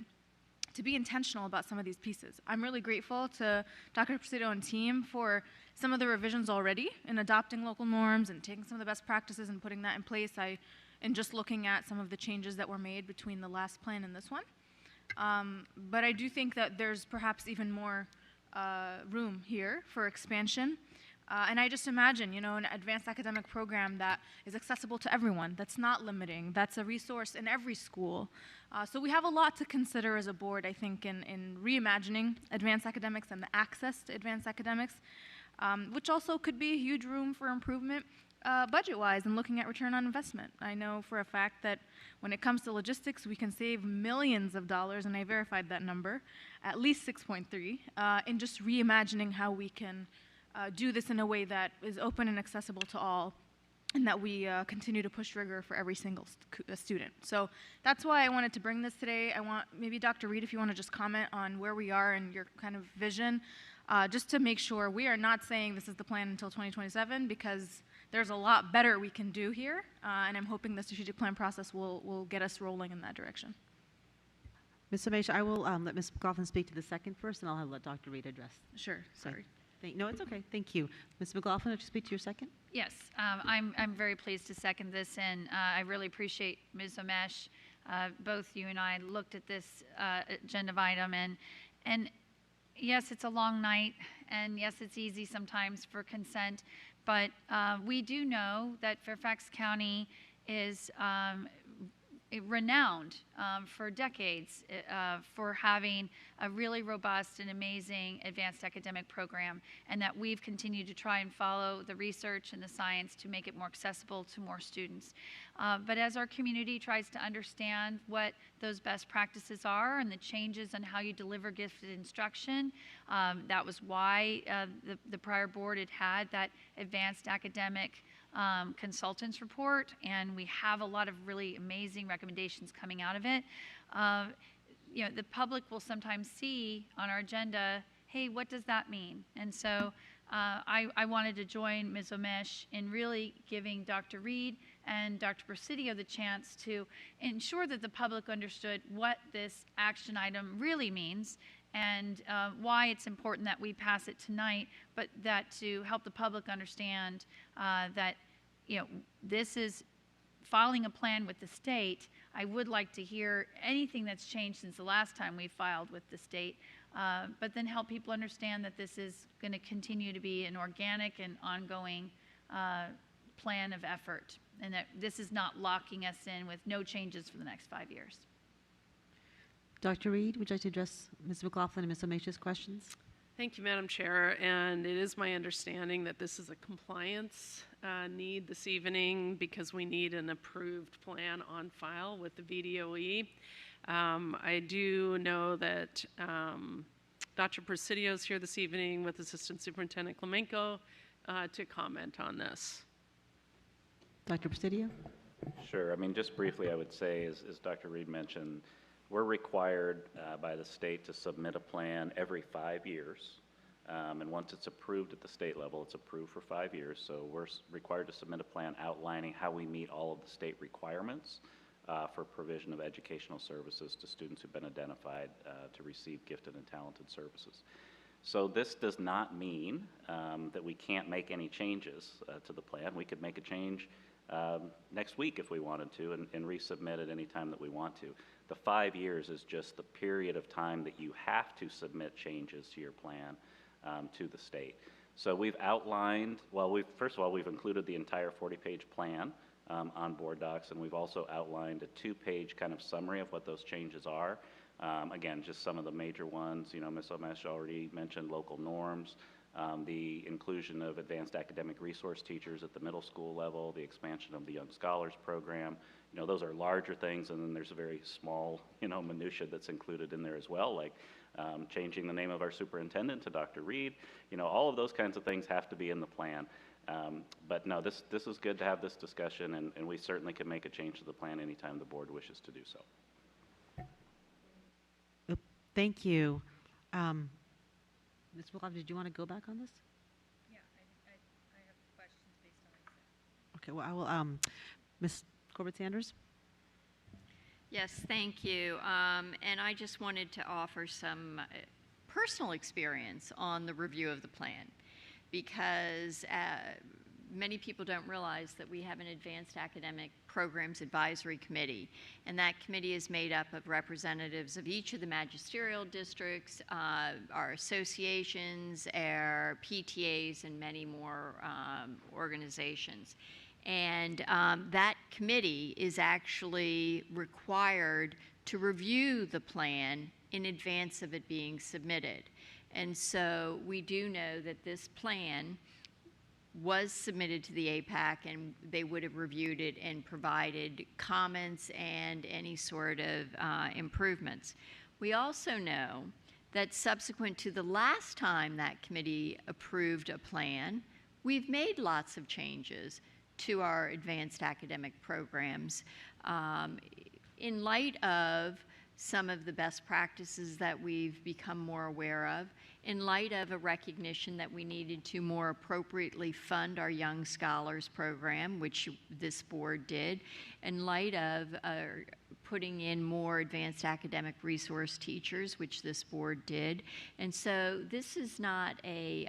to be intentional about some of these pieces. I'm really grateful to Dr. Presidio and team for some of the revisions already in adopting local norms and taking some of the best practices and putting that in place. And just looking at some of the changes that were made between the last plan and this one. But I do think that there's perhaps even more room here for expansion. And I just imagine, an advanced academic program that is accessible to everyone, that's not limiting, that's a resource in every school. So we have a lot to consider as a board, I think, in reimagining advanced academics and the access to advanced academics, which also could be a huge room for improvement budget-wise and looking at return on investment. I know for a fact that when it comes to logistics, we can save millions of dollars, and I verified that number, at least 6.3, in just reimagining how we can do this in a way that is open and accessible to all, and that we continue to push rigor for every single student. So that's why I wanted to bring this today. I want maybe Dr. Reed, if you want to just comment on where we are and your kind of vision, just to make sure we are not saying this is the plan until 2027, because there's a lot better we can do here, and I'm hoping the strategic plan process will get us rolling in that direction. Ms. Omish, I will let Ms. McLaughlin speak to the second first, and I'll let Dr. Reed address. Sure, sorry. No, it's okay. Thank you. Ms. McLaughlin, would you speak to your second? Yes, I'm very pleased to second this, and I really appreciate Ms. Omish. Both you and I looked at this agenda item, and yes, it's a long night, and yes, it's easy sometimes for consent, but we do know that Fairfax County is renowned for decades for having a really robust and amazing advanced academic program, and that we've continued to try and follow the research and the science to make it more accessible to more students. But as our community tries to understand what those best practices are and the changes in how you deliver gifted instruction, that was why the prior board had that advanced academic consultants report, and we have a lot of really amazing recommendations coming out of it. The public will sometimes see on our agenda, hey, what does that mean? And so I wanted to join Ms. Omish in really giving Dr. Reed and Dr. Presidio the chance to ensure that the public understood what this action item really means, and why it's important that we pass it tonight, but that to help the public understand that this is filing a plan with the state. I would like to hear anything that's changed since the last time we filed with the state, but then help people understand that this is going to continue to be an organic and ongoing plan of effort, and that this is not locking us in with no changes for the next 5 years. Dr. Reed, would you like to address Ms. McLaughlin and Ms. Omish's questions? Thank you, Madam Chair, and it is my understanding that this is a compliance need this evening because we need an approved plan on file with the VDOE. I do know that Dr. Presidio is here this evening with Assistant Superintendent Klemenko to comment on this. Dr. Presidio? Sure. I mean, just briefly, I would say, as Dr. Reed mentioned, we're required by the state to submit a plan every 5 years. And once it's approved at the state level, it's approved for 5 years. So we're required to submit a plan outlining how we meet all of the state requirements for provision of educational services to students who've been identified to receive gifted and talented services. So this does not mean that we can't make any changes to the plan. We could make a change next week if we wanted to and resubmit at any time that we want to. The 5 years is just the period of time that you have to submit changes to your plan to the state. So we've outlined, well, first of all, we've included the entire 40-page plan on board docs, and we've also outlined a 2-page kind of summary of what those changes are. Again, just some of the major ones, you know, Ms. Omesh already mentioned local norms, the inclusion of advanced academic resource teachers at the middle school level, the expansion of the Young Scholars Program. You know, those are larger things, and then there's a very small, you know, minutia that's included in there as well, like changing the name of our superintendent to Dr. Reed. You know, all of those kinds of things have to be in the plan. But no, this is good to have this discussion, and we certainly can make a change to the plan anytime the board wishes to do so. Thank you. Ms. Wilcox, did you want to go back on this? Yeah, I have questions based on what you said. Okay, well, I will, Ms. Corbett-Sanders? Yes, thank you. And I just wanted to offer some personal experience on the review of the plan, because many people don't realize that we have an Advanced Academic Programs Advisory Committee, and that committee is made up of representatives of each of the magisterial districts, our associations, our PTAs, and many more organizations. And that committee is actually required to review the plan in advance of it being submitted. And so we do know that this plan was submitted to the APAC, and they would have reviewed it and provided comments and any sort of improvements. We also know that subsequent to the last time that committee approved a plan, we've made lots of changes to our advanced academic programs in light of some of the best practices that we've become more aware of, in light of a recognition that we needed to more appropriately fund our Young Scholars Program, which this board did, in light of putting in more advanced academic resource teachers, which this board did. And so this is not a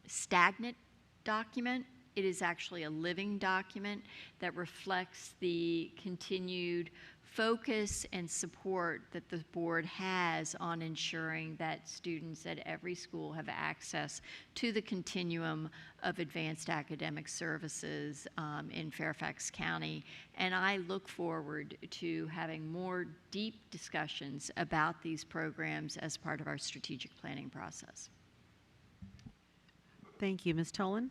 stagnant document. It is actually a living document that reflects the continued focus and support that the board has on ensuring that students at every school have access to the continuum of advanced academic services in Fairfax County. And I look forward to having more deep discussions about these programs as part of our strategic planning process. Thank you. Ms. Tolan?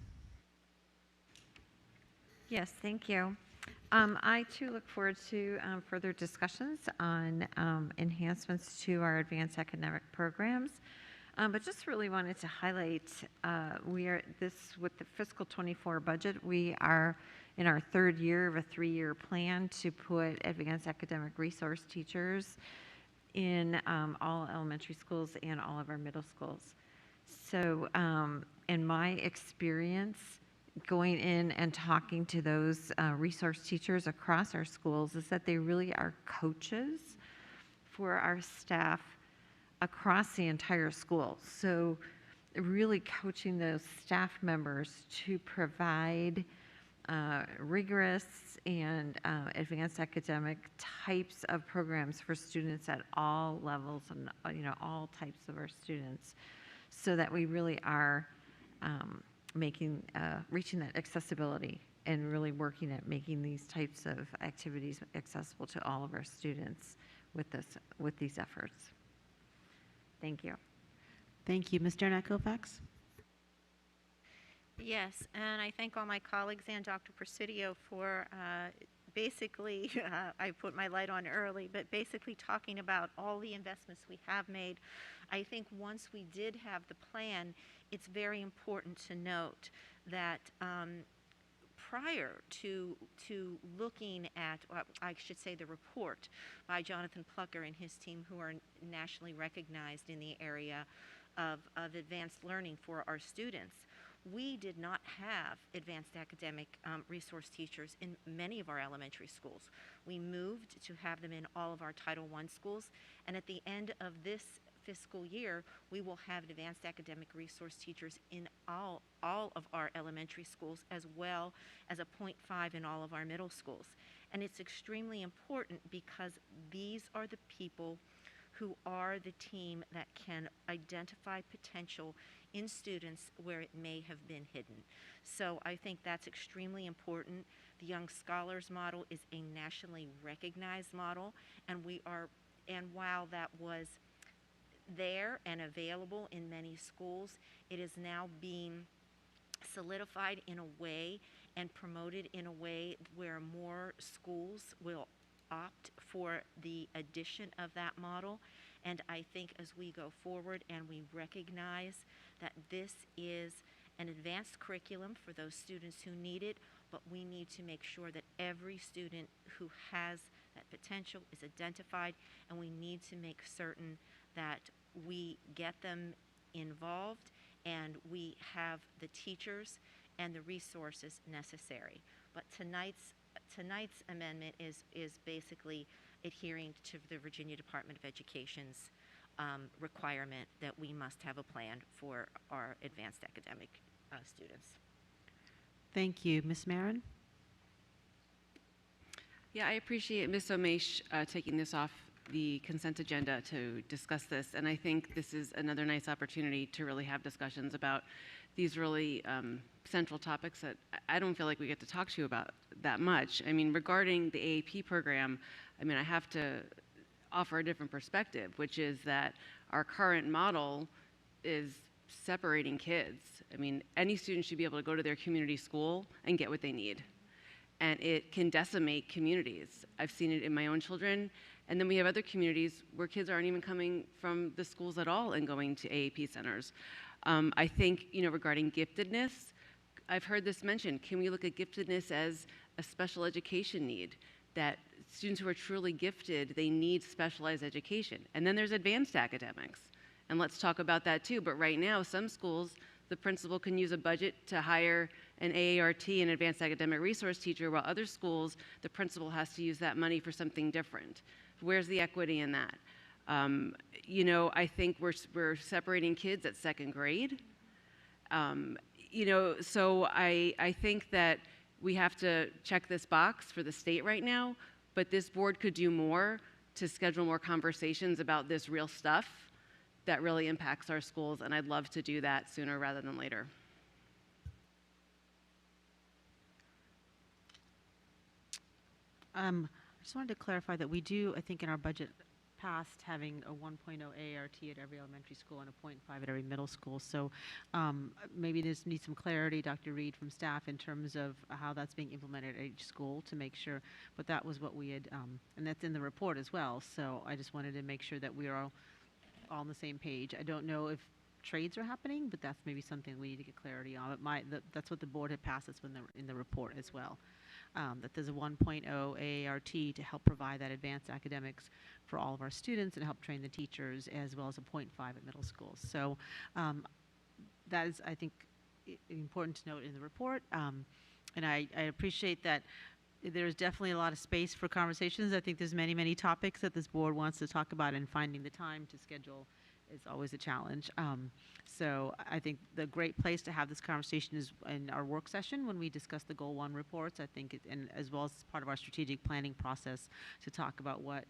Yes, thank you. I too look forward to further discussions on enhancements to our advanced academic programs. But just really wanted to highlight, with the fiscal 24 budget, we are in our 3rd year of a 3-year plan to put advanced academic resource teachers in all elementary schools and all of our middle schools. So in my experience, going in and talking to those resource teachers across our schools is that they really are coaches for our staff across the entire school. So really coaching those staff members to provide rigorous and advanced academic types of programs for students at all levels and all types of our students, so that we really are reaching that accessibility and really working at making these types of activities accessible to all of our students with these efforts. Thank you. Thank you. Ms. Dernak-Kovacs? Yes, and I thank all my colleagues and Dr. Presidio for basically, I put my light on early, but basically talking about all the investments we have made. I think once we did have the plan, it's very important to note that prior to looking at, I should say, the report by Jonathan Plucker and his team, who are nationally recognized in the area of advanced learning for our students, we did not have advanced academic resource teachers in many of our elementary schools. We moved to have them in all of our Title I schools, and at the end of this fiscal year, we will have advanced academic resource teachers in all of our elementary schools, as well as a 0.5 in all of our middle schools. And it's extremely important because these are the people who are the team that can identify potential in students where it may have been hidden. So I think that's extremely important. The Young Scholars model is a nationally recognized model, and while that was there and available in many schools, it is now being solidified in a way and promoted in a way where more schools will opt for the addition of that model. And I think as we go forward and we recognize that this is an advanced curriculum for those students who need it, but we need to make sure that every student who has that potential is identified, and we need to make certain that we get them involved and we have the teachers and the resources necessary. But tonight's amendment is basically adhering to the Virginia Department of Education's requirement that we must have a plan for our advanced academic students. Thank you. Ms. Marin? Yeah, I appreciate Ms. Omesh taking this off the consent agenda to discuss this, and I think this is another nice opportunity to really have discussions about these really central topics that I don't feel like we get to talk to you about that much. I mean, regarding the AAP program, I mean, I have to offer a different perspective, which is that our current model is separating kids. I mean, any student should be able to go to their community school and get what they need. And it can decimate communities. I've seen it in my own children. And then we have other communities where kids aren't even coming from the schools at all and going to AAP centers. I think, regarding giftedness, I've heard this mentioned. Can we look at giftedness as a special education need? That students who are truly gifted, they need specialized education. And then there's advanced academics. And let's talk about that too. But right now, some schools, the principal can use a budget to hire an AART, an advanced academic resource teacher, while other schools, the principal has to use that money for something different. Where's the equity in that? I think we're separating kids at second grade. So I think that we have to check this box for the state right now, but this board could do more to schedule more conversations about this real stuff that really impacts our schools, and I'd love to do that sooner rather than later. I just wanted to clarify that we do, I think in our budget past, having a 1.0 AART at every elementary school and a 0.5 at every middle school. So maybe this needs some clarity, Dr. Reed, from staff in terms of how that's being implemented at each school to make sure, but that was what we had, and that's in the report as well. So I just wanted to make sure that we are all on the same page. I don't know if trades are happening, but that's maybe something we need to get clarity on. That's what the board had passed us in the report as well. That there's a 1.0 AART to help provide that advanced academics for all of our students and help train the teachers, as well as a 0.5 at middle schools. So that is, I think, important to note in the report. And I appreciate that there's definitely a lot of space for conversations. I think there's many, many topics that this board wants to talk about, and finding the time to schedule is always a challenge. So I think the great place to have this conversation is in our work session when we discuss the Goal 1 reports, I think, and as well as part of our strategic planning process to talk about what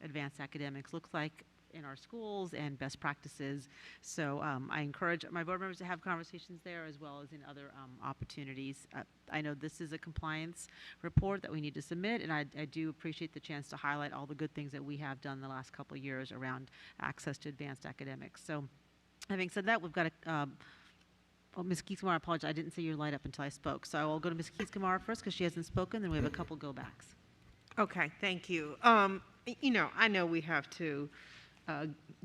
advanced academics looks like in our schools and best practices. So I encourage my board members to have conversations there as well as in other opportunities. I know this is a compliance report that we need to submit, and I do appreciate the chance to highlight all the good things that we have done the last couple of years around access to advanced academics. So having said that, we've got Oh, Ms. Keys-Gamarra, I apologize. I didn't see your light up until I spoke. So I'll go to Ms. Keys-Gamarra first because she hasn't spoken, then we have a couple go-backs. Okay, thank you. You know, I know we have to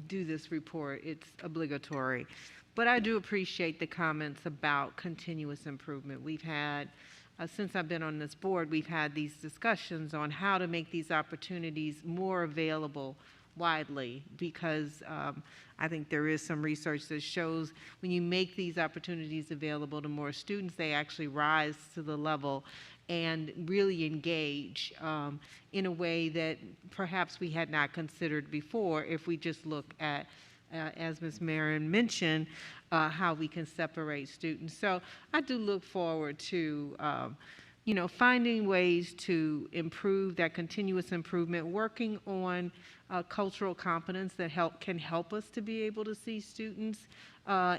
do this report. It's obligatory. But I do appreciate the comments about continuous improvement. We've had, since I've been on this board, we've had these discussions on how to make these opportunities more available widely, because I think there is some research that shows when you make these opportunities available to more students, they actually rise to the level and really engage in a way that perhaps we had not considered before if we just look at, as Ms. Marin mentioned, how we can separate students. So I do look forward to you know, finding ways to improve that continuous improvement, working on cultural competence that can help us to be able to see students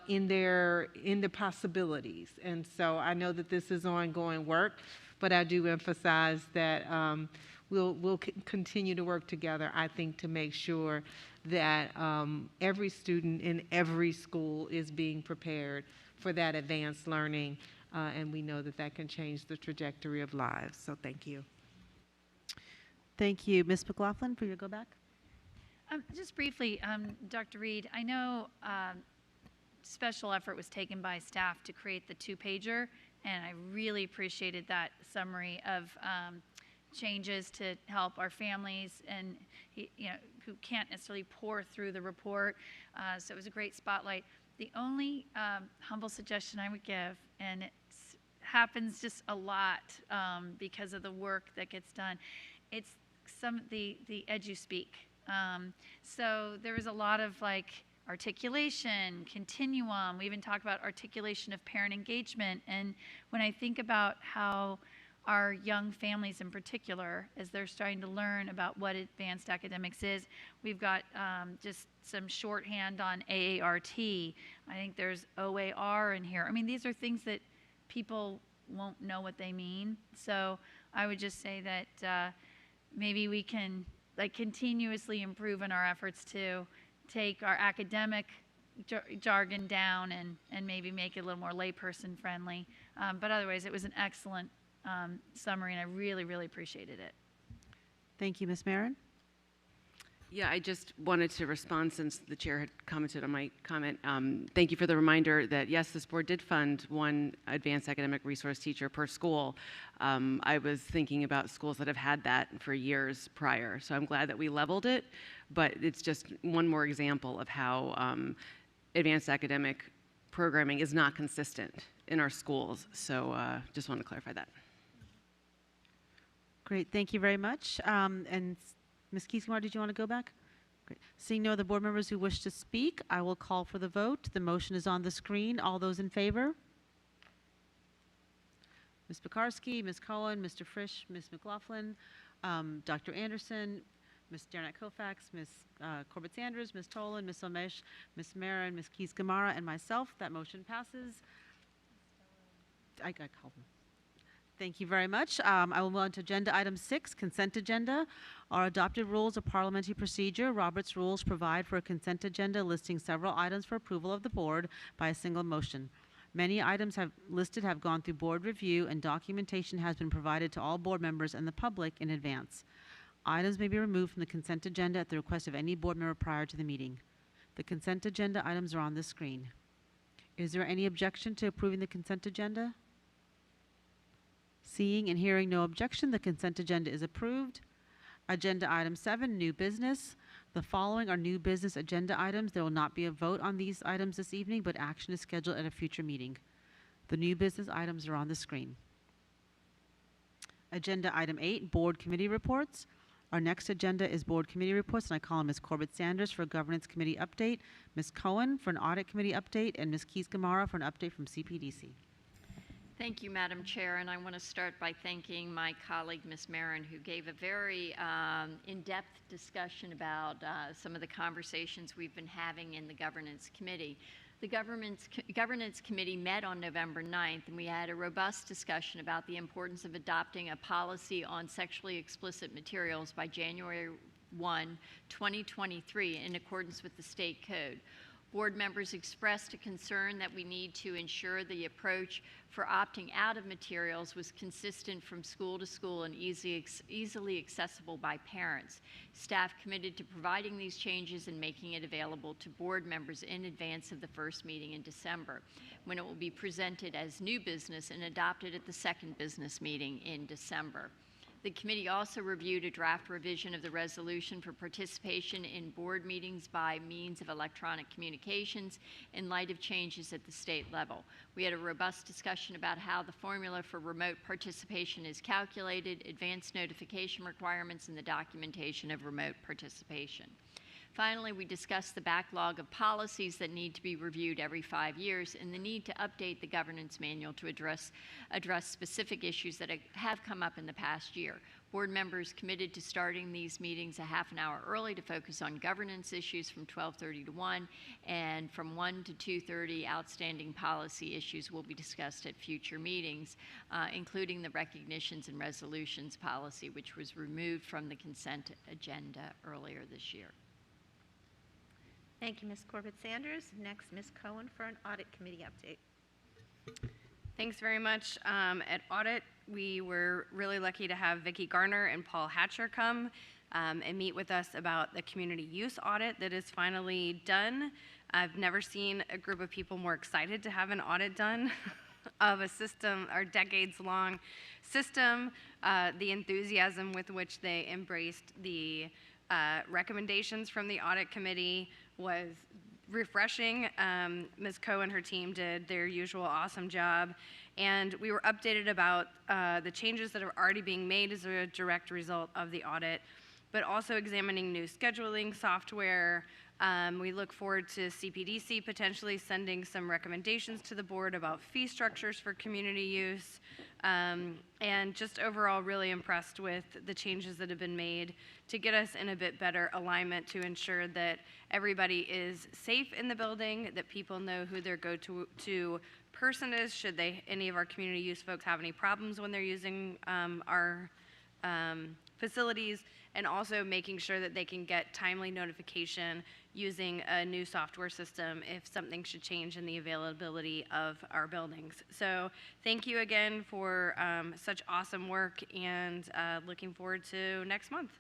in the possibilities. And so I know that this is ongoing work, but I do emphasize that we'll continue to work together, I think, to make sure that every student in every school is being prepared for that advanced learning, and we know that that can change the trajectory of lives. So thank you. Thank you. Ms. McLaughlin, for your go back. Just briefly, Dr. Reed, I know special effort was taken by staff to create the two-pager, and I really appreciated that summary of changes to help our families and you know, who can't necessarily pour through the report. So it was a great spotlight. The only humble suggestion I would give, and it happens just a lot because of the work that gets done, it's the EduSpeak. So there was a lot of like articulation, continuum. We even talked about articulation of parent engagement. And when I think about how our young families in particular, as they're starting to learn about what advanced academics is, we've got just some shorthand on AART. I think there's OAR in here. I mean, these are things that people won't know what they mean. So I would just say that maybe we can like continuously improve in our efforts to take our academic jargon down and maybe make it a little more layperson friendly. But otherwise, it was an excellent summary, and I really, really appreciated it. Thank you, Ms. Marin. Yeah, I just wanted to respond since the chair had commented on my comment. Thank you for the reminder that, yes, this board did fund one advanced academic resource teacher per school. I was thinking about schools that have had that for years prior, so I'm glad that we leveled it, but it's just one more example of how advanced academic programming is not consistent in our schools, so just want to clarify that. Great, thank you very much. And Ms. Keys-Gamarra, did you want to go back? Great. Seeing no other board members who wish to speak, I will call for the vote. The motion is on the screen. All those in favor? Ms. Pekarsky, Ms. Cohen, Mr. Frisch, Ms. McLaughlin, Dr. Anderson, Ms. Derenak Kofax, Ms. Corbett-Sanders, Ms. Tolan, Ms. Omesh, Ms. Marin, Ms. Keys-Gamarra, and myself. That motion passes. I called them. Thank you very much. I will move on to agenda item 6, consent agenda. Our adopted rules of parliamentary procedure, Robert's rules, provide for a consent agenda listing several items for approval of the board by a single motion. Many items listed have gone through board review, and documentation has been provided to all board members and the public in advance. Items may be removed from the consent agenda at the request of any board member prior to the meeting. The consent agenda items are on the screen. Is there any objection to approving the consent agenda? Seeing and hearing no objection, the consent agenda is approved. Agenda item 7, new business. The following are new business agenda items. There will not be a vote on these items this evening, but action is scheduled at a future meeting. The new business items are on the screen. Agenda item 8, board committee reports. Our next agenda is board committee reports, and I call on Ms. Corbett-Sanders for a governance committee update, Ms. Cohen for an audit committee update, and Ms. Keys-Gamarra for an update from CPDC. Thank you, Madam Chair, and I want to start by thanking my colleague, Ms. Marin, who gave a very in-depth discussion about some of the conversations we've been having in the Governance Committee. The Governance Committee met on November 9th, and we had a robust discussion about the importance of adopting a policy on sexually explicit materials by January 1, 2023, in accordance with the state code. Board members expressed a concern that we need to ensure the approach for opting out of materials was consistent from school to school and easily accessible by parents. Staff committed to providing these changes and making it available to board members in advance of the first meeting in December, when it will be presented as new business and adopted at the second business meeting in December. The committee also reviewed a draft revision of the resolution for participation in board meetings by means of electronic communications in light of changes at the state level. We had a robust discussion about how the formula for remote participation is calculated, advanced notification requirements, and the documentation of remote participation. Finally, we discussed the backlog of policies that need to be reviewed every 5 years and the need to update the governance manual to address specific issues that have come up in the past year. Board members committed to starting these meetings a half an hour early to focus on governance issues from 12:30 to 1, and from 1 to 2:30, outstanding policy issues will be discussed at future meetings, including the recognitions and resolutions policy, which was removed from the consent agenda earlier this year. Thank you, Ms. Corbett-Sanders. Next, Ms. Cohen for an audit committee update. Thanks very much. At audit, we were really lucky to have Vicki Garner and Paul Hatcher come and meet with us about the community use audit that is finally done. I've never seen a group of people more excited to have an audit done of a system, our decades-long system. The enthusiasm with which they embraced the recommendations from the audit committee was refreshing. Ms. Coe and her team did their usual awesome job, and we were updated about the changes that are already being made as a direct result of the audit, but also examining new scheduling software. We look forward to CPDC potentially sending some recommendations to the board about fee structures for community use, and just overall really impressed with the changes that have been made to get us in a bit better alignment to ensure that everybody is safe in the building, that people know who their go-to person is should any of our community use folks have any problems when they're using our facilities, and also making sure that they can get timely notification using a new software system if something should change in the availability of our buildings. So thank you again for such awesome work, and looking forward to next month.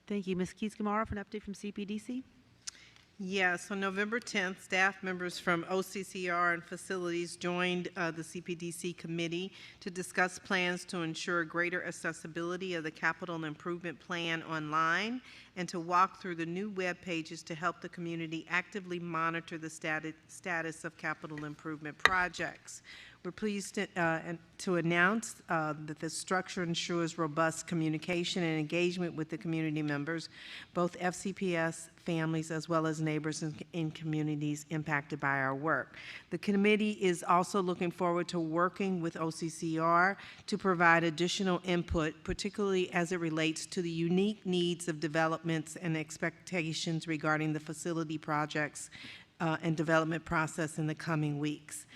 Thank you. Ms. Keys-Gamarra for an update from CPDC. Yes, on November 10th, staff members from OCCR and facilities joined the CPDC committee to discuss plans to ensure greater accessibility of the capital improvement plan online and to walk through the new web pages to help the community actively monitor the status of capital improvement projects. We're pleased to announce that the structure ensures robust communication and engagement with the community members, both FCPS families as well as neighbors in communities impacted by our work. The committee is also looking forward to working with OCCR to provide additional input, particularly as it relates to the unique needs of developments and expectations regarding the facility projects and development process in the coming weeks.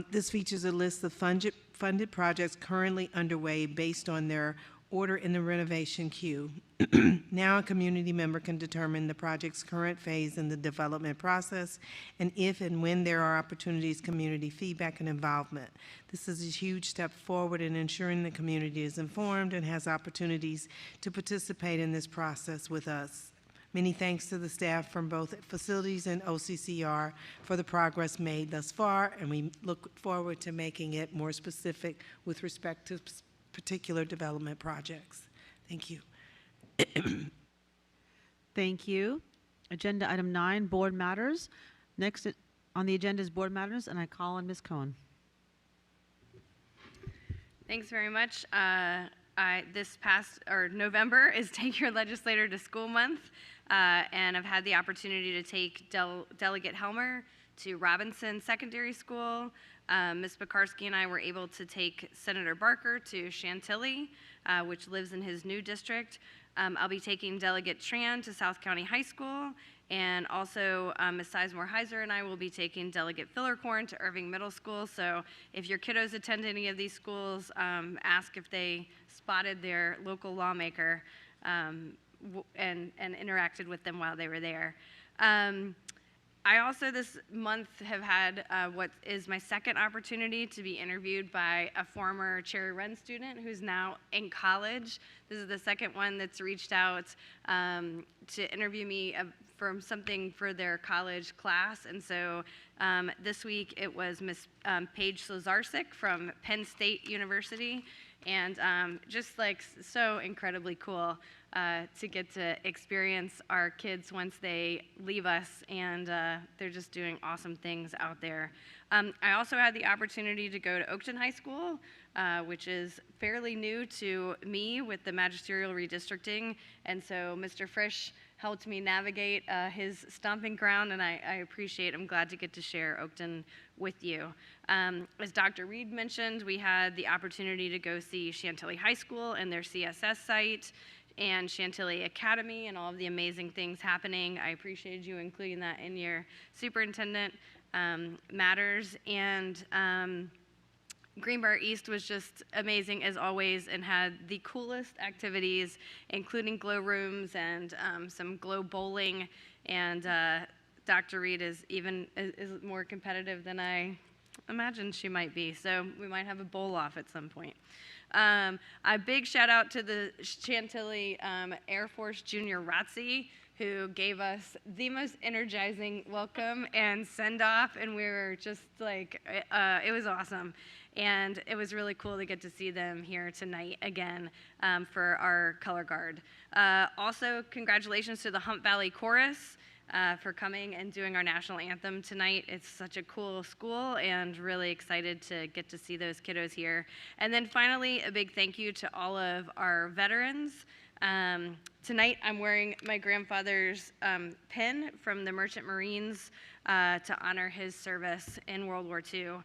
This features a list of funded projects currently underway based on their order in the renovation queue. Now a community member can determine the project's current phase in the development process and if and when there are opportunities, community feedback and involvement. This is a huge step forward in ensuring the community is informed and has opportunities to participate in this process with us. Many thanks to the staff from both facilities and OCCR for the progress made thus far, and we look forward to making it more specific with respect to particular development projects. Thank you. Thank you. Agenda item 9, board matters. Next on the agenda is board matters, and I call on Ms. Cohen. Thanks very much. This past November is Take Your Legislator to School Month, and I've had the opportunity to take Delegate Helmer to Robinson Secondary School. Ms. Pekarsky and I were able to take Senator Barker to Chantilly, which lives in his new district. I'll be taking Delegate Tran to South County High School, and also Ms. Sizemore-Heiser and I will be taking Delegate Fillercorn to Irving Middle School. So if your kiddos attend any of these schools, ask if they spotted their local lawmaker and interacted with them while they were there. I also this month have had what is my second opportunity to be interviewed by a former Cherry Run student who's now in college. This is the second one that's reached out to interview me from something for their college class. And so this week it was Miss Paige Slazarczyk from Penn State University. And just like so incredibly cool to get to experience our kids once they leave us, and they're just doing awesome things out there. I also had the opportunity to go to Oakton High School, which is fairly new to me with the magisterial redistricting, and so Mr. Frisch helped me navigate his stomping ground, and I appreciate, I'm glad to get to share Oakton with you. As Dr. Reed mentioned, we had the opportunity to go see Chantilly High School and their CSS site, and Chantilly Academy and all of the amazing things happening. I appreciated you including that in your superintendent matters. And Greenbrier East was just amazing as always and had the coolest activities, including glow rooms and some glow bowling. And Dr. Reed is more competitive than I imagined she might be. So we might have a bowl off at some point. A big shout out to the Chantilly Air Force Junior ROTC, who gave us the most energizing welcome and send off, and we were just like, it was awesome. And it was really cool to get to see them here tonight again for our color guard. Also, congratulations to the Hump Valley Chorus for coming and doing our national anthem tonight. It's such a cool school and really excited to get to see those kiddos here. And then finally, a big thank you to all of our veterans. Tonight I'm wearing my grandfather's pin from the Merchant Marines to honor his service in World War II.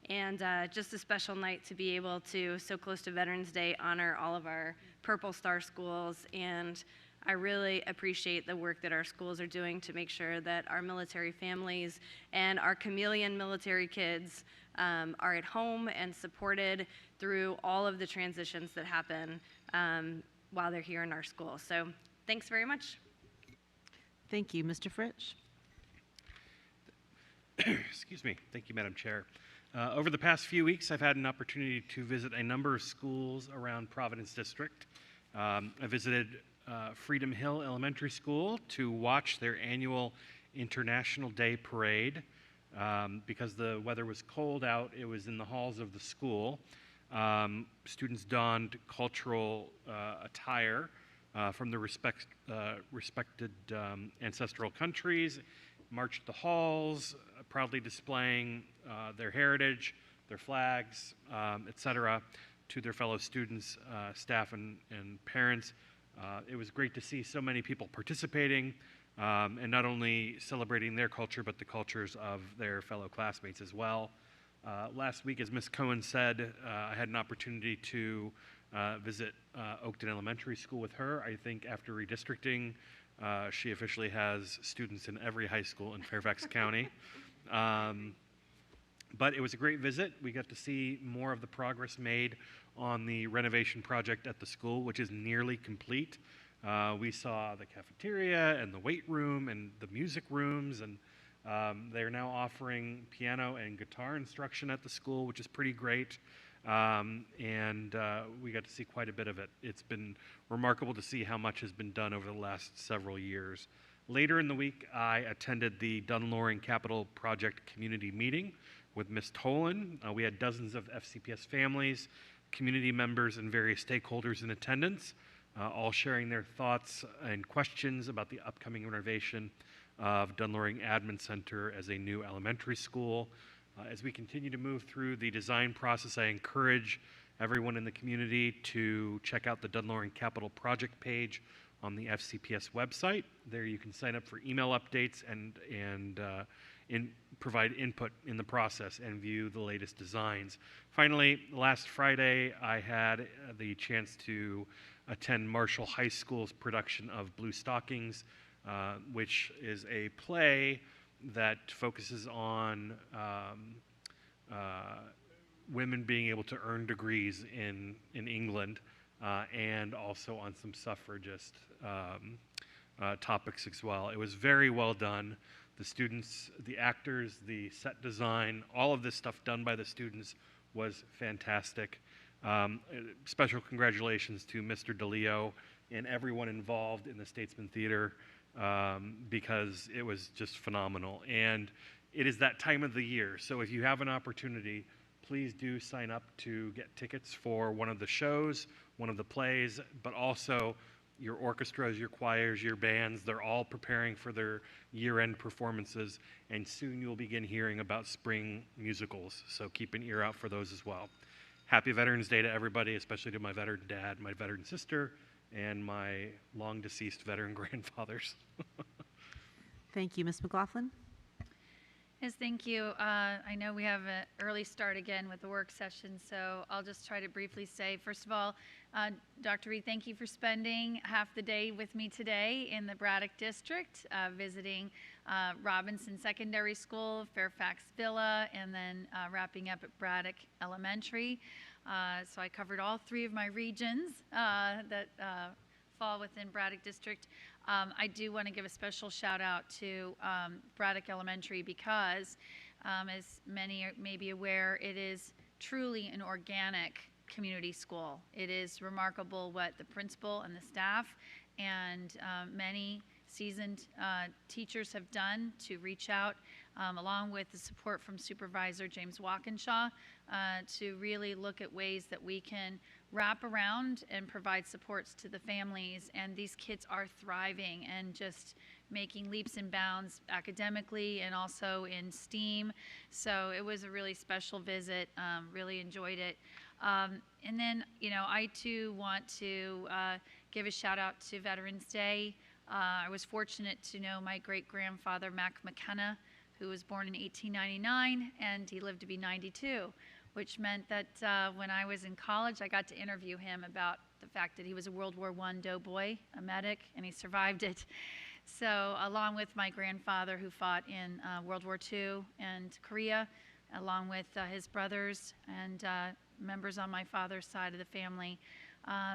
And just a special night to be able to, so close to Veterans Day, honor all of our Purple Star schools. And I really appreciate the work that our schools are doing to make sure that our military families and our chameleon military kids are at home and supported through all of the transitions that happen while they're here in our school. So thanks very much. Thank you. Mr. Fritsch. Excuse me. Thank you, Madam Chair. Over the past few weeks, I've had an opportunity to visit a number of schools around Providence District. I visited Freedom Hill Elementary School to watch their annual International Day Parade. Because the weather was cold out, it was in the halls of the school. Students donned cultural attire from the respected ancestral countries, marched the halls, proudly displaying their heritage, their flags, etc., to their fellow students, staff, and parents. It was great to see so many people participating and not only celebrating their culture, but the cultures of their fellow classmates as well. Last week, as Ms. Cohen said, I had an opportunity to visit Oakton Elementary School with her. I think after redistricting, she officially has students in every high school in Fairfax County. But it was a great visit. We got to see more of the progress made on the renovation project at the school, which is nearly complete. We saw the cafeteria and the weight room and the music rooms, and they're now offering piano and guitar instruction at the school, which is pretty great. And we got to see quite a bit of it. It's been remarkable to see how much has been done over the last several years. Later in the week, I attended the Dunn-Loring Capital Project community meeting with Ms. Tolan. We had dozens of FCPS families, community members, and various stakeholders in attendance, all sharing their thoughts and questions about the upcoming renovation of Dunn-Loring Admin Center as a new elementary school. As we continue to move through the design process, I encourage everyone in the community to check out the Dunn-Loring Capital Project page on the FCPS website. There you can sign up for email updates and provide input in the process and view the latest designs. Finally, last Friday, I had the chance to attend Marshall High School's production of Blue Stockings, which is a play that focuses on women being able to earn degrees in England, and also on some suffragist topics as well. It was very well done. The students, the actors, the set design, all of this stuff done by the students was fantastic. Special congratulations to Mr. DeLeo and everyone involved in the Statesman Theater because it was just phenomenal. And it is that time of the year, so if you have an opportunity, please do sign up to get tickets for one of the shows, one of the plays, but also your orchestras, your choirs, your bands. They're all preparing for their year-end performances, and soon you'll begin hearing about spring musicals, so keep an ear out for those as well. Happy Veterans Day to everybody, especially to my veteran dad, my veteran sister, and my long-deceased veteran grandfathers. Thank you. Ms. McLaughlin? Yes, thank you. I know we have an early start again with the work session, so I'll just try to briefly say, first of all, Dr. Reed, thank you for spending half the day with me today in the Braddock District, visiting Robinson Secondary School, Fairfax Villa, and then wrapping up at Braddock Elementary. So I covered all three of my regions that fall within Braddock District. I do want to give a special shout out to Braddock Elementary because, as many may be aware, it is truly an organic community school. It is remarkable what the principal and the staff and many seasoned teachers have done to reach out, along with the support from Supervisor James Walkinshaw, to really look at ways that we can wrap around and provide supports to the families. And these kids are thriving and just making leaps and bounds academically and also in STEAM. So it was a really special visit, really enjoyed it. And then, you know, I too want to give a shout out to Veterans Day. I was fortunate to know my great-grandfather, Mac McKenna, who was born in 1899, and he lived to be 92, which meant that when I was in college, I got to interview him about the fact that he was a World War I doughboy, a medic, and he survived it. So along with my grandfather, who fought in World War II and Korea, along with his brothers and members on my father's side of the family,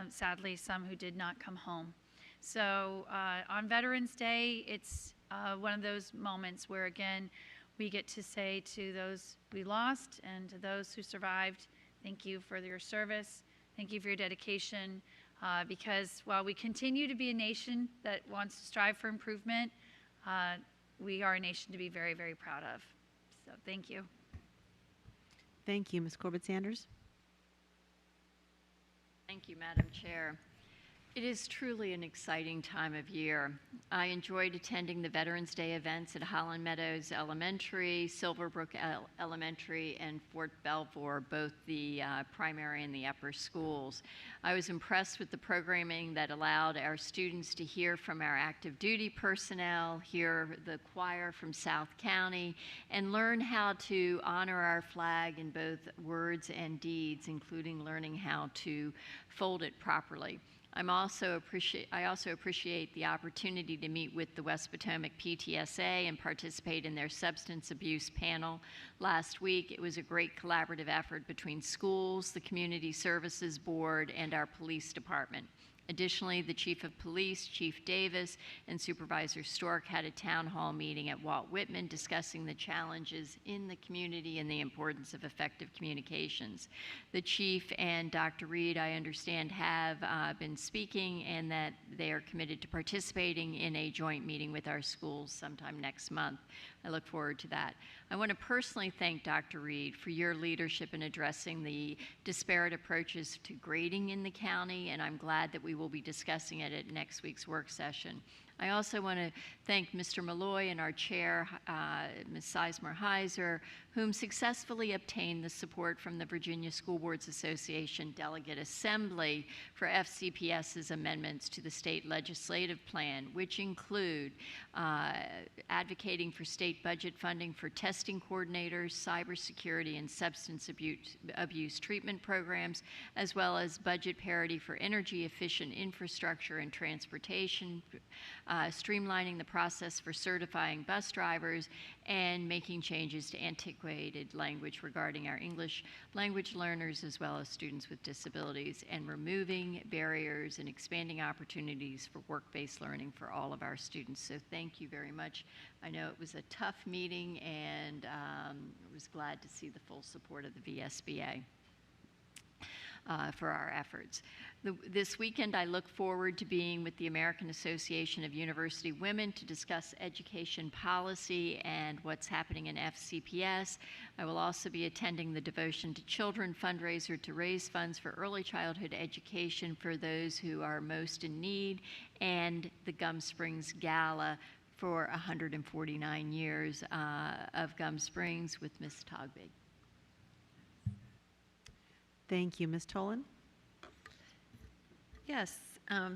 sadly some who did not come home. So on Veterans Day, it's one of those moments where, again, we get to say to those we lost and to those who survived, thank you for your service, thank you for your dedication, because while we continue to be a nation that wants to strive for improvement, we are a nation to be very, very proud of. So thank you. Thank you. Ms. Corbett-Sanders? Thank you, Madam Chair. It is truly an exciting time of year. I enjoyed attending the Veterans Day events at Holland Meadows Elementary, Silverbrook Elementary, and Fort Belvoir, both the primary and the upper schools. I was impressed with the programming that allowed our students to hear from our active duty personnel, hear the choir from South County, and learn how to honor our flag in both words and deeds, including learning how to fold it properly. I also appreciate the opportunity to meet with the West Potomac PTSA and participate in their substance abuse panel last week. It was a great collaborative effort between schools, the Community Services Board, and our police department. Additionally, the Chief of Police, Chief Davis, and Supervisor Stork had a town hall meeting at Walt Whitman discussing the challenges in the community and the importance of effective communications. The Chief and Dr. Reed, I understand, have been speaking and that they are committed to participating in a joint meeting with our schools sometime next month. I look forward to that. I want to personally thank Dr. Reed for your leadership in addressing the disparate approaches to grading in the county, and I'm glad that we will be discussing it at next week's work session. I also want to thank Mr. Malloy and our chair, Ms. Sizemore-Heiser, whom successfully obtained the support from the Virginia School Boards Association Delegate Assembly for FCPS's amendments to the state legislative plan, which include advocating for state budget funding for testing coordinators, cybersecurity, and substance abuse treatment programs, as well as budget parity for energy-efficient infrastructure and transportation, streamlining the process for certifying bus drivers, and making changes to antiquated language regarding our English language learners as well as students with disabilities, and removing barriers and expanding opportunities for work-based learning for all of our students. So thank you very much. I know it was a tough meeting, and I was glad to see the full support of the VSBA. For our efforts. This weekend, I look forward to being with the American Association of University Women to discuss education policy and what's happening in FCPS. I will also be attending the Devotion to Children fundraiser to raise funds for early childhood education for those who are most in need, and the Gum Springs Gala for 149 years of Gum Springs with Ms. Togbig. Thank you. Ms. Tolan? Yes,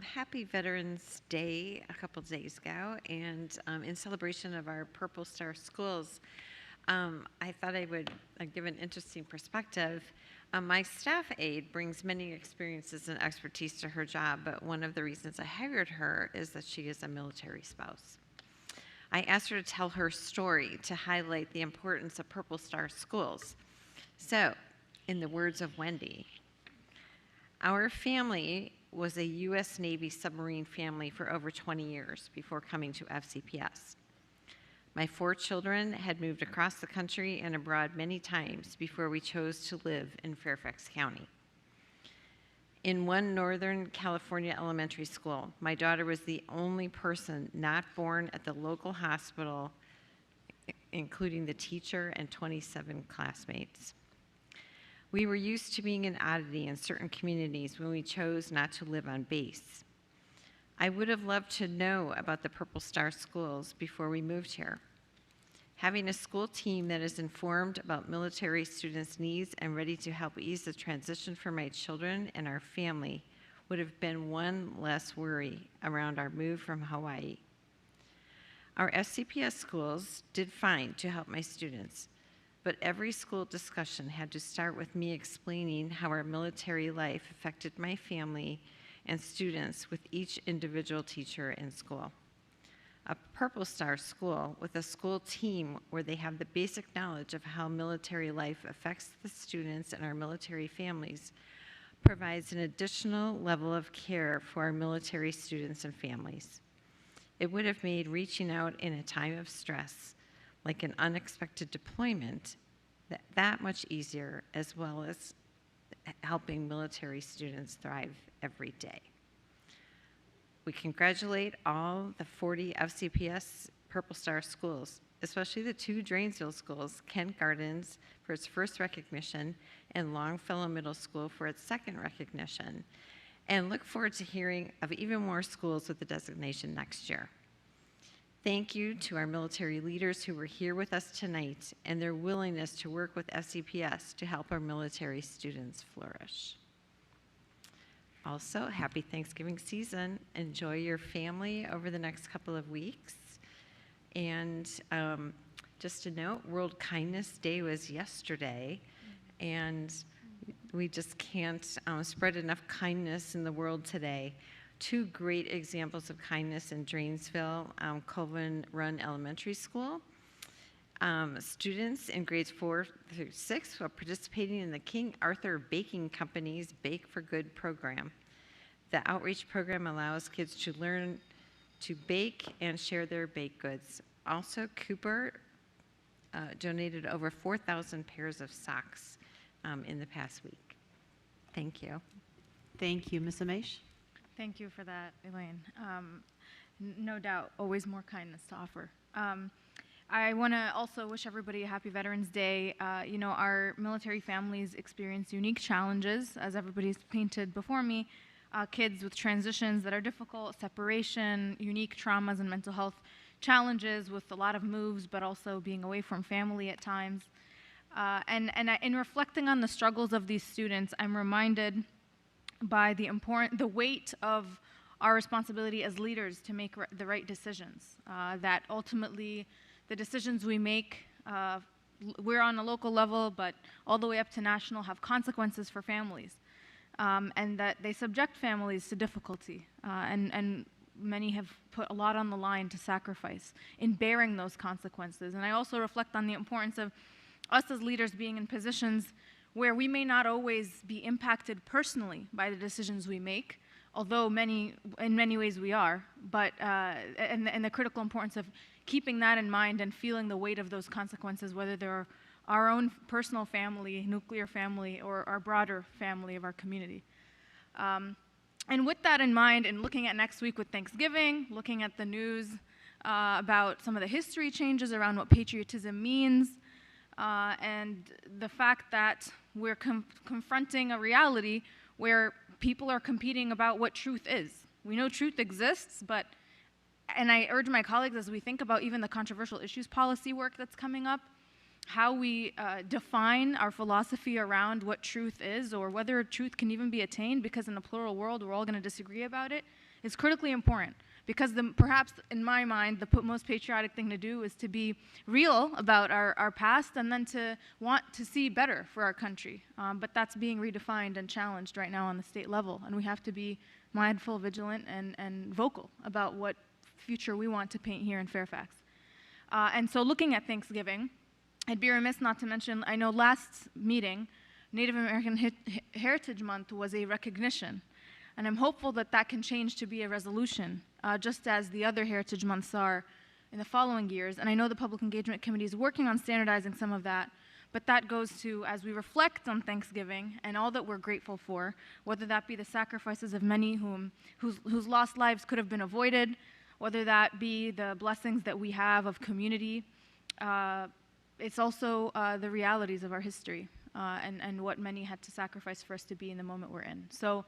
happy Veterans Day a couple days ago, and in celebration of our Purple Star schools, I thought I would give an interesting perspective. My staff aide brings many experiences and expertise to her job, but one of the reasons I hired her is that she is a military spouse. I asked her to tell her story to highlight the importance of Purple Star schools. So, in the words of Wendy, our family was a U.S. Navy submarine family for over 20 years before coming to FCPS. My 4 children had moved across the country and abroad many times before we chose to live in Fairfax County. In one Northern California elementary school, my daughter was the only person not born at the local hospital, including the teacher and 27 classmates. We were used to being an oddity in certain communities when we chose not to live on base. I would have loved to know about the Purple Star schools before we moved here. Having a school team that is informed about military students' needs and ready to help ease the transition for my children and our family would have been one less worry around our move from Hawaii. Our FCPS schools did fine to help my students, but every school discussion had to start with me explaining how our military life affected my family and students with each individual teacher in school. A Purple Star school with a school team where they have the basic knowledge of how military life affects the students and our military families provides an additional level of care for our military students and families. It would have made reaching out in a time of stress, like an unexpected deployment, that much easier, as well as helping military students thrive every day. We congratulate all the 40 FCPS Purple Star schools, especially the 2 Drainsville schools, Kent Gardens for its first recognition and Longfellow Middle School for its second recognition, and look forward to hearing of even more schools with the designation next year. Thank you to our military leaders who were here with us tonight and their willingness to work with FCPS to help our military students flourish. Also, happy Thanksgiving season. Enjoy your family over the next couple of weeks. And just a note, World Kindness Day was yesterday, and we just can't spread enough kindness in the world today. 2 great examples of kindness in Drainsville, Colvin Run Elementary School. Students in grades 4 through 6 are participating in the King Arthur Baking Company's Bake for Good program. The outreach program allows kids to learn to bake and share their baked goods. Also, Cooper donated over 4,000 pairs of socks in the past week. Thank you. Thank you. Ms. Amesh? Thank you for that, Elaine. No doubt, always more kindness to offer. I want to also wish everybody a happy Veterans Day. You know, our military families experience unique challenges, as everybody's painted before me. Kids with transitions that are difficult, separation, unique traumas and mental health challenges with a lot of moves, but also being away from family at times. In reflecting on the struggles of these students, I'm reminded by the weight of our responsibility as leaders to make the right decisions. That ultimately, the decisions we make, we're on a local level, but all the way up to national, have consequences for families, and that they subject families to difficulty. And many have put a lot on the line to sacrifice in bearing those consequences. And I also reflect on the importance of us as leaders being in positions where we may not always be impacted personally by the decisions we make, although in many ways we are, but and the critical importance of keeping that in mind and feeling the weight of those consequences, whether they're our own personal family, nuclear family, or our broader family of our community. And with that in mind, and looking at next week with Thanksgiving, looking at the news about some of the history changes around what patriotism means, and the fact that we're confronting a reality where people are competing about what truth is. We know truth exists, but, and I urge my colleagues as we think about even the controversial issues policy work that's coming up, how we define our philosophy around what truth is, or whether truth can even be attained, because in a plural world we're all going to disagree about it, is critically important. Because perhaps, in my mind, the most patriotic thing to do is to be real about our past and then to want to see better for our country. But that's being redefined and challenged right now on the state level, and we have to be mindful, vigilant, and vocal about what future we want to paint here in Fairfax. And so looking at Thanksgiving, I'd be remiss not to mention, I know last meeting, Native American Heritage Month was a recognition. And I'm hopeful that that can change to be a resolution, just as the other Heritage Months are in the following years. And I know the Public Engagement Committee is working on standardizing some of that, but that goes to, as we reflect on Thanksgiving and all that we're grateful for, whether that be the sacrifices of many whose lost lives could have been avoided, whether that be the blessings that we have of community, it's also the realities of our history and what many had to sacrifice for us to be in the moment we're in. So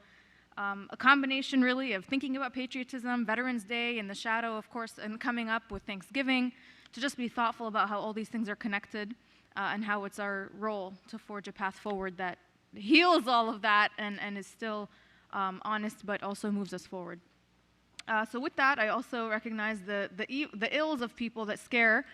a combination really of thinking about patriotism, Veterans Day in the shadow, of course, and coming up with Thanksgiving, to just be thoughtful about how all these things are connected and how it's our role to forge a path forward that heals all of that and is still honest but also moves us forward. So with that, I also recognize the ills of people that scare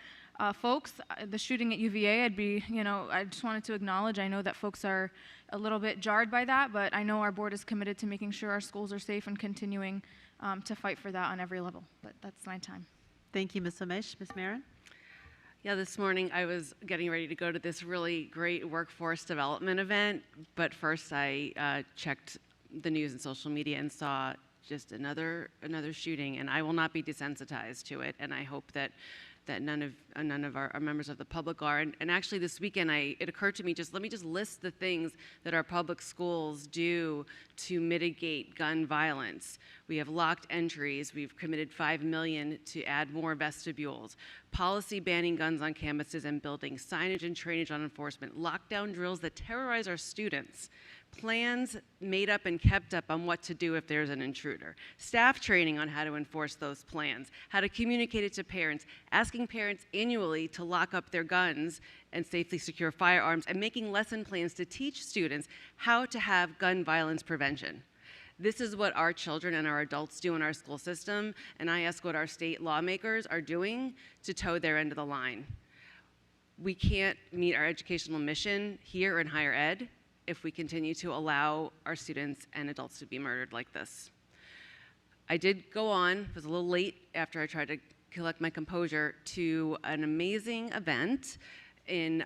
folks. The shooting at UVA, I just wanted to acknowledge, I know that folks are a little bit jarred by that, but I know our board is committed to making sure our schools are safe and continuing to fight for that on every level. But that's my time. Thank you, Ms. Omish. Ms. Marin? Yeah, this morning I was getting ready to go to this really great workforce development event, but first I checked the news and social media and saw just another shooting, and I will not be desensitized to it, and I hope that none of our members of the public are. And actually this weekend, it occurred to me, let me just list the things that our public schools do to mitigate gun violence. We have locked entries. We've committed $5 million to add more vestibules. Policy banning guns on campuses and buildings, signage and trainage on enforcement, lockdown drills that terrorize our students, plans made up and kept up on what to do if there's an intruder, staff training on how to enforce those plans, how to communicate it to parents, asking parents annually to lock up their guns and safely secure firearms, and making lesson plans to teach students how to have gun violence prevention. This is what our children and our adults do in our school system, and I ask what our state lawmakers are doing to toe their end of the line. We can't meet our educational mission here in higher ed if we continue to allow our students and adults to be murdered like this. I did go on, was a little late after I tried to collect my composure, to an amazing event in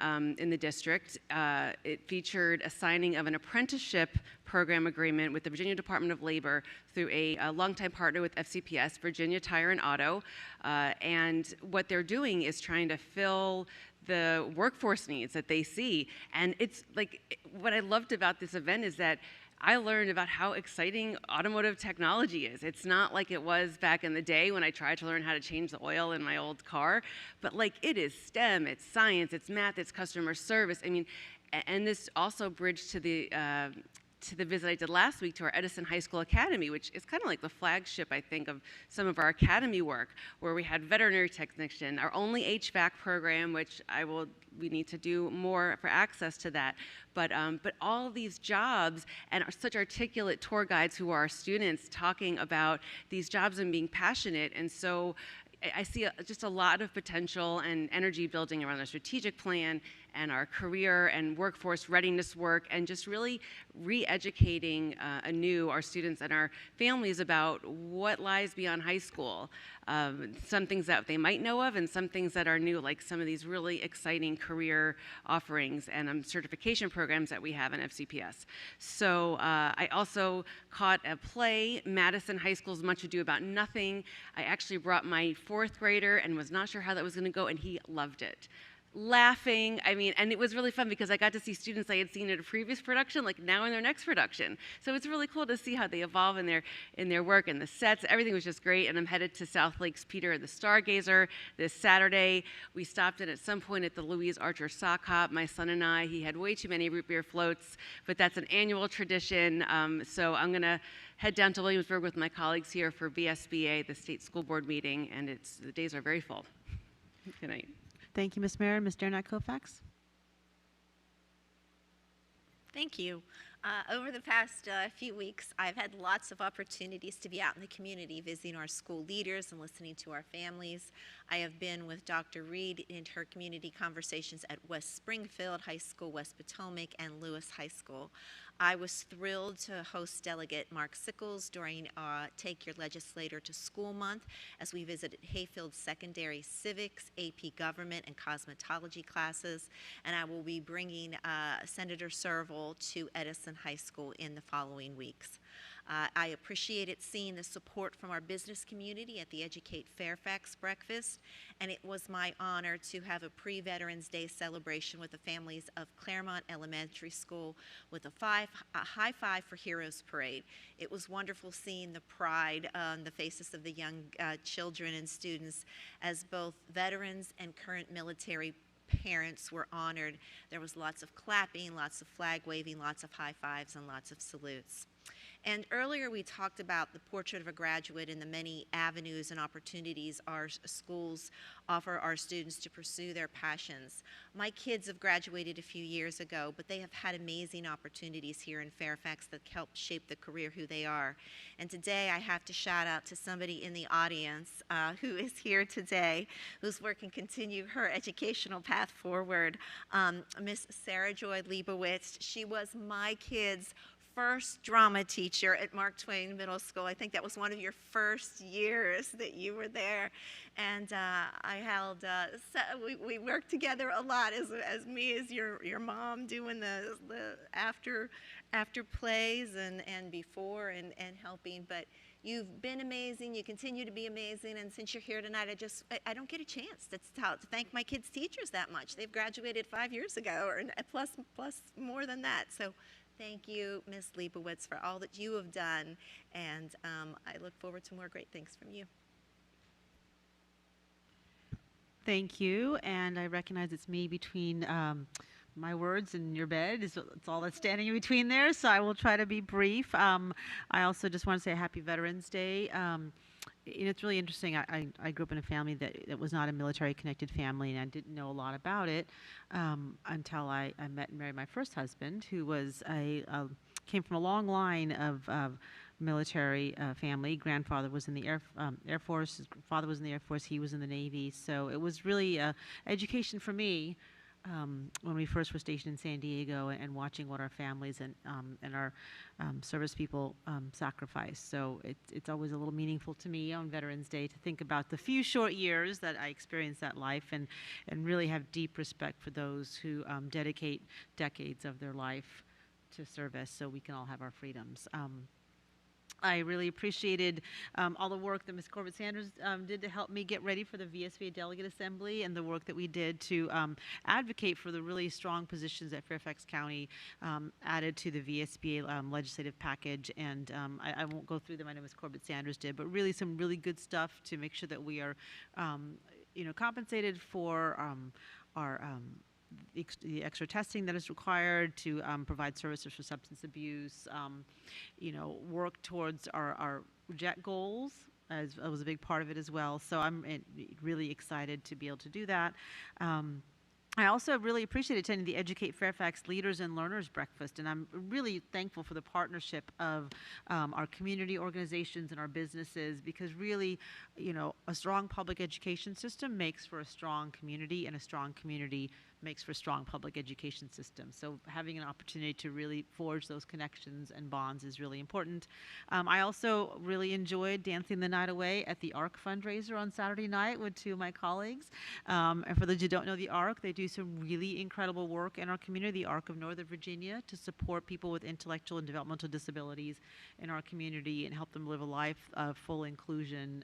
the district. It featured a signing of an apprenticeship program agreement with the Virginia Department of Labor through a longtime partner with FCPS, Virginia Tire and Auto. And what they're doing is trying to fill the workforce needs that they see. And it's like, what I loved about this event is that I learned about how exciting automotive technology is. It's not like it was back in the day when I tried to learn how to change the oil in my old car, but like it is STEM, it's science, it's math, it's customer service. I mean, and this also bridged to the visit I did last week to our Edison High School Academy, which is kind of like the flagship, I think, of some of our academy work, where we had veterinary technician, our only HVAC program, which we need to do more for access to that. But all of these jobs and such articulate tour guides who are our students talking about these jobs and being passionate. And so I see just a lot of potential and energy building around our strategic plan and our career and workforce readiness work, and just really re-educating anew our students and our families about what lies beyond high school. Some things that they might know of and some things that are new, like some of these really exciting career offerings and certification programs that we have in FCPS. So I also caught a play, Madison High School's Much Ado About Nothing. I actually brought my 4th grader and was not sure how that was going to go, and he loved it. Laughing, I mean, and it was really fun because I got to see students I had seen at a previous production, like now in their next production. So it's really cool to see how they evolve in their work and the sets. Everything was just great, and I'm headed to South Lakes Peter the Stargazer this Saturday. We stopped in at some point at the Louise Archer Sock Hop, my son and I. He had way too many root beer floats, but that's an annual tradition. So I'm gonna head down to Williamsburg with my colleagues here for VSBA, the state school board meeting, and the days are very full. Good night. Thank you, Ms. Marin. Ms. Derenak-Kofax. Thank you. Over the past few weeks, I've had lots of opportunities to be out in the community visiting our school leaders and listening to our families. I have been with Dr. Reed in her community conversations at West Springfield High School, West Potomac, and Lewis High School. I was thrilled to host Delegate Mark Sickles during Take Your Legislator to School Month as we visited Hayfield Secondary Civics, AP Government, and Cosmetology classes. And I will be bringing Senator Serval to Edison High School in the following weeks. I appreciated seeing the support from our business community at the Educate Fairfax breakfast, and it was my honor to have a pre-Veterans Day celebration with the families of Claremont Elementary School with a high five for Heroes Parade. It was wonderful seeing the pride on the faces of the young children and students as both veterans and current military parents were honored. There was lots of clapping, lots of flag waving, lots of high fives, and lots of salutes. And earlier we talked about the portrait of a graduate and the many avenues and opportunities our schools offer our students to pursue their passions. My kids have graduated a few years ago, but they have had amazing opportunities here in Fairfax that helped shape the career who they are. And today I have to shout out to somebody in the audience who is here today, who's working to continue her educational path forward, Miss Sarah Joy Leibowitz. She was my kid's first drama teacher at Mark Twain Middle School. I think that was one of your first years that you were there. And I held, we worked together a lot as me as your mom doing the after plays and before and helping. But you've been amazing. You continue to be amazing. And since you're here tonight, I don't get a chance to thank my kids' teachers that much. They've graduated 5 years ago, or plus more than that. So thank you, Ms. Leibowitz, for all that you have done, and I look forward to more great things from you. Thank you, and I recognize it's me between my words and your bed. It's all that's standing in between there, so I will try to be brief. I also just want to say Happy Veterans Day. It's really interesting. I grew up in a family that was not a military-connected family, and I didn't know a lot about it until I met and married my first husband, who was came from a long line of military family. Grandfather was in the Air Force. His father was in the Air Force. He was in the Navy. So it was really education for me. When we first were stationed in San Diego and watching what our families and our service people sacrifice. So it's always a little meaningful to me on Veterans Day to think about the few short years that I experienced that life and really have deep respect for those who dedicate decades of their life to service so we can all have our freedoms. I really appreciated all the work that Ms. Corbett-Sanders did to help me get ready for the VSBA Delegate Assembly and the work that we did to advocate for the really strong positions that Fairfax County added to the VSBA legislative package. And I won't go through them. I know Ms. Corbett-Sanders did, but really some really good stuff to make sure that we are compensated for our the extra testing that is required to provide services for substance abuse, work towards our JET goals as was a big part of it as well. So I'm really excited to be able to do that. I also really appreciate attending the Educate Fairfax Leaders and Learners Breakfast, and I'm really thankful for the partnership of our community organizations and our businesses, because really, you know, a strong public education system makes for a strong community, and a strong community makes for a strong public education system. So having an opportunity to really forge those connections and bonds is really important. I also really enjoyed dancing the night away at the ARC fundraiser on Saturday night with two of my colleagues. And for those who don't know the ARC, they do some really incredible work in our community, the ARC of Northern Virginia, to support people with intellectual and developmental disabilities in our community and help them live a life of full inclusion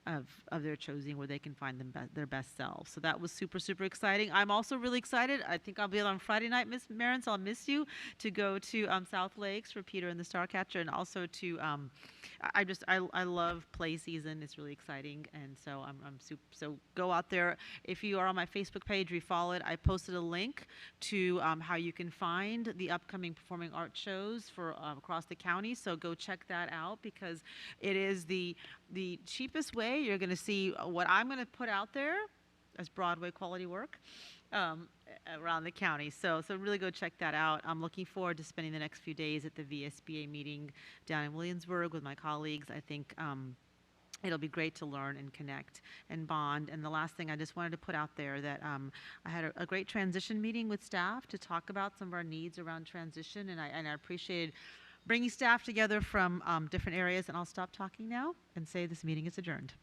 of their choosing, where they can find their best selves. So that was super, super exciting. I'm also really excited. I think I'll be on Friday night, Miss Marin, so I'll miss you, to go to South Lakes for Peter and the Starcatcher, and also to, I love play season. It's really exciting, and so I'm super, so go out there. If you are on my Facebook page, refollow it. I posted a link to how you can find the upcoming performing arts shows for across the county, so go check that out, because it is the cheapest way you're going to see what I'm going to put out there as Broadway quality work around the county. So really go check that out. I'm looking forward to spending the next few days at the VSBA meeting down in Williamsburg with my colleagues. I think it'll be great to learn and connect and bond. And the last thing I just wanted to put out there, that I had a great transition meeting with staff to talk about some of our needs around transition, and I appreciated bringing staff together from different areas. And I'll stop talking now and say this meeting is adjourned.